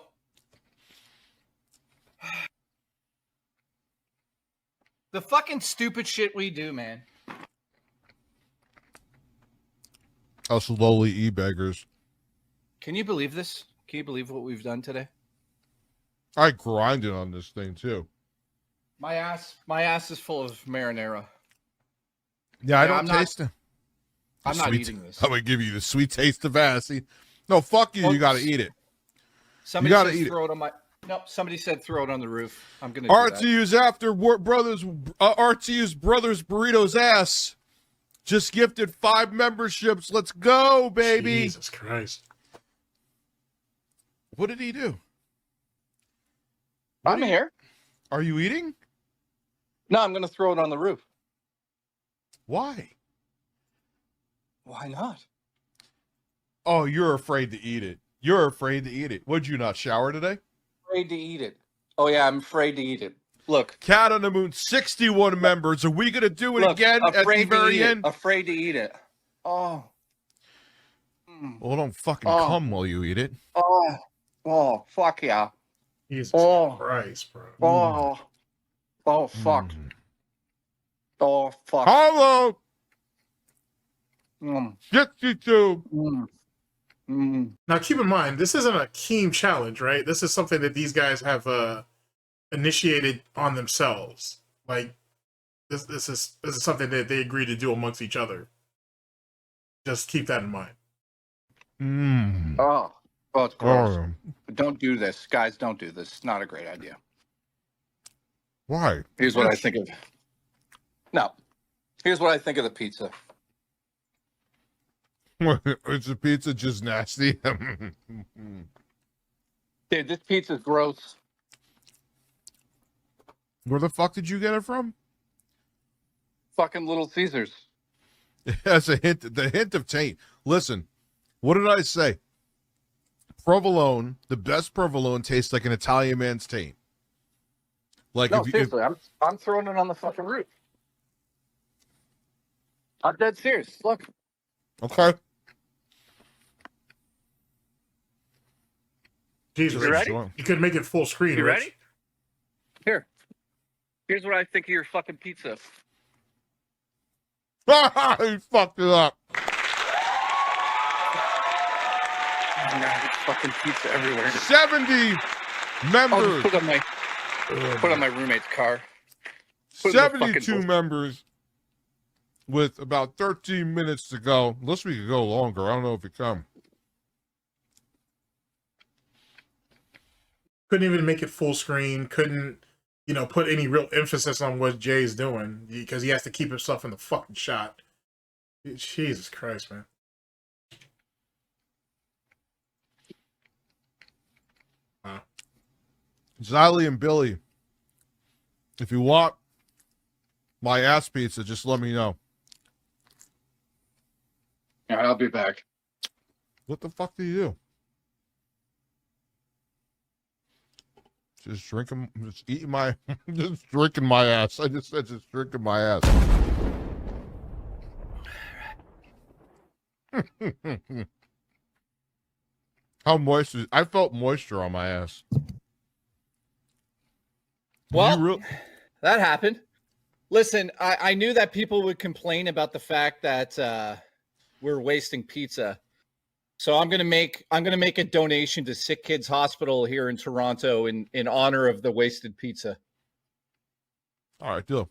The fucking stupid shit we do, man. Us lowly e-beggars. Can you believe this? Can you believe what we've done today? I grinded on this thing, too. My ass is full of marinara. Yeah, I Yeah, don't I'm not- taste it. I'm not Sweet- eating this. I'm going to give you the sweet taste of ass. No, fuck you. You got to eat it. Somebody gotta said eat it. throw it on my. Nope. Somebody said throw it on the roof. I'm gonna do that. RTU's after brothers. RTU's brothers burritos ass. Just gifted 5 memberships. Let's go, baby. Jesus Christ. What did he do? I'm here. Are you eating? No, I'm gonna throw it on the roof. Why? Why not? Oh, you're afraid to eat it. You're afraid to eat it. Would you not shower today? Afraid to eat it. Oh yeah, I'm afraid to eat it. Look. Cat on the Moon, 61 members. Are we going to do it Look, again at the afraid to very eat end? it. Afraid to eat it. Oh. Well, don't fucking Oh. come while you eat it. Oh. Oh. Fuck yeah. Jesus Oh. Christ, bro. Oh. Oh fuck. Oh fuck. Hello, Mm. 62. Mm. Mm. Now, keep in mind, this isn't a Keem challenge, right? This is something that these guys have initiated on themselves. Like, this is something that they agree to do amongst each other. Just keep that in mind. Oh. Oh, it's gross. Oh, Don't do this, guys. Don't do this. It's not a great idea. why? Here's what I think of. No. Here's what I think of the pizza. Is the pizza just nasty? Dude, this pizza's gross. Where the fuck did you get it from? Fucking Little Caesars. That's a hint. The hint of taint. Listen, what did I say? Provolone, the best provolone tastes like an Italian man's taint. Like No, if you, seriously, I'm throwing it on the fucking roof. I'm dead serious. Look. okay. Jesus, You ready? you could make it full screen. You Rich. ready? Here. Here's what I think of your fucking pizza. You fucked it up. Oh, God, there's fucking pizza everywhere. 70 I'll members. just put on my roommate's car. Put it in the fucking 72 book. members with about 13 minutes to go. Unless we could go longer. I don't know if you come. Couldn't even make it full screen. Couldn't, put any real emphasis on what Jay's doing because he has to keep himself in the fucking shot. Jesus Christ, man. Xylee and Billy, if you want my ass pizza, just let me know. All right, I'll be back. What the fuck do you do? Just drinking, just eating my, just drinking my ass. I just said just drinking my ass. How moist is, I felt moisture on my ass. Well, that happened. Listen, I knew that people would complain about the fact that we're wasting pizza. So I'm gonna make a donation to Sick Kids Hospital here in Toronto in honor of the wasted pizza. All right, deal.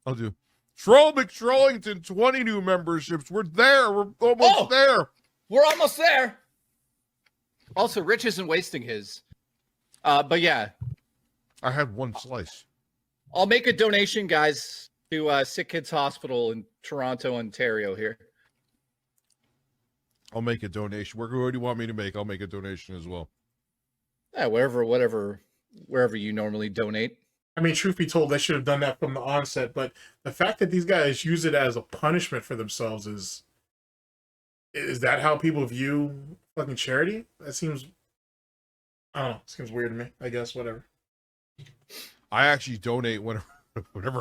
I'll do. Troll McTrollington, 20 new memberships. We're there. We're almost there. We're almost there. Also, Rich isn't wasting his. But yeah, I had one slice. I'll make a donation, guys, to Sick Kids Hospital in Toronto, Ontario here. I'll make a donation. Where do you want me to make? I'll make a donation as well. Yeah, wherever you normally donate. I mean, truth be told, they should have done that from the onset. But the fact that these guys use it as a punishment for themselves is that how people view fucking charity? That seems, I don't know, seems weird to me. I guess whatever. I actually donate whenever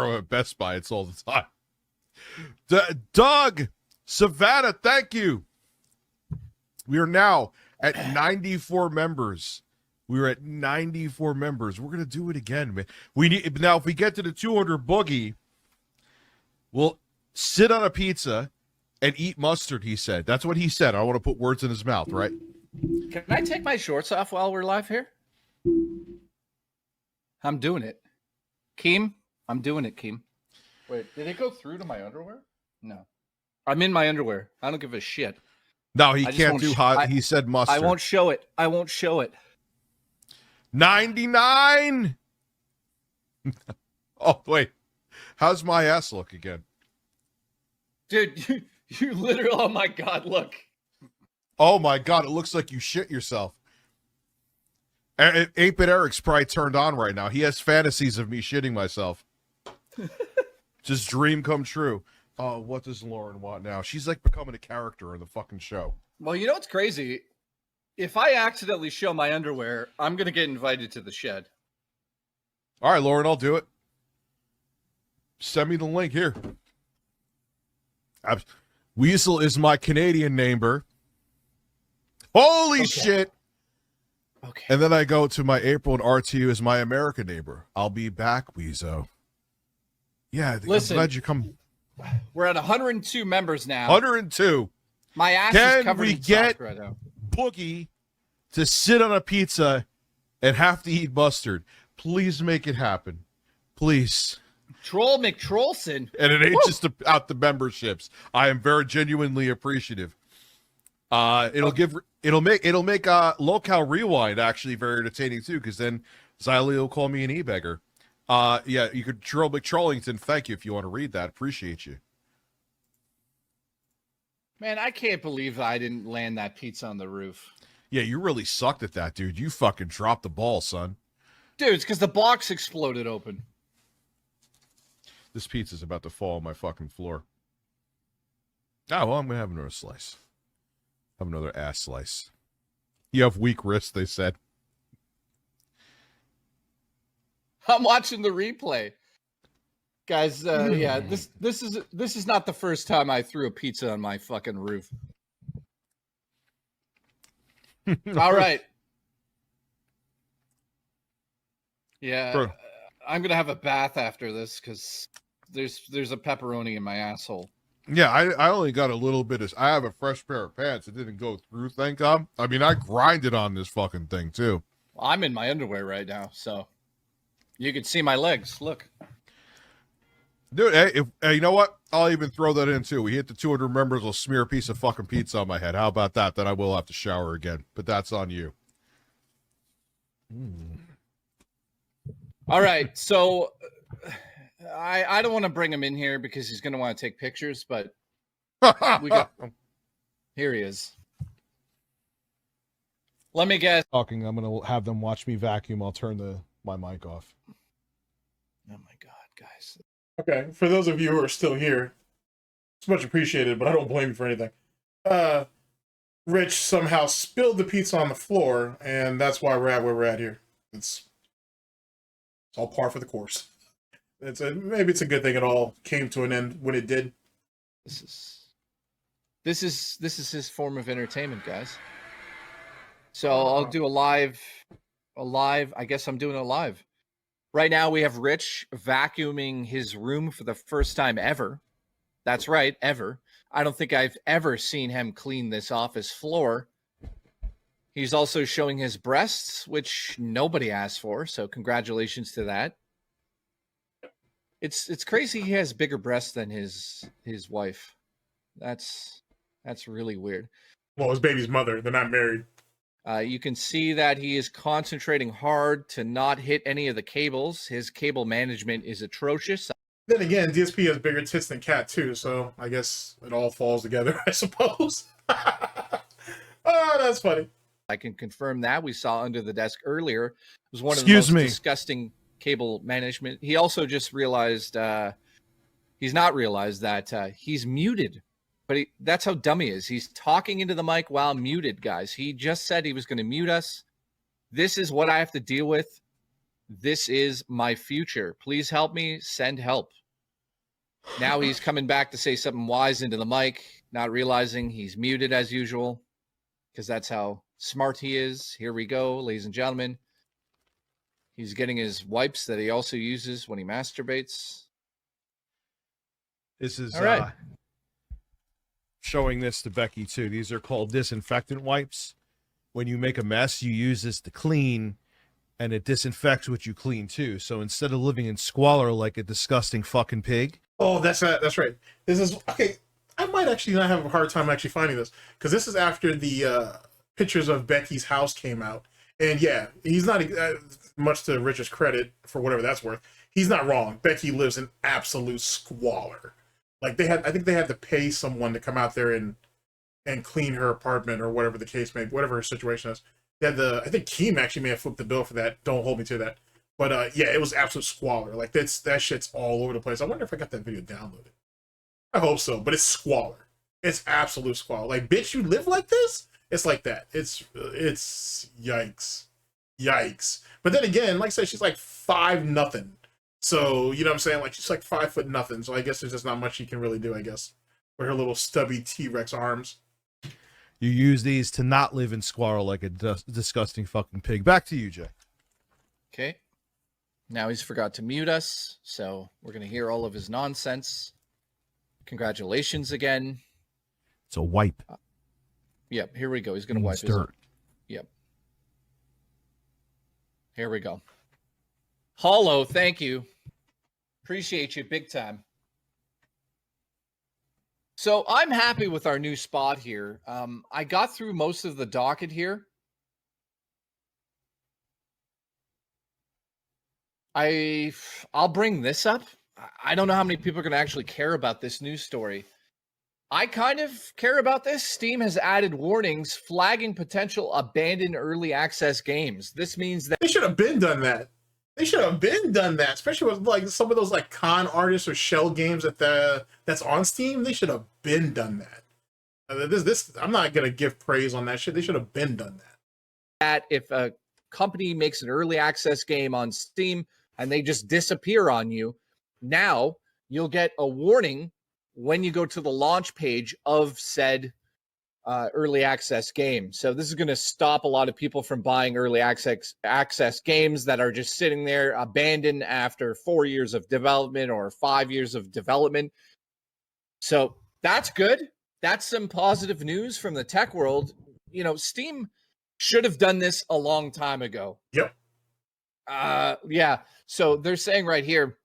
I'm at Best Buy. It's all the time. Doug Savannah, thank you. We are now at 94 members. We're at 94 members. We're gonna do it again, man. We need now. If we get to the 200 boogie, we'll sit on a pizza and eat mustard. He said. That's what he said. I don't want to put words in his mouth, right? Can I take my shorts off while we're live here? I'm doing it. Keem, I'm doing it, Keem. Wait, did it go through to my underwear? No. I'm in my underwear. I don't give a shit. No, he can't do hot. He said mustard. I won't show it. I won't show it. 99. Oh, wait. How's my ass look again? Dude, you literally, oh my God, look. Oh my God, it looks like you shit yourself. 8BitEric's probably turned on right now. He has fantasies of me shitting myself. Just dream come true. Oh, what does Lauren want now? She's like becoming a character in the fucking show. Well, you know what's crazy? If I accidentally show my underwear, I'm going to get invited to the shed. All right, Lauren, I'll do it. Send me the link here. Weasel is my Canadian neighbor. Holy shit. Okay. And then I go to my April, and RTU is my American neighbor. I'll be back, Weezo. Yeah, listen, I'm glad you come. We're at 102 members now. 102. My ass Can is covered we in get sauce right now. Boogie to sit on a pizza and have to eat mustard? Please make it happen. Please. Troll McTrollson. And it ain't just out the memberships. I am very genuinely appreciative. It'll make LolCow Rewind actually very entertaining too, because then Xylee will call me an e-beggar. Yeah, you could Troll McTrollington, thank you if you want to read that. Appreciate you. Man, I can't believe I didn't land that pizza on the roof. Yeah, you really sucked at that, dude. You fucking dropped the ball, son. Dude, it's because the box exploded open. This pizza's about to fall on my fucking floor. Oh, well, I'm going to have another slice. Have another ass slice. You have weak wrists, they said. I'm watching the replay. Guys, yeah, this is not the first time I threw a pizza on my fucking roof. All right. Yeah, Bro. I'm gonna have a bath after this because there's a pepperoni in my asshole. Yeah, I only got a little bit of... I have a fresh pair of pants. It didn't go through, thank God. I mean, I grinded on this fucking thing, too. I'm in my underwear right now, so you can see my legs. Look. Dude, hey, you know what? I'll even throw that in, too. We hit the 200 members, I'll smear a piece of fucking pizza on my head. How about that? Then I will have to shower again. But that's on you. All right, so... I don't want to bring him in here because he's going to want to take pictures, but here he is. Let me guess. Talking, I'm gonna have them watch me vacuum. I'll turn my mic off. Oh my God, guys. Okay, for those of you who are still here, it's much appreciated, but I don't blame you for anything. Rich somehow spilled the pizza on the floor, and that's why we're at where we're at here. It's all par for the course. Maybe it's a good thing it all came to an end when it did. This is his form of entertainment, guys. So I'll do a live. I guess I'm doing a live. Right now we have Rich vacuuming his room for the first time ever. That's right, ever. I don't think I've ever seen him clean this office floor. He's also showing his breasts, which nobody asked for, so congratulations to that. It's crazy he has bigger breasts than his wife. That's really weird. Well, his baby's mother, they're not married. You can see that he is concentrating hard to not hit any of the cables. His cable management is atrocious. Then again, DSP has bigger tits than Cat too, so I guess it all falls together, I suppose. Oh, that's funny. I can confirm that. We saw under the desk earlier. It was one of Excuse the most me. disgusting cable management. He also just realized he's not realized that he's muted. But that's how dumb he is. He's talking into the mic while muted, guys. He just said he was going to mute us. This is what I have to deal with. This is my future. Please help me. Send help. Now he's coming back to say something wise into the mic, not realizing he's muted as usual, because that's how smart he is. Here we go, ladies and gentlemen. He's getting his wipes that he also uses when he masturbates. This is all right. Showing this to Becky too. These are called disinfectant wipes. When you make a mess, you use this to clean, and it disinfects what you clean too. So instead of living in squalor like a disgusting fucking pig. Oh, that's right. This is okay. I might actually not have a hard time actually finding this, because this is after the pictures of Becky's house came out, and yeah, he's not much to Richard's credit for whatever that's worth. He's not wrong. Becky lives in absolute squalor. Like I think they had to pay someone to come out there and clean her apartment or whatever the case may be, whatever her situation is. They had I think Keem actually may have flipped the bill for that. Don't hold me to that. But yeah, it was absolute squalor. Like that shit's all over the place. I wonder if I got that video downloaded. I hope so, but it's squalor. It's absolute squalor. Like, bitch, you live like this? It's like that. It's yikes. Yikes. But then again, like I said, she's like 5'0". So, you know what I'm saying? Like, she's like 5'0". So I guess there's just not much she can really do, I guess. With her little stubby T-Rex arms. You use these to not live in squalor like a disgusting fucking pig. Back to you, Jay. Okay. Now he's forgot to mute us, so we're going to hear all of his nonsense. Congratulations again. It's a wipe. Yep, here we go. He's going to wipe his dirt. Yep. Here we go. Hollow, thank you. Appreciate you big time. So I'm happy with our new spot here. I got through most of the docket here. I'll bring this up. I don't know how many people are going to actually care about this news story. I kind of care about this. Steam has added warnings flagging potential abandoned early access games. This means that they should have been done that. They should have been done that, especially with like some of those like con artists or shell games that's on Steam. They should have been done that. This I'm not gonna give praise on that shit. They should have been done that. That if a company makes an early access game on Steam and they just disappear on you, now you'll get a warning when you go to the launch page of said early access game. So this is going to stop a lot of people from buying early access games that are just sitting there abandoned after 4 years of development or 5 years of development. So that's good. That's some positive news from the tech world. You know, Steam should have done this a long time ago. Yep. Yeah. So they're saying right here,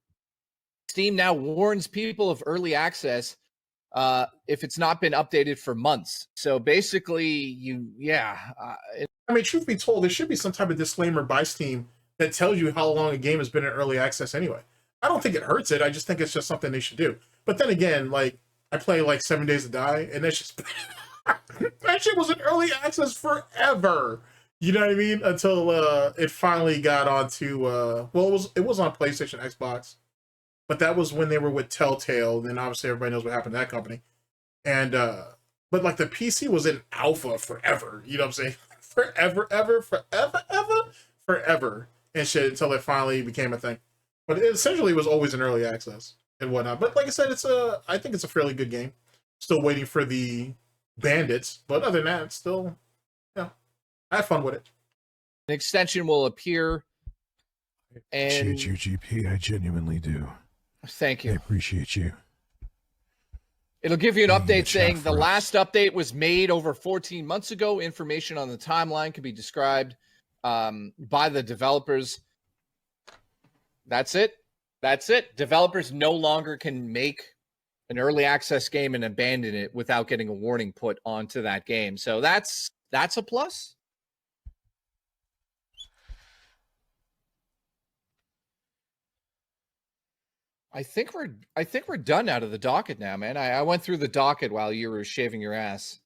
Steam now warns people of early access if it's not been updated for months. So basically, I mean, truth be told, there should be some type of disclaimer by Steam that tells you how long a game has been in early access anyway. I don't think it hurts it. I just think it's just something they should do. But then again, like, I play like 7 Days to Die, and that's just that shit was in early access forever. You know what I mean? Until it finally got onto well, it was on PlayStation, Xbox, but that was when they were with Telltale. Then obviously everybody knows what happened to that company. And but like the PC was in alpha forever. You know what I'm saying? Forever and shit until it finally became a thing. But it essentially was always in early access and whatnot. But like I said, I think it's a fairly good game. Still waiting for the bandits, but other than that, it's still, I had fun with it. An extension will appear. And Appreciate you, GP. I genuinely do. Thank I you. appreciate you. It'll give you an Being in the update saying chat the for us. last update was made over 14 months ago. Information on the timeline can be described by the developers. That's it. That's it. Developers no longer can make an early access game and abandon it without getting a warning put onto that game. So that's a plus. I think we're done out of the docket now, man. I went through the docket while you were shaving your ass.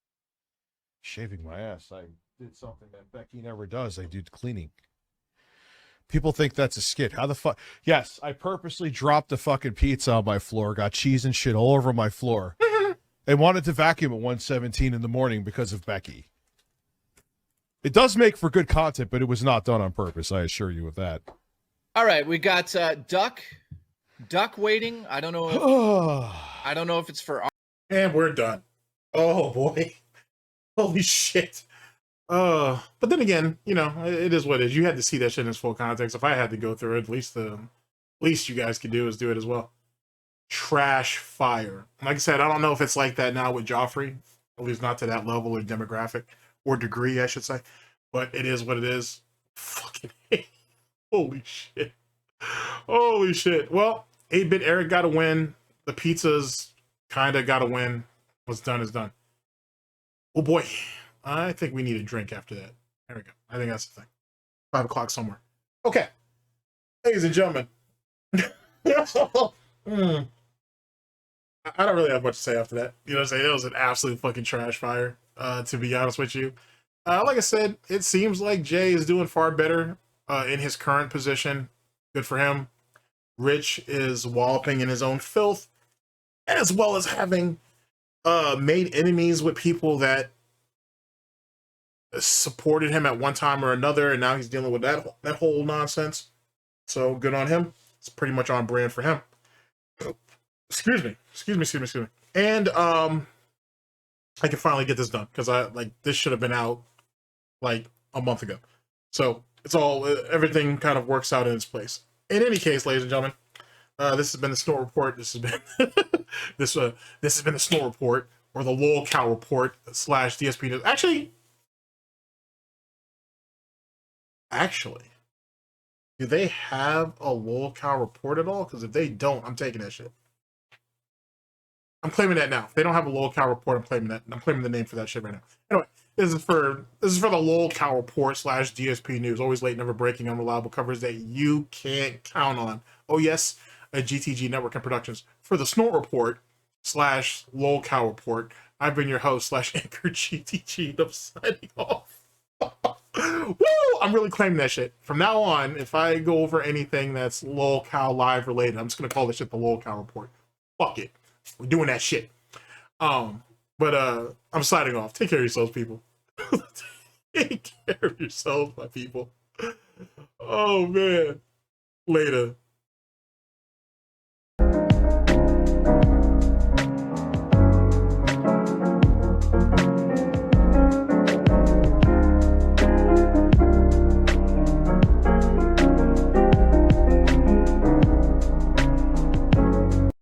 Shaving my ass. I did something that Becky never does. I do cleaning. People think that's a skit. How the fuck? Yes, I purposely dropped the fucking pizza on my floor, got cheese and shit all over my floor, and wanted to vacuum at 1:17 in the morning because of Becky. It does make for good content, but it was not done on purpose. I assure you of that. All right, we got Duck waiting. I don't know if it's for And we're done. Oh boy. Holy shit. But then again, it is what it is. You had to see that shit in its full context. If I had to go through it, at least you guys could do is do it as well. Trash fire. Like I said, I don't know if it's like that now with Joffrey. At least not to that level or demographic or degree, I should say. But it is what it is. Fucking holy shit. Holy shit. Well, 8BitEric got a win. The pizzas kind of got a win. What's done is done. Oh boy. I think we need a drink after that. There we go. I think that's the thing. 5 o'clock somewhere. Okay. Ladies and gentlemen. I don't really have much to say after that. You know what I'm saying? It was an absolute fucking trash fire, to be honest with you. Like I said, it seems like Jay is doing far better in his current position. Good for him. Rich is walloping in his own filth, as well as having made enemies with people that supported him at one time or another, and now he's dealing with that whole nonsense. So good on him. It's pretty much on brand for him. Excuse me. And I can finally get this done because this should have been out like a month ago. So it's all everything kind of works out in its place. In any case, ladies and gentlemen, this has been the Snort Report. This has been this has been the Snort Report, or the LolCow Report / DSPNEWS. Actually, do they have a LolCow report at all? Because if they don't, I'm taking that shit. I'm claiming that now. If they don't have a LolCow report, I'm claiming that. I'm claiming the name for that shit right now. Anyway, this is for the LolCow Report / DSPNEWS. Always late, never breaking, unreliable coverage that you can't count on. Oh yes, a GTG Network and Productions. For the Snort Report / LolCow Report, I've been your host / anchor GTG, and I'm signing off. Woo! I'm really claiming that shit. From now on, if I go over anything that's LolCow live related, I'm just gonna call this shit the LolCow Report. Fuck it. We're doing that shit. But I'm signing off. Take care of yourselves, people. Take care of yourselves, my people. Oh man. Later.